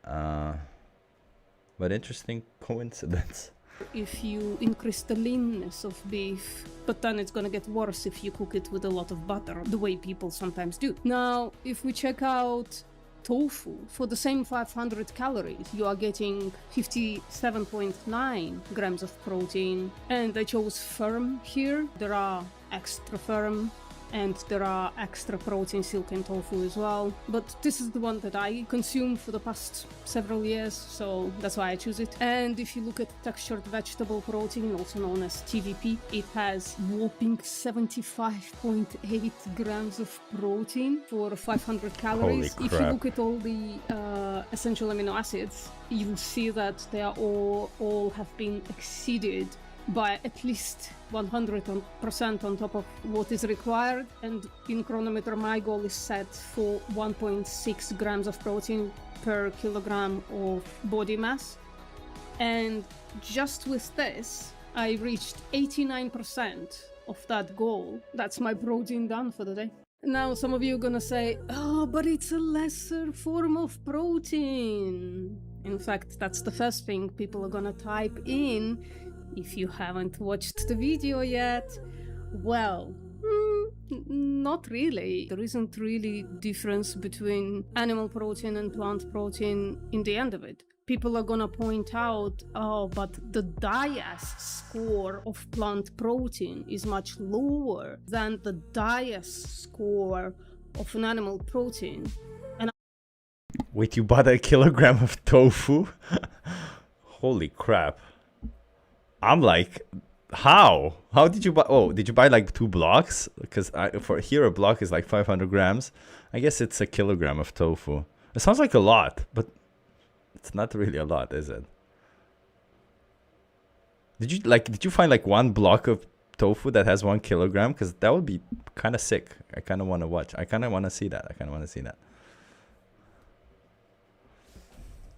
But interesting coincidence. If you increase the leanness of beef, but then it's gonna get worse if you cook it with a lot of butter, the way people sometimes do. Now, if we check out tofu, for the same 500 calories, you are getting 57.9 grams of protein. And I chose firm here. There are extra firm and there are extra protein silken tofu as well. But this is the one that I consume for the past several years, so that's why I choose it. And if you look at textured vegetable protein, also known as TVP, it has whopping 75.8 grams of protein for 500 calories. Holy if you crap. look at all the essential amino acids, you'll see that they are all have been exceeded by at least 100% on top of what is required. And in Chronometer, my goal is set for 1.6 grams of protein per kilogram of body mass. And just with this, I reached 89% of that goal. That's my protein done for the day. Now, some of you are gonna say, oh, but it's a lesser form of protein. In fact, that's the first thing people are gonna type in if you haven't watched the video yet. Well, not really. There isn't really difference between animal protein and plant protein in the end of it. People are gonna point out, oh, but the DIAS score of plant protein is much lower than the DIAS score of an animal protein. And Wait, you bought a kilogram of tofu? Holy crap. I'm like, how? How did you buy? Oh, did you buy like 2 blocks? Because for here a block is like 500 grams. I guess it's a kilogram of tofu. It sounds like a lot, but it's not really a lot, is it? Did you find like 1 block of tofu that has 1 kilogram? Because that would be kind of sick. I kind of want to watch. I kind of want to see that.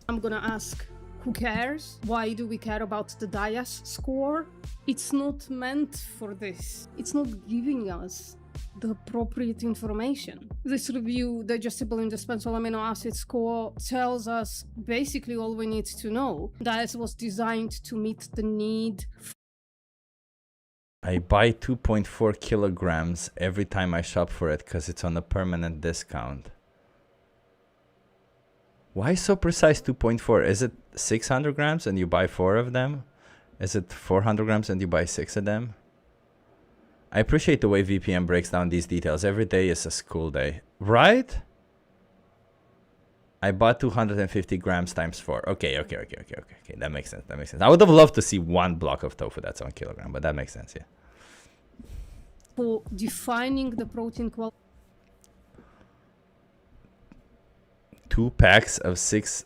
I'm gonna ask, who cares? Why do we care about the DIAS score? It's not meant for this. It's not giving us the appropriate information. This review, digestible indispensable amino acid score, tells us basically all we need to know. Diet was designed to meet the need. I buy 2.4 kilograms every time I shop for it because it's on a permanent discount. Why so precise 2.4? Is it 600 grams and you buy 4 of them? Is it 400 grams and you buy 6 of them? I appreciate the way VPN breaks down these details. Every day is a school day. Right? I bought 250 grams times 4. Okay. That makes sense. I would have loved to see one block of tofu that's 1 kilogram, but that makes sense, yeah. For defining the protein quality. 2 packs of 6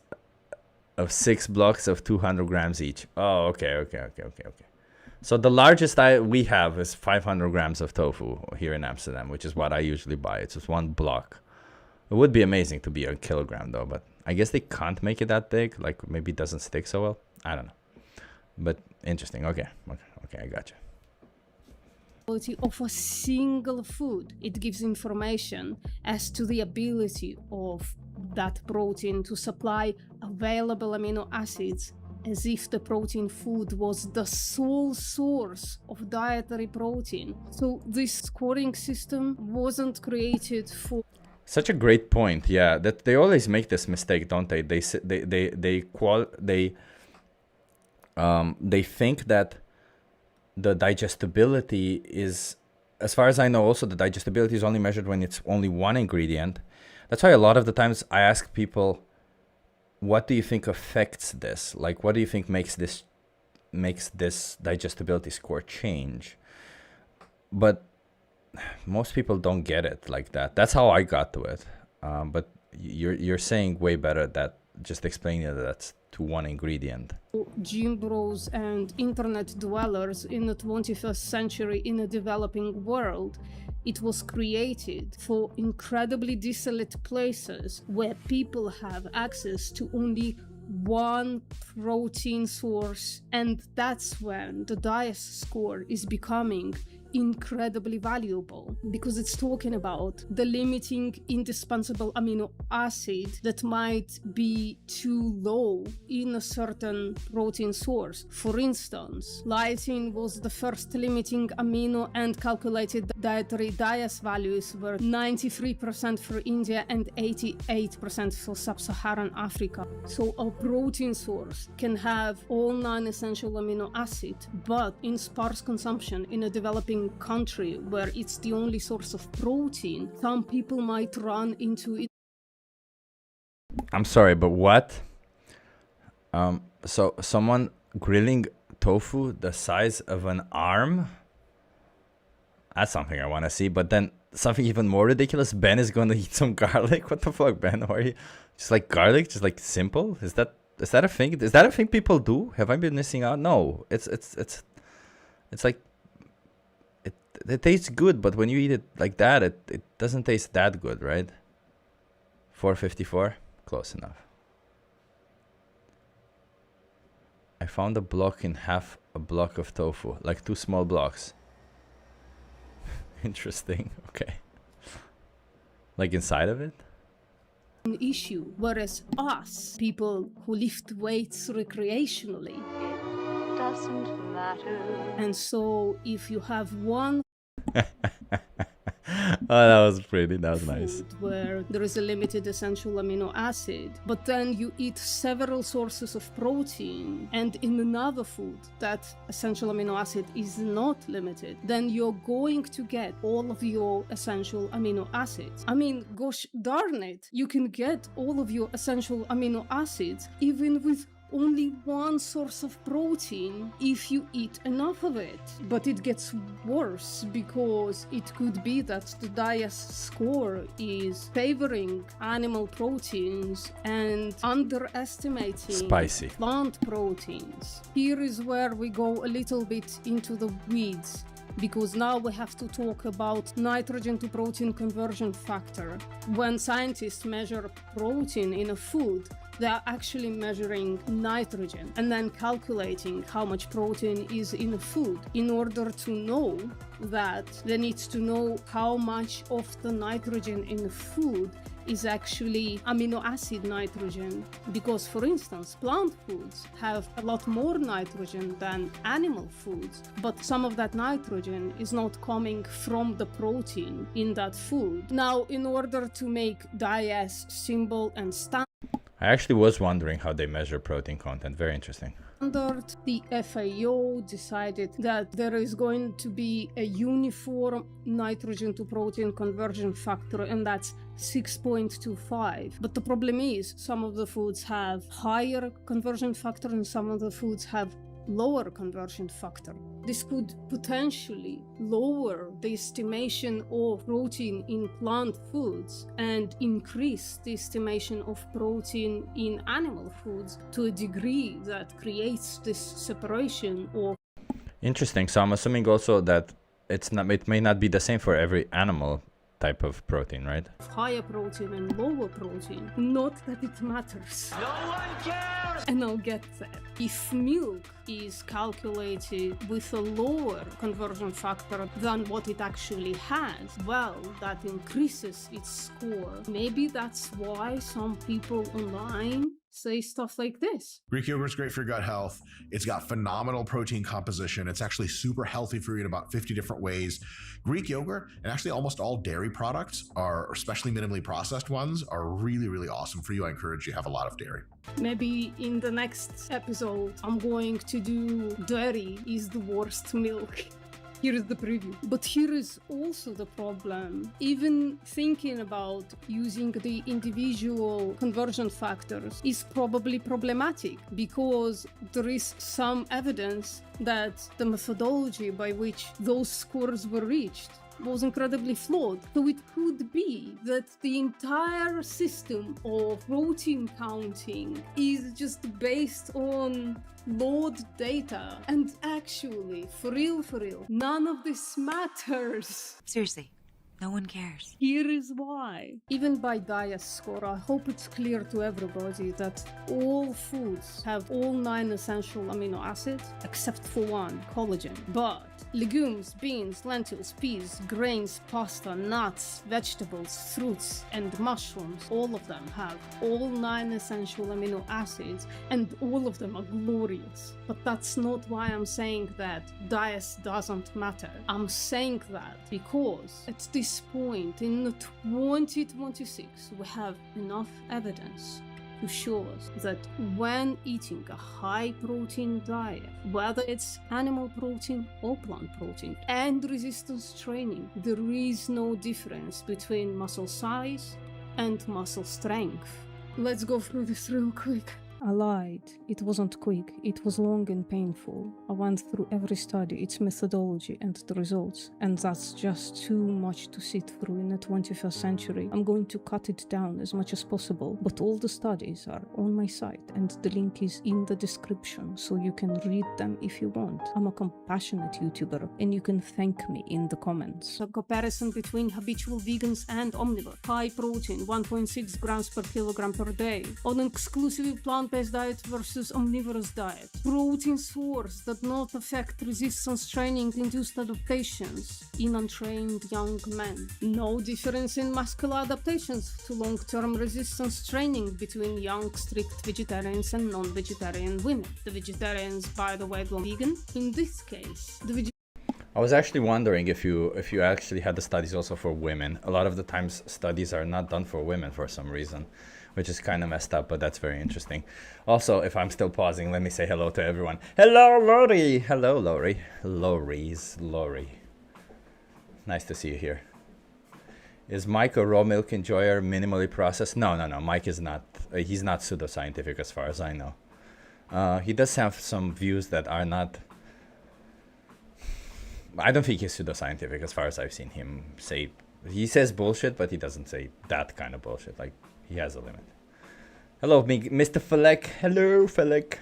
blocks of 200 grams each. Oh, okay. So the largest we have is 500 grams of tofu here in Amsterdam, which is what I usually buy. It's just 1 block. It would be amazing to be a kilogram though, but I guess they can't make it that big. Like maybe it doesn't stick so well. I don't know. But interesting. Okay, I got you. Of a single food. It gives information as to the ability of that protein to supply available amino acids, as if the protein food was the sole source of dietary protein. So this scoring system wasn't created for... Such a great point. Yeah, that they always make this mistake, don't they? They think that the digestibility is, as far as I know, also the digestibility is only measured when it's only one ingredient. That's why a lot of the times I ask people, what do you think affects this? Like, what do you think makes this digestibility score change? But most people don't get it like that. That's how I got to it. But you're saying way better that just explaining that that's to one ingredient. Gym bros and internet dwellers in the 21st century in a developing world. It was created for incredibly desolate places where people have access to only one protein source, and that's when the DIAS score is becoming incredibly valuable, because it's talking about the limiting indispensable amino acid that might be too low in a certain protein source. For instance, lysine was the first limiting amino, and calculated dietary DIAS values were 93% for India and 88% for sub-Saharan Africa. So a protein source can have all 9 essential amino acids, but in sparse consumption in a developing country where it's the only source of protein, some people might run into it. I'm sorry, but what? So someone grilling tofu the size of an arm? That's something I want to see. But then something even more ridiculous, Ben is going to eat some garlic. What the fuck, Ben? Why are you just like garlic? Just like simple? Is that a thing? Is that a thing people do? Have I been missing out? No. It's like it tastes good, but when you eat it like that, it doesn't taste that good, right? 454, close enough. I found a block in half a block of tofu, like 2 small blocks. Interesting. Okay. Like inside of it? An issue, whereas us, people who lift weights recreationally, it doesn't matter. And so if you have one Oh, that was pretty. That was nice. Where there is a limited essential amino acid, but then you eat several sources of protein, and in another food that essential amino acid is not limited, then you're going to get all of your essential amino acids. I mean, gosh darn it, you can get all of your essential amino acids even with only one source of protein if you eat enough of it. But it gets worse, because it could be that the DIAS score is favoring animal proteins and underestimating plant proteins. Here is where we go a little bit into the weeds, because now we have to talk about nitrogen to protein conversion factor. When scientists measure protein in a food, They are actually measuring nitrogen and then calculating how much protein is in a food. In order to know that, they need to know how much of the nitrogen in the food is actually amino acid nitrogen, because for instance plant foods have a lot more nitrogen than animal foods, but some of that nitrogen is not coming from the protein in that food. Now, in order to make DIAS symbol and standard, I actually was wondering how they measure protein content. Very interesting. the FAO decided that there is going to be a uniform nitrogen to protein conversion factor, and that's 6.25. But the problem is some of the foods have higher conversion factor and some of the foods have lower conversion factor. This could potentially lower the estimation of protein in plant foods and increase the estimation of protein in animal foods to a degree that creates this separation of. Interesting. So I'm assuming also that it may not be the same for every animal type of protein, right? Higher protein and lower protein. Not that it matters. No one cares! And I'll get there. If milk is calculated with a lower conversion factor than what it actually has, well, that increases its score. Maybe that's why some people online say stuff like this. Greek yogurt's great for your gut health. It's got phenomenal protein composition. It's actually super healthy for you in about 50 different ways. Greek yogurt, and actually almost all dairy products, are, especially minimally processed ones, are really, really awesome for you. I encourage you to have a lot of dairy. Maybe in the next episode, I'm going to do dairy is the worst milk. Here is the preview. But here is also the problem. Even thinking about using the individual conversion factors is probably problematic, because there is some evidence that the methodology by which those scores were reached was incredibly flawed. So it could be that the entire system of protein counting is just based on flawed data. And actually, for real, none of this matters. Seriously, no one cares. Here is why. Even by DIAS score, I hope it's clear to everybody that all foods have all 9 essential amino acids, except for one, collagen. But legumes, beans, lentils, peas, grains, pasta, nuts, vegetables, fruits, and mushrooms, all of them have all 9 essential amino acids, and all of them are glorious. But that's not why I'm saying that DIAS doesn't matter. I'm saying that because at this point in 2026, we have enough evidence to show us that when eating a high protein diet, whether it's animal protein or plant protein, and resistance training, there is no difference between muscle size and muscle strength. Let's go through this real quick. I lied. It wasn't quick. It was long and painful. I went through every study, its methodology, and the results. And that's just too much to sit through in the 21st century. I'm going to cut it down as much as possible. But all the studies are on my site, and the link is in the description, so you can read them if you want. I'm a compassionate YouTuber, and you can thank me in the comments. A comparison between habitual vegans and omnivore. High protein, 1.6 grams per kilogram per day. On an exclusively plant-based diet versus omnivorous diet. Protein source that not affect resistance training induced adaptations in untrained young men. No difference in muscular adaptations to long-term resistance training between young strict vegetarians and non-vegetarian women. The vegetarians, by the way, were vegan. In this case, I was actually wondering if you actually had the studies also for women. A lot of the times studies are not done for women for some reason, which is kind of messed up, but that's very interesting. Also, if I'm still pausing, let me say hello to everyone. Hello, Lori! Hello, Lori. Lori. Nice to see you here. Is Mike a raw milk enjoyer, minimally processed? No. Mike is not. He's not pseudoscientific as far as I know. He does have some views that are not... I don't think he's pseudoscientific as far as I've seen him say. He says bullshit, but he doesn't say that kind of bullshit. Like, he has a limit. Hello, Mr. Felek. Hello, Felek.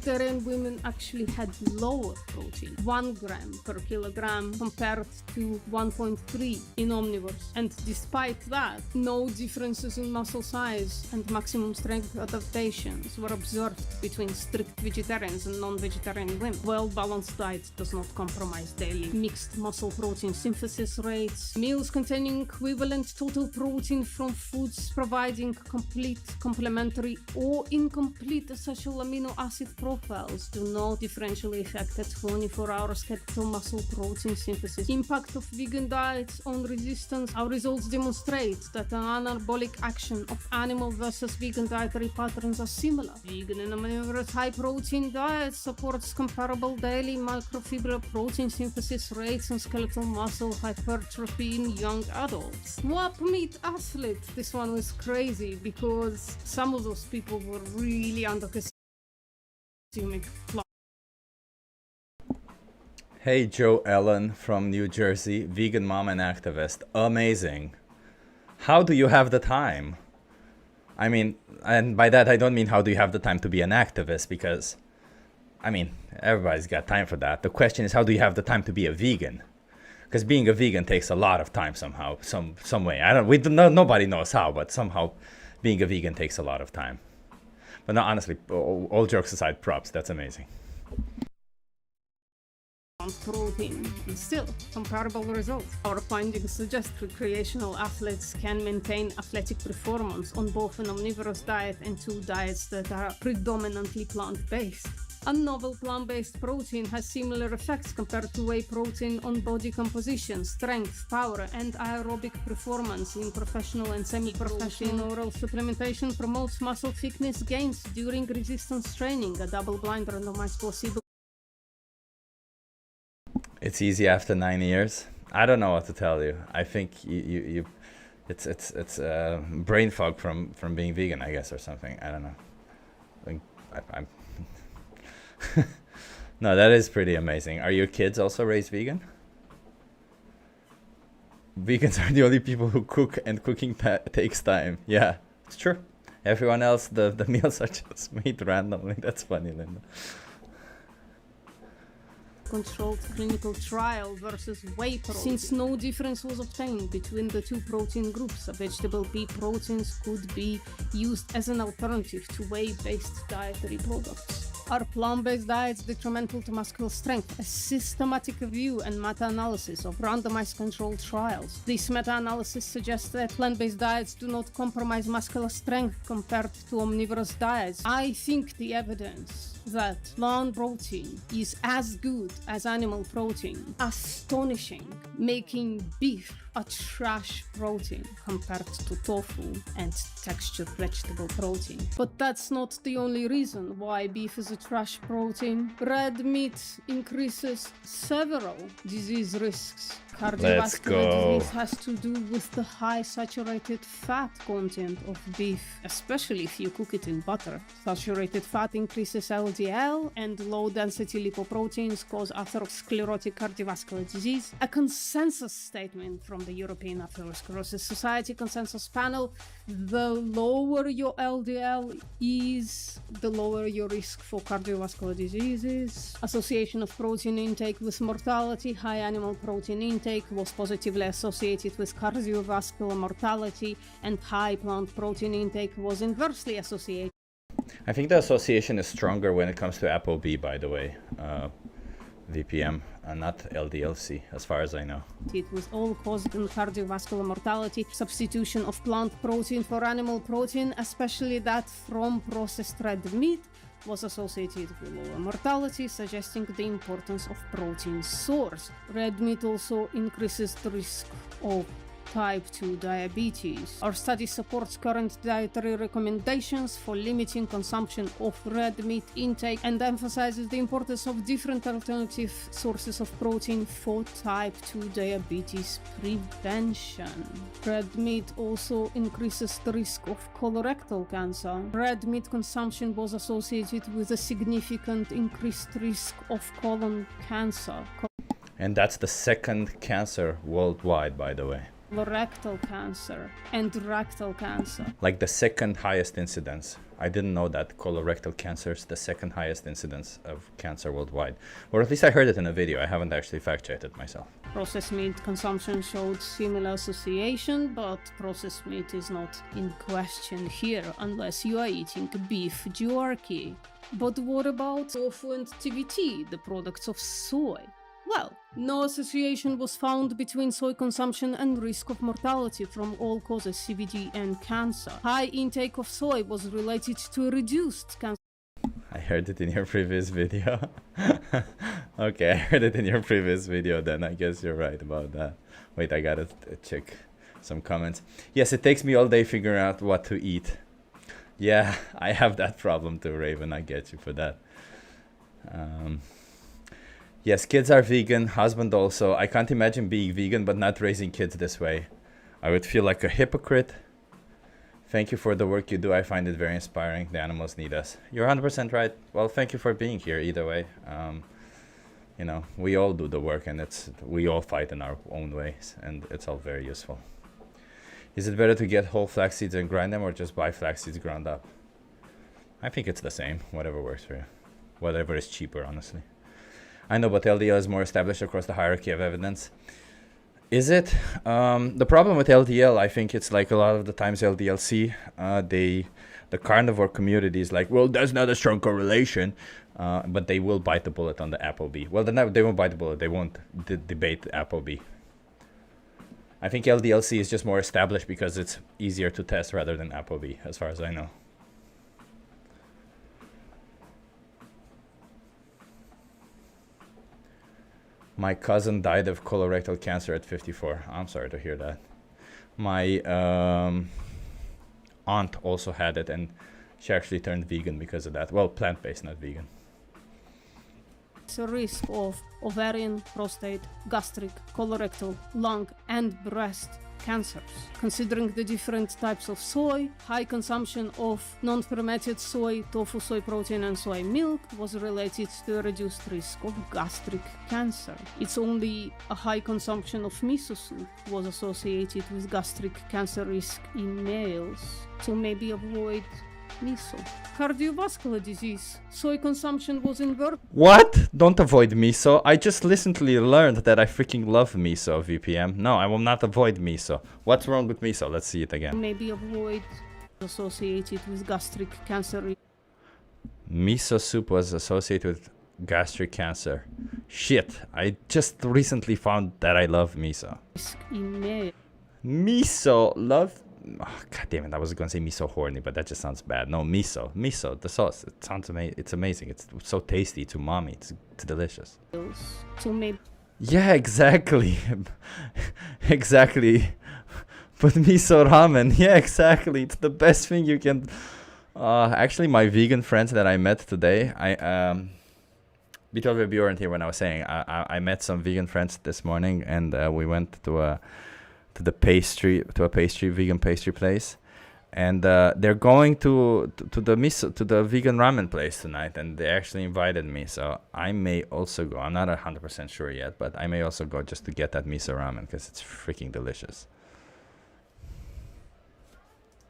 vegetarian women actually had lower protein, 1 gram per kilogram compared to 1.3 in omnivores. And despite that, no differences in muscle size and maximum strength adaptations were observed between strict vegetarians and non-vegetarian women. Well-balanced diet does not compromise daily mixed muscle protein synthesis rates. Meals containing equivalent total protein from foods providing complete, complementary, or incomplete essential amino acid profiles do not differentially affect at 24-hour skeletal muscle protein synthesis. Impact of vegan diets on resistance. Our results demonstrate that the anabolic action of animal versus vegan dietary patterns are similar. Vegan and omnivorous high-protein diet supports comparable daily microfibril protein synthesis rates and skeletal muscle hypertrophy in young adults. Swap meat athletes. This one was crazy because some of those people were really under consuming. Hey, Joe Ellen from New Jersey, vegan mom and activist. Amazing. How do you have the time? I mean, and by that I don't mean how do you have the time to be an activist, because, I mean, everybody's got time for that. The question is, how do you have the time to be a vegan? Because being a vegan takes a lot of time somehow, some way. Nobody knows how, but somehow being a vegan takes a lot of time. But no, honestly, all jokes aside, props. That's amazing. Protein and still comparable results. Our findings suggest recreational athletes can maintain athletic performance on both an omnivorous diet and 2 diets that are predominantly plant-based. A novel plant-based protein has similar effects compared to whey protein on body composition, strength, power, and aerobic performance in professional and semi-professional. Oral supplementation promotes muscle thickness gains during resistance training. A double-blind randomized placebo. It's easy after 9 years. I don't know what to tell you. I think it's brain fog from being vegan, I guess, or something. I don't know. I'm No, that is pretty amazing. Are your kids also raised vegan? Vegans are the only people who cook, and cooking takes time. Yeah, it's true. Everyone else, the meals are just made randomly. That's funny, Linda. Controlled clinical trial versus whey protein. Since no difference was obtained between the 2 protein groups, vegetable pea proteins could be used as an alternative to whey-based dietary products. Are plant-based diets detrimental to muscular strength? A systematic review and meta-analysis of randomized controlled trials. This meta-analysis suggests that plant-based diets do not compromise muscular strength compared to omnivorous diets. I think the evidence that plant protein is as good as animal protein, astonishing, making beef a trash protein compared to tofu and textured vegetable protein. But that's not the only reason why beef is a trash protein. Red meat increases several disease risks. Cardiovascular disease has to do with the high saturated fat content of beef, especially if you cook it in butter. Saturated fat increases LDL, and low-density lipoproteins cause atherosclerotic cardiovascular disease. A consensus statement from the European Atherosclerosis Society Consensus Panel: the lower your LDL is, the lower your risk for cardiovascular diseases. Association of protein intake with mortality: high animal protein intake was positively associated with cardiovascular mortality, and high plant protein intake was inversely associated. I think the association is stronger when it comes to ApoB, by the way. VPM, not LDLC, as far as I know. It was all-cause cardiovascular mortality. Substitution of plant protein for animal protein, especially that from processed red meat, was associated with lower mortality, suggesting the importance of protein source. Red meat also increases the risk of type 2 diabetes. Our study supports current dietary recommendations for limiting consumption of red meat intake and emphasizes the importance of different alternative sources of protein for type 2 diabetes prevention. Red meat also increases the risk of colorectal cancer. Red meat consumption was associated with a significant increased risk of colon cancer. And that's the second cancer worldwide, by the way. colorectal cancer and rectal cancer. Like the second highest incidence. I didn't know that colorectal cancer is the second highest incidence of cancer worldwide. Or at least I heard it in a video. I haven't actually fact-checked it myself. Processed meat consumption showed similar association, but processed meat is not in question here unless you are eating beef jerky. But what about tofu and TVT, the products of soy? Well, no association was found between soy consumption and risk of mortality from all causes CVD and cancer. High intake of soy was related to reduced cancer. I heard it in your previous video. Okay, I heard it in your previous video then. I guess you're right about that. Wait, I gotta check some comments. Yes, it takes me all day figuring out what to eat. Yeah, I have that problem too, Raven. I get you for that. Yes, kids are vegan, husband also. I can't imagine being vegan but not raising kids this way. I would feel like a hypocrite. Thank you for the work you do. I find it very inspiring. The animals need us. You're 100% right. Well, thank you for being here either way. You know, we all do the work and we all fight in our own ways and it's all very useful. Is it better to get whole flax seeds and grind them or just buy flax seeds ground up? I think it's the same, whatever works for you. Whatever is cheaper, honestly. I know, but LDL is more established across the hierarchy of evidence. Is it? The problem with LDL, I think it's like a lot of the times LDLC, the carnivore community is like, well, there's not a strong correlation, but they will bite the bullet on the ApoB. Well, they won't bite the bullet. They won't debate ApoB. I think LDLC is just more established because it's easier to test rather than ApoB, as far as I know. My cousin died of colorectal cancer at 54. I'm sorry to hear that. My aunt also had it and she actually turned vegan because of that. Well, plant-based, not vegan. It's a risk of ovarian, prostate, gastric, colorectal, lung, and breast cancers. Considering the different types of soy, high consumption of non-fermented soy, tofu, soy protein, and soy milk was related to a reduced risk of gastric cancer. It's only a high consumption of miso soup was associated with gastric cancer risk in males. So maybe avoid miso. Cardiovascular disease. Soy consumption was inverted. What? Don't avoid miso. I just recently learned that I freaking love miso, VPM. No, I will not avoid miso. What's wrong with miso? Let's see it again. Maybe avoid associated with gastric cancer. Miso soup was associated with gastric cancer. Shit, I just recently found that I love miso. Miso, love. Oh, God damn it, I was gonna say miso horny, but that just sounds bad. No, miso, the sauce. It sounds amazing. It's amazing. It's so tasty. It's umami. It's delicious. So maybe. Yeah, exactly. Exactly. But miso ramen. Yeah, exactly. It's the best thing you can. Actually, my vegan friends that I met today, Bjorn weren't here when I was saying. I met some vegan friends this morning, and we went to a vegan pastry place, and they're going to the vegan ramen place tonight, and they actually invited me, so I may also go. I'm not 100% sure yet, but I may also go just to get that miso ramen because it's freaking delicious.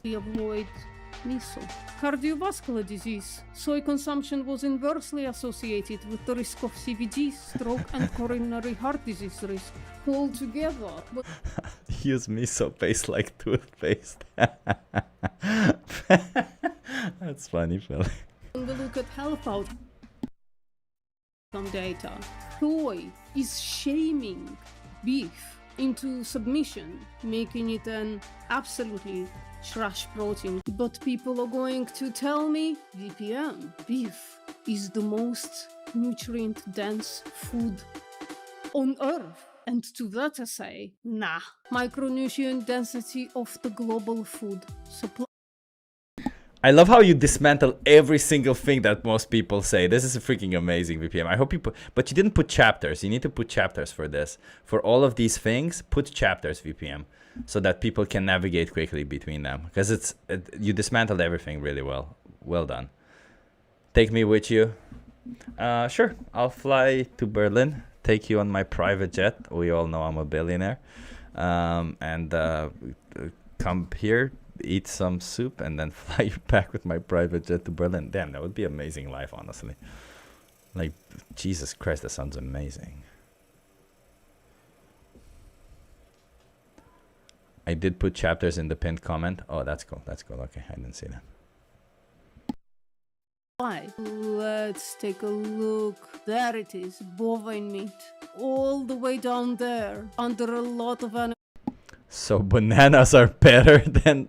Avoid miso. Cardiovascular disease. Soy consumption was inversely associated with the risk of CVD, stroke, and coronary heart disease risk altogether. Use miso paste like toothpaste. That's funny, Phil. When we look at health outcomes data, soy is shaming beef into submission, making it an absolutely trash protein. But people are going to tell me, VPM, beef is the most nutrient-dense food on Earth. And to that I say, nah. Micronutrient density of the global food supply. I love how you dismantle every single thing that most people say. This is freaking amazing, VPM. I hope you put, but you didn't put chapters. You need to put chapters for this. For all of these things, put chapters, VPM, so that people can navigate quickly between them. Because you dismantled everything really well. Well done. Take me with you. Sure, I'll fly to Berlin. Take you on my private jet. We all know I'm a billionaire. and come here, eat some soup, and then fly you back with my private jet to Berlin. Damn, that would be amazing life, honestly. Like, Jesus Christ, that sounds amazing. I did put chapters in the pinned comment. Oh, that's cool. That's cool. Okay, I didn't see that. Why? Let's take a look. There it is, bovine meat. All the way down there, under a lot of So bananas are better than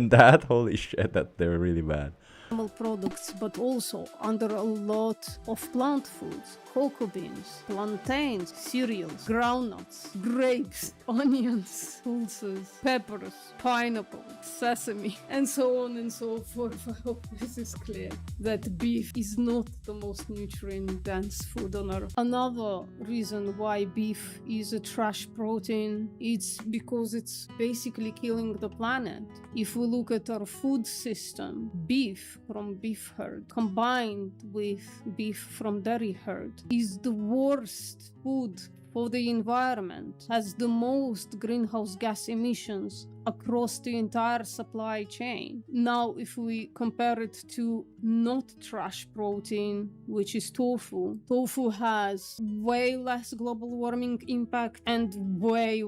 that? Holy shit, that they're really bad. animal products, but also under a lot of plant foods. Cocoa beans, plantains, cereals, groundnuts, grapes, onions, pulses, peppers, pineapple, sesame, and so on and so forth. I hope this is clear that beef is not the most nutrient-dense food on earth. Another reason why beef is a trash protein, it's because it's basically killing the planet. If we look at our food system, beef from beef herd combined with beef from dairy herd is the worst food for the environment, has the most greenhouse gas emissions across the entire supply chain. Now, if we compare it to not trash protein, which is tofu, tofu has way less global warming impact and way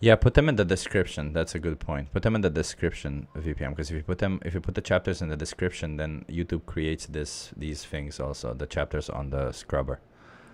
Yeah, put them in the description. That's a good point. Put them in the description, VPM, because if you put the chapters in the description, then YouTube creates these things also, the chapters on the scrubber.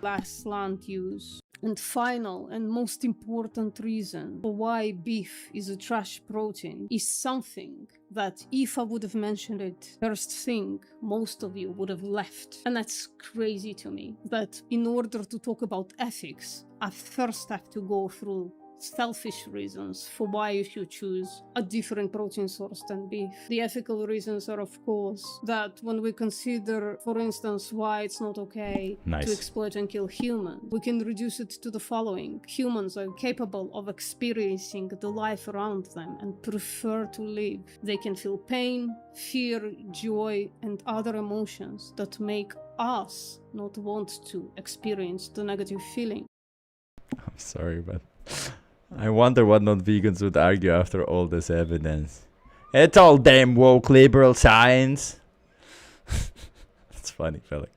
less land use. And final and most important reason for why beef is a trash protein is something that if I would have mentioned it first thing, most of you would have left. And that's crazy to me, that in order to talk about ethics, I first have to go through selfish reasons for why you should choose a different protein source than beef. The ethical reasons are, of course, that when we consider, for instance, why it's not okay to exploit and kill humans, we can reduce it to the following. Humans are capable of experiencing the life around them and prefer to live. They can feel pain, fear, joy, and other emotions that make us not want to experience the negative feeling. I'm sorry, but I wonder what non-vegans would argue after all this evidence. It's all damn woke liberal science. It's funny, Felix.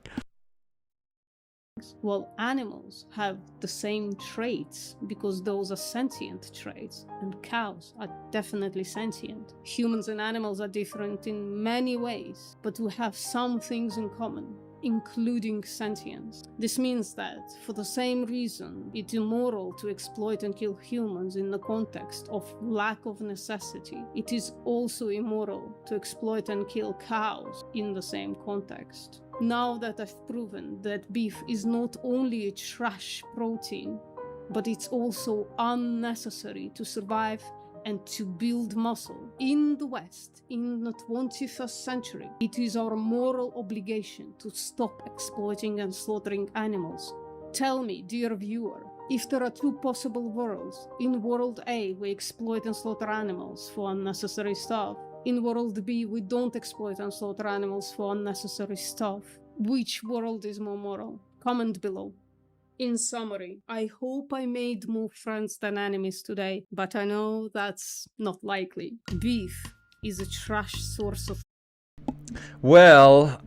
Well, animals have the same traits because those are sentient traits, and cows are definitely sentient. Humans and animals are different in many ways, but we have some things in common, including sentience. This means that, for the same reason, it's immoral to exploit and kill humans in the context of lack of necessity, it is also immoral to exploit and kill cows in the same context. Now that I've proven that beef is not only a trash protein, but it's also unnecessary to survive and to build muscle in the West in the 21st century, it is our moral obligation to stop exploiting and slaughtering animals. Tell me, dear viewer, if there are two possible worlds. In world A, we exploit and slaughter animals for unnecessary stuff. In world B, we don't exploit and slaughter animals for unnecessary stuff. Which world is more moral? Comment below. In summary, I hope I made more friends than enemies today, but I know that's not likely. Beef is a trash source of... Well,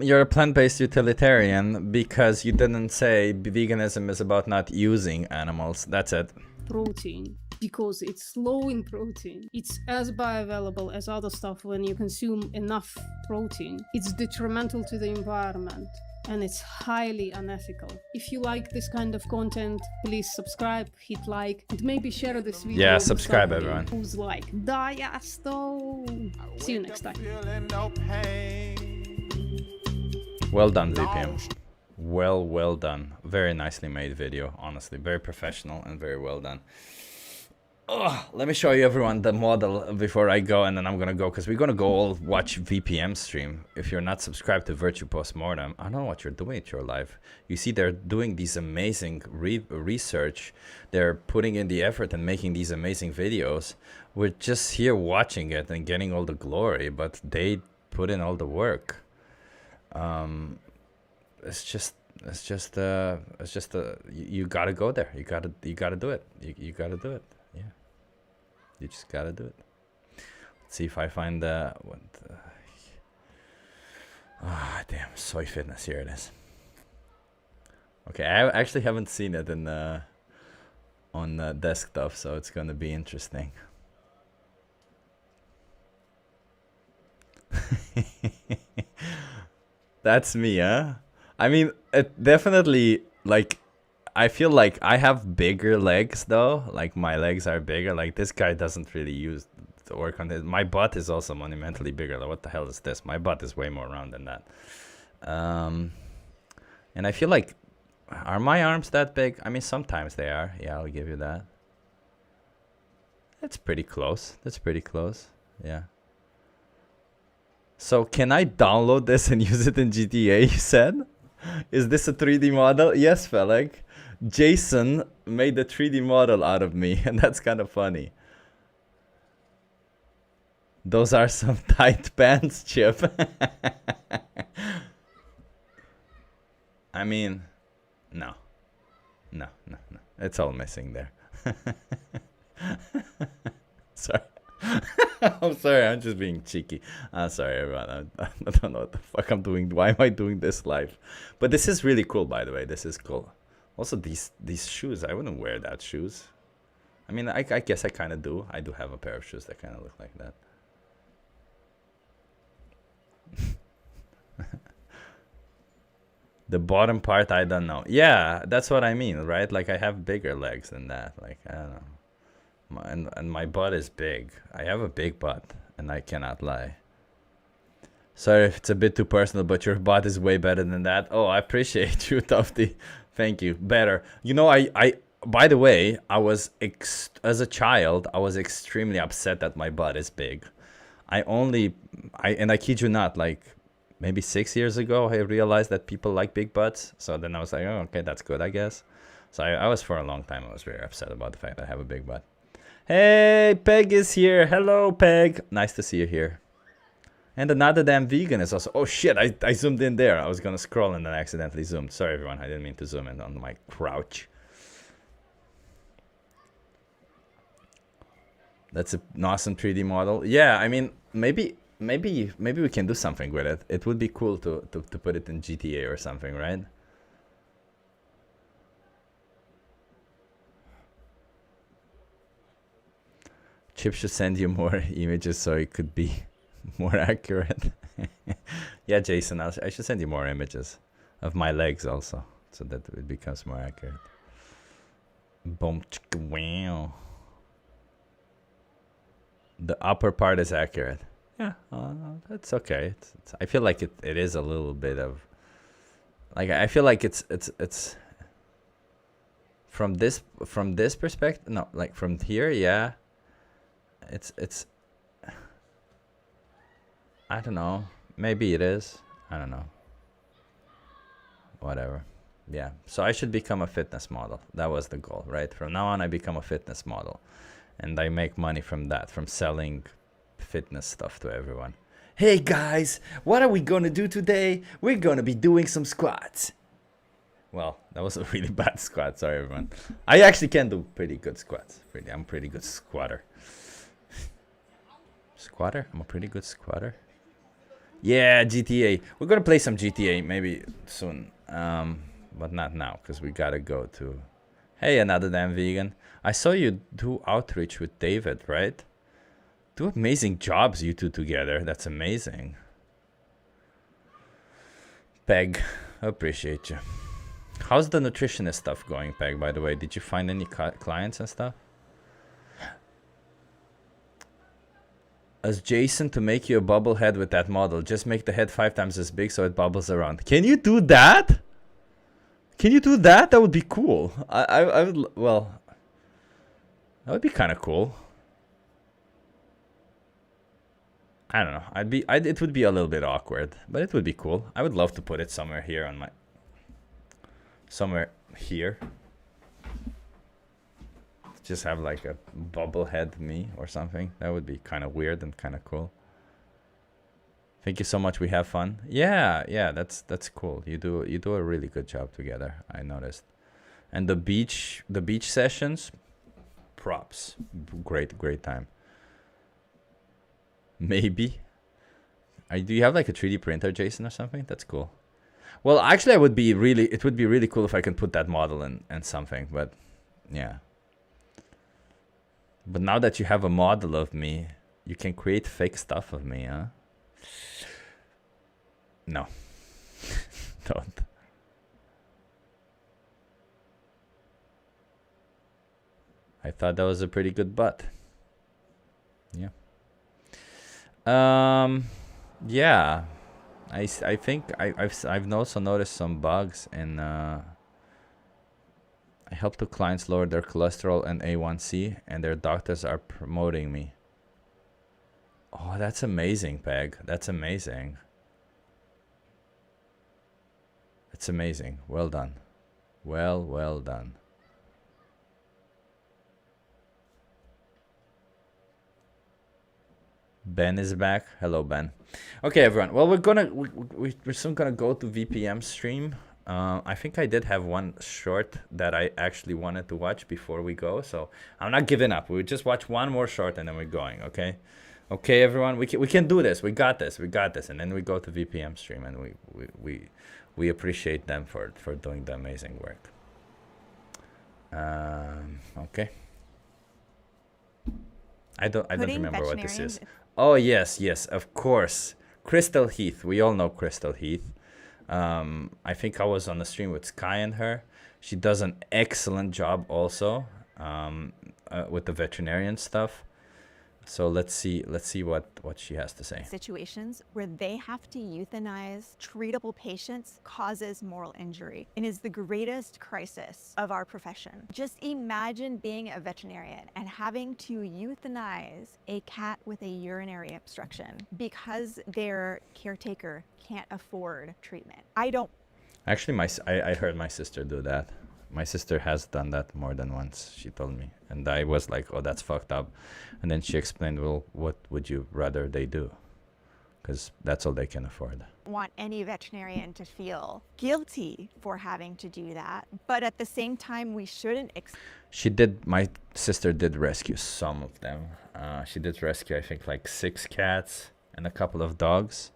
you're a plant-based utilitarian because you didn't say veganism is about not using animals. That's it. Protein. Because it's low in protein. It's as bioavailable as other stuff when you consume enough protein. It's detrimental to the environment. And it's highly unethical. If you like this kind of content, please subscribe, hit like, and maybe share this video. Yeah, subscribe everyone. Who's like, Diasto! See you next time. Well done, VPM. Well done. Very nicely made video, honestly. Very professional and very well done. Let me show you everyone the model before I go, and then I'm gonna go because we're gonna go all watch VPM stream. If you're not subscribed to Virtue Postmortem, I don't know what you're doing with your life. You see, they're doing these amazing research. They're putting in the effort and making these amazing videos. We're just here watching it and getting all the glory, but they put in all the work. It's just It's just you gotta go there. You gotta do it. You gotta do it. Yeah. You just gotta do it. Let's see if I find what. Ah, damn, soy fitness. Here it is. Okay, I actually haven't seen it in on desktop, so it's gonna be interesting. That's me, huh? I mean, it definitely, like, I feel like I have bigger legs though. Like my legs are bigger. Like this guy doesn't really use to work on it. My butt is also monumentally bigger. Like, what the hell is this? My butt is way more round than that. And I feel like, are my arms that big? I mean, sometimes they are. Yeah, I'll give you that. That's pretty close. That's pretty close. Yeah. So can I download this and use it in GTA, you said? Is this a 3D model? Yes, Felek. Jason made a 3D model out of me, and that's kind of funny. Those are some tight pants, Chip. I mean, no. No. It's all missing there. Sorry. I'm sorry, I'm just being cheeky. Sorry, everyone. I don't know what the fuck I'm doing. Why am I doing this live? But this is really cool, by the way. This is cool. Also, these shoes. I wouldn't wear that shoes. I mean, I guess I kind of do. I do have a pair of shoes that kind of look like that. The bottom part, I don't know. Yeah, that's what I mean, right? Like, I have bigger legs than that. Like, I don't know. And my butt is big. I have a big butt, and I cannot lie. Sorry if it's a bit too personal, but your butt is way better than that. Oh, I appreciate you, Tufty. Thank you. Better. You know, I by the way, as a child, I was extremely upset that my butt is big. And I kid you not, like maybe 6 years ago, I realized that people like big butts. So then I was like, oh, okay, that's good, I guess. So I was, for a long time, I was very upset about the fact that I have a big butt. Hey, Peg is here. Hello, Peg. Nice to see you here. And another damn vegan is also... Oh, shit, I zoomed in there. I was going to scroll and then I accidentally zoomed. Sorry, everyone. I didn't mean to zoom in on my crouch. That's an awesome 3D model. Yeah, I mean, maybe we can do something with it. It would be cool to put it in GTA or something, right? Chip should send you more images so it could be more accurate. Yeah, Jason, I should send you more images of my legs also, so that it becomes more accurate. Boom, chicka, wow. The upper part is accurate. Yeah, that's okay. I feel like it is a little bit of, like, I feel like it's from this perspective. No, like from here, yeah. It's I don't know. Maybe it is. I don't know. Whatever. Yeah. So I should become a fitness model. That was the goal, right? From now on, I become a fitness model. And I make money from that, from selling fitness stuff to everyone. Hey guys, what are we gonna do today? We're gonna be doing some squats. Well, that was a really bad squat. Sorry, everyone. I actually can do pretty good squats. I'm a pretty good squatter. Squatter? I'm a pretty good squatter. Yeah, GTA. We're gonna play some GTA maybe soon. But not now, because we gotta go to... Hey, another damn vegan. I saw you do outreach with David, right? Do amazing jobs, you two together. That's amazing. Peg, appreciate you. How's the nutritionist stuff going, Peg, by the way? Did you find any clients and stuff? As Jason to make you a bubble head with that model. Just make the head 5 times as big so it bubbles around. Can you do that? Can you do that? That would be cool. I would, well, that would be kind of cool. I don't know. It would be a little bit awkward, but it would be cool. I would love to put it somewhere here on my, somewhere here. Just have like a bubble head me or something. That would be kind of weird and kind of cool. Thank you so much. We have fun. Yeah, that's cool. You do a really good job together. I noticed. And the beach sessions, props. Great time. Maybe. Do you have like a 3D printer, Jason, or something? That's cool. Well, actually, it would be really cool if I can put that model in something, but yeah. But now that you have a model of me, you can create fake stuff of me, huh? No. Don't. I thought that was a pretty good butt. Yeah. Yeah. I think I've also noticed some bugs in I help the clients lower their cholesterol and A1C, and their doctors are promoting me. Oh, that's amazing, Peg. That's amazing. It's amazing. Well done. Well done. Ben is back. Hello, Ben. Okay, everyone. Well, we're soon gonna go to VPM stream. I think I did have one short that I actually wanted to watch before we go, so I'm not giving up. We'll just watch one more short and then we're going. Okay, everyone. We can do this. We got this. And then we go to VPM stream, and we appreciate them for doing the amazing work. Okay. I don't remember what this is. Oh yes, of course. Crystal Heath. We all know Crystal Heath. I think I was on the stream with Sky and her. She does an excellent job also with the veterinarian stuff. So let's see what she has to say. Situations where they have to euthanize treatable patients causes moral injury and is the greatest crisis of our profession. Just imagine being a veterinarian and having to euthanize a cat with a urinary obstruction because their caretaker can't afford treatment. Actually, I heard my sister do that. My sister has done that more than once, she told me. And I was like, oh, that's fucked up. And then she explained, well, what would you rather they do? Because that's all they can afford. Want any veterinarian to feel guilty for having to do that. But at the same time, we shouldn't. My sister did rescue some of them. She did rescue, I think, like 6 cats and a couple of dogs.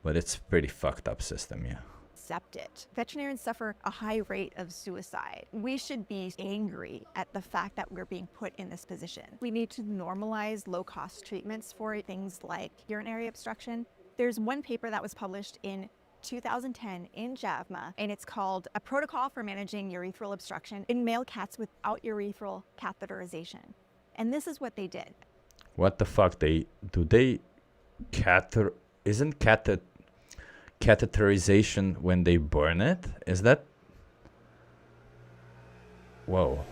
But it's pretty fucked up system, yeah. Accept it. Veterinarians suffer a high rate of suicide. We should be angry at the fact that we're being put in this position. We need to normalize low-cost treatments for things like urinary obstruction. There's one paper that was published in 2010 in JAVMA, and it's called A Protocol for Managing Urethral Obstruction in Male Cats Without Urethral Catheterization. And this is what they did. What the fuck? Isn't catheterization when they burn it? Is that? Whoa.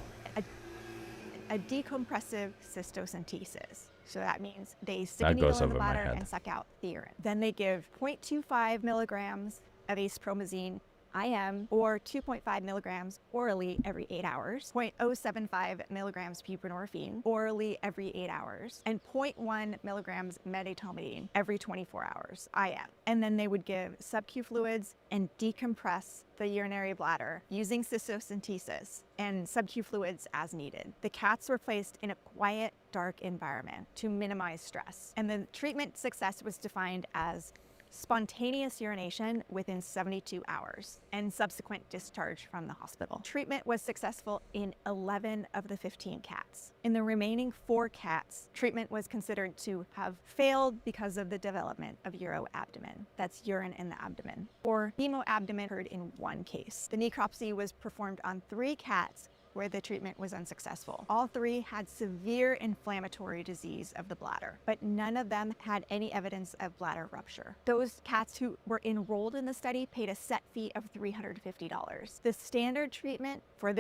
A decompressive cystocentesis. So that means they stick a needle in the bladder and suck out the urine. Then they give 0.25 milligrams of acepromazine IM or 2.5 milligrams orally every 8 hours, 0.075 milligrams buprenorphine orally every 8 hours, and 0.1 milligrams medetomidine every 24 hours IM. And then they would give sub-Q fluids and decompress the urinary bladder using cystocentesis and sub-Q fluids as needed. The cats were placed in a quiet, dark environment to minimize stress. And the treatment success was defined as spontaneous urination within 72 hours and subsequent discharge from the hospital. Treatment was successful in 11 of the 15 cats. In the remaining 4 cats, treatment was considered to have failed because of the development of uroabdomen. That's urine in the abdomen. Or hemoabdomen occurred in 1 case. The necropsy was performed on 3 cats where the treatment was unsuccessful. All 3 had severe inflammatory disease of the bladder, but none of them had any evidence of bladder rupture. Those cats who were enrolled in the study paid a set fee of $350. The standard treatment for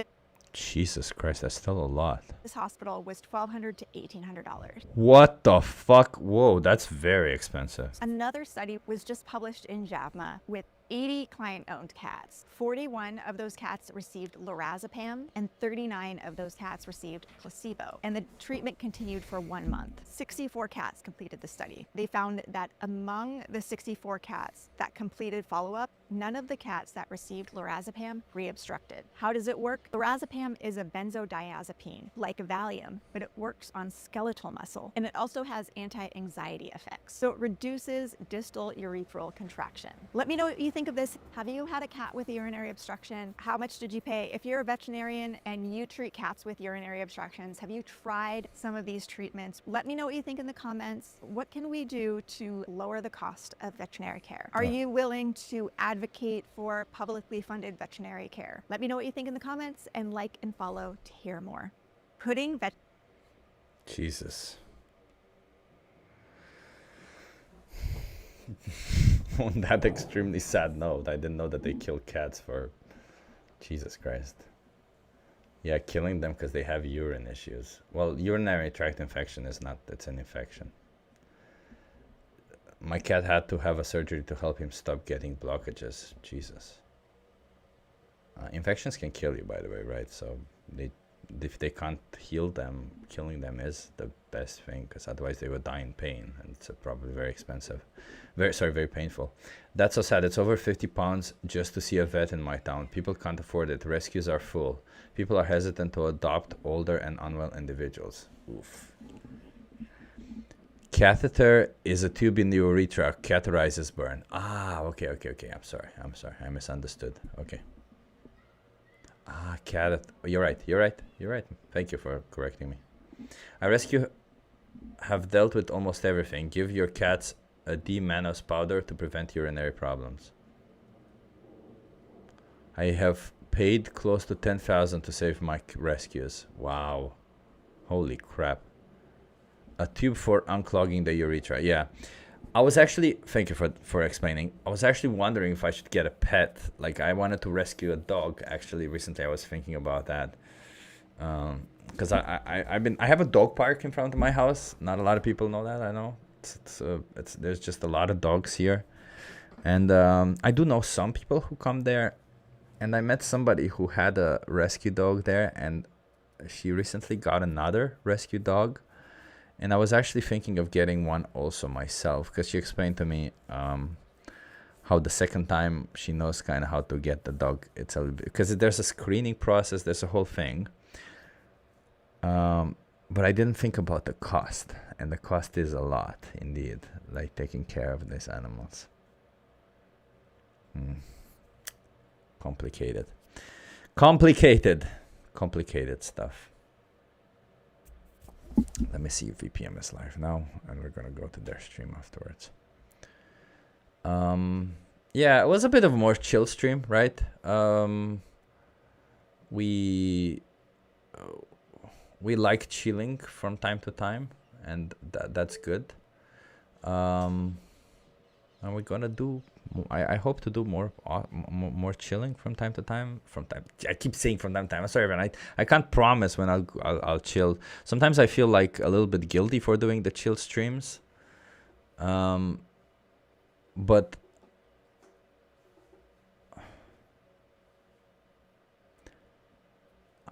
Jesus Christ, that's still a lot. this hospital was $1,200 to $1,800. What the fuck? Whoa, that's very expensive. Another study was just published in JAVMA with 80 client-owned cats. 41 of those cats received lorazepam, and 39 of those cats received placebo. And the treatment continued for 1 month. 64 cats completed the study. They found that among the 64 cats that completed follow-up, none of the cats that received lorazepam re-obstructed. How does it work? Lorazepam is a benzodiazepine, like Valium, but it works on skeletal muscle, and it also has anti-anxiety effects. So it reduces distal urethral contraction. Let me know what you think of this. Have you had a cat with a urinary obstruction? How much did you pay? If you're a veterinarian and you treat cats with urinary obstructions, have you tried some of these treatments? Let me know what you think in the comments. What can we do to lower the cost of veterinary care? Are you willing to advocate for publicly funded veterinary care? Let me know what you think in the comments, and like and follow to hear more. Putting vet... Jesus. On that extremely sad note, I didn't know that they kill cats for... Jesus Christ. Yeah, killing them because they have urine issues. Well, urinary tract infection is not, it's an infection. My cat had to have a surgery to help him stop getting blockages. Jesus. Infections can kill you, by the way, right? So if they can't heal them, killing them is the best thing, because otherwise they would die in pain, and it's probably very expensive. Very painful. That's so sad. It's over 50 pounds just to see a vet in my town. People can't afford it. Rescues are full. People are hesitant to adopt older and unwell individuals. Oof. Catheter is a tube in the urethra. Catheterizes burn. Ah, okay. I'm sorry. I misunderstood. Okay. Ah, You're right. Thank you for correcting me. I have dealt with almost everything. Give your cats a D-mannose powder to prevent urinary problems. I have paid close to 10,000 to save my rescues. Wow. Holy crap. A tube for unclogging the urethra. Yeah. I was actually, thank you for explaining. I was actually wondering if I should get a pet. Like, I wanted to rescue a dog. Actually, recently I was thinking about that. Because I have a dog park in front of my house. Not a lot of people know that, I know. There's just a lot of dogs here. And I do know some people who come there. And I met somebody who had a rescue dog there, and she recently got another rescue dog. And I was actually thinking of getting one also myself, because she explained to me how the second time she knows kind of how to get the dog. It's a little bit, because there's a screening process, there's a whole thing. But I didn't think about the cost, and the cost is a lot indeed, like taking care of these animals. Complicated stuff. Let me see if VPM is live now, and we're gonna go to their stream afterwards. Yeah, it was a bit of a more chill stream, right? We like chilling from time to time, and that's good. And we're gonna do. I hope to do more chilling from time to time. I keep saying from time to time. I'm sorry, man. I can't promise when I'll chill. Sometimes I feel like a little bit guilty for doing the chill streams. But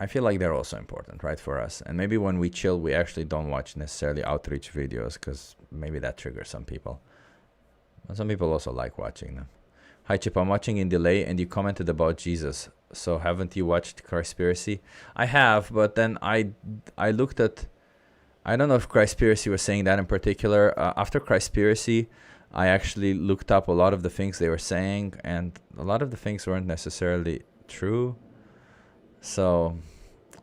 I feel like they're also important, right, for us. And maybe when we chill, we actually don't watch necessarily outreach videos, because maybe that triggers some people. Some people also like watching them. Hi Chip, I'm watching in delay, and you commented about Jesus. So haven't you watched Christspiracy? I have, but then I looked at... I don't know if Christspiracy was saying that in particular. After Christspiracy, I actually looked up a lot of the things they were saying, and a lot of the things weren't necessarily true. So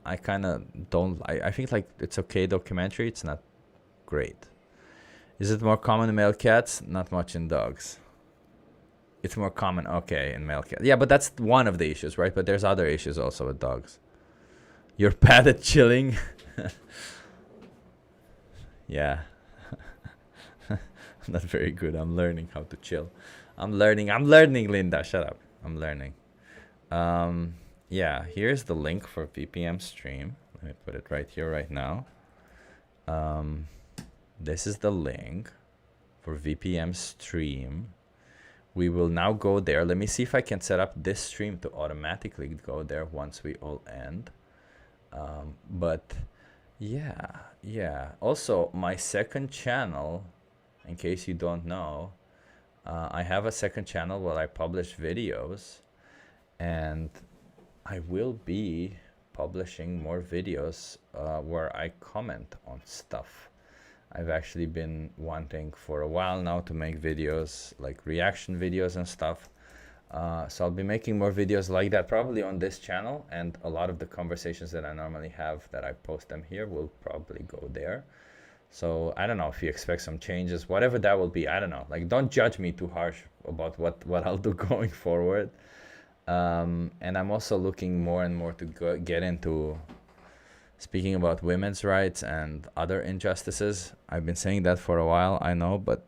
I kind of don't... I think like it's okay documentary. It's not great. Is it more common in male cats? Not much in dogs. It's more common, okay, in male cats. Yeah, but that's one of the issues, right? But there's other issues also with dogs. You're bad at chilling? Yeah. Not very good. I'm learning how to chill. I'm learning, Linda. Shut up. I'm learning. Yeah, here's the link for VPM stream. Let me put it right here, right now. This is the link for VPM stream. we will now go there. Let me see if I can set up this stream to automatically go there once we all end. But yeah. Also, my second channel, in case you don't know, I have a second channel where I publish videos, and I will be publishing more videos where I comment on stuff. I've actually been wanting for a while now to make videos, like reaction videos and stuff. So I'll be making more videos like that probably on this channel, and a lot of the conversations that I normally have that I post them here will probably go there. So I don't know if you expect some changes, whatever that will be. I don't know. Like, don't judge me too harsh about what I'll do going forward. And I'm also looking more and more to get into speaking about women's rights and other injustices. I've been saying that for a while, I know, but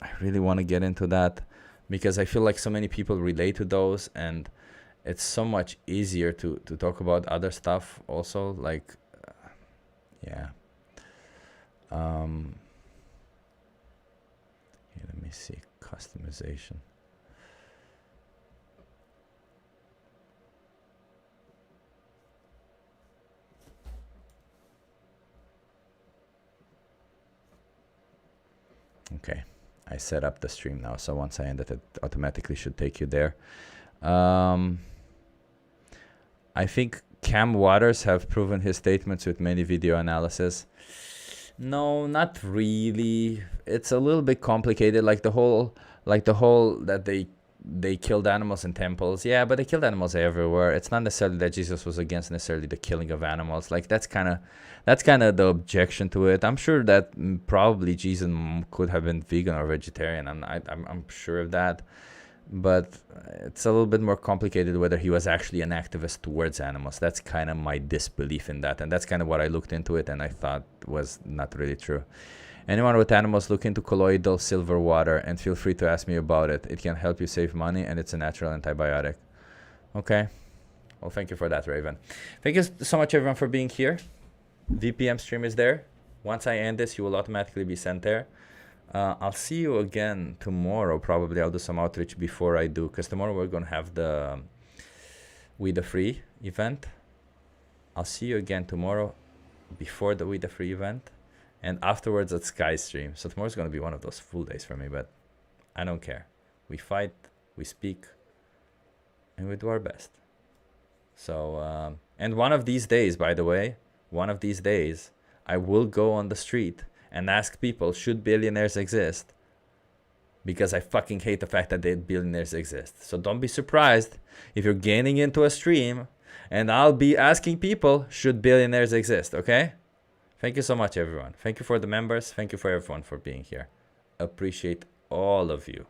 I really want to get into that because I feel like so many people relate to those, and it's so much easier to talk about other stuff also, like, yeah. Here, let me see, customization. Okay, I set up the stream now, so once I end it, it automatically should take you there. I think Cam Waters have proven his statements with many video analysis. No, not really. It's a little bit complicated, like the whole that they killed animals in temples. Yeah, but they killed animals everywhere. It's not necessarily that Jesus was against necessarily the killing of animals. Like that's kind of the objection to it. I'm sure that probably Jesus could have been vegan or vegetarian, and I'm sure of that. But it's a little bit more complicated whether he was actually an activist towards animals. That's kind of my disbelief in that, and that's kind of what I looked into it and I thought was not really true. Anyone with animals, look into colloidal silver water and feel free to ask me about it. It can help you save money and it's a natural antibiotic. Okay. Well, thank you for that, Raven. Thank you so much, everyone, for being here. VPM stream is there. Once I end this, you will automatically be sent there. I'll see you again tomorrow. Probably I'll do some outreach before I do, because tomorrow we're going to have the We the Free event. I'll see you again tomorrow before the We the Free event, and afterwards at Sky Stream. So tomorrow's going to be one of those full days for me, but I don't care. We fight, we speak, and we do our best. So, and one of these days, by the way, one of these days, I will go on the street and ask people, should billionaires exist? Because I fucking hate the fact that billionaires exist. So don't be surprised if you're getting into a stream and I'll be asking people, should billionaires exist, okay? Thank you so much, everyone. Thank you for the members. Thank you for everyone for being here. Appreciate all of you.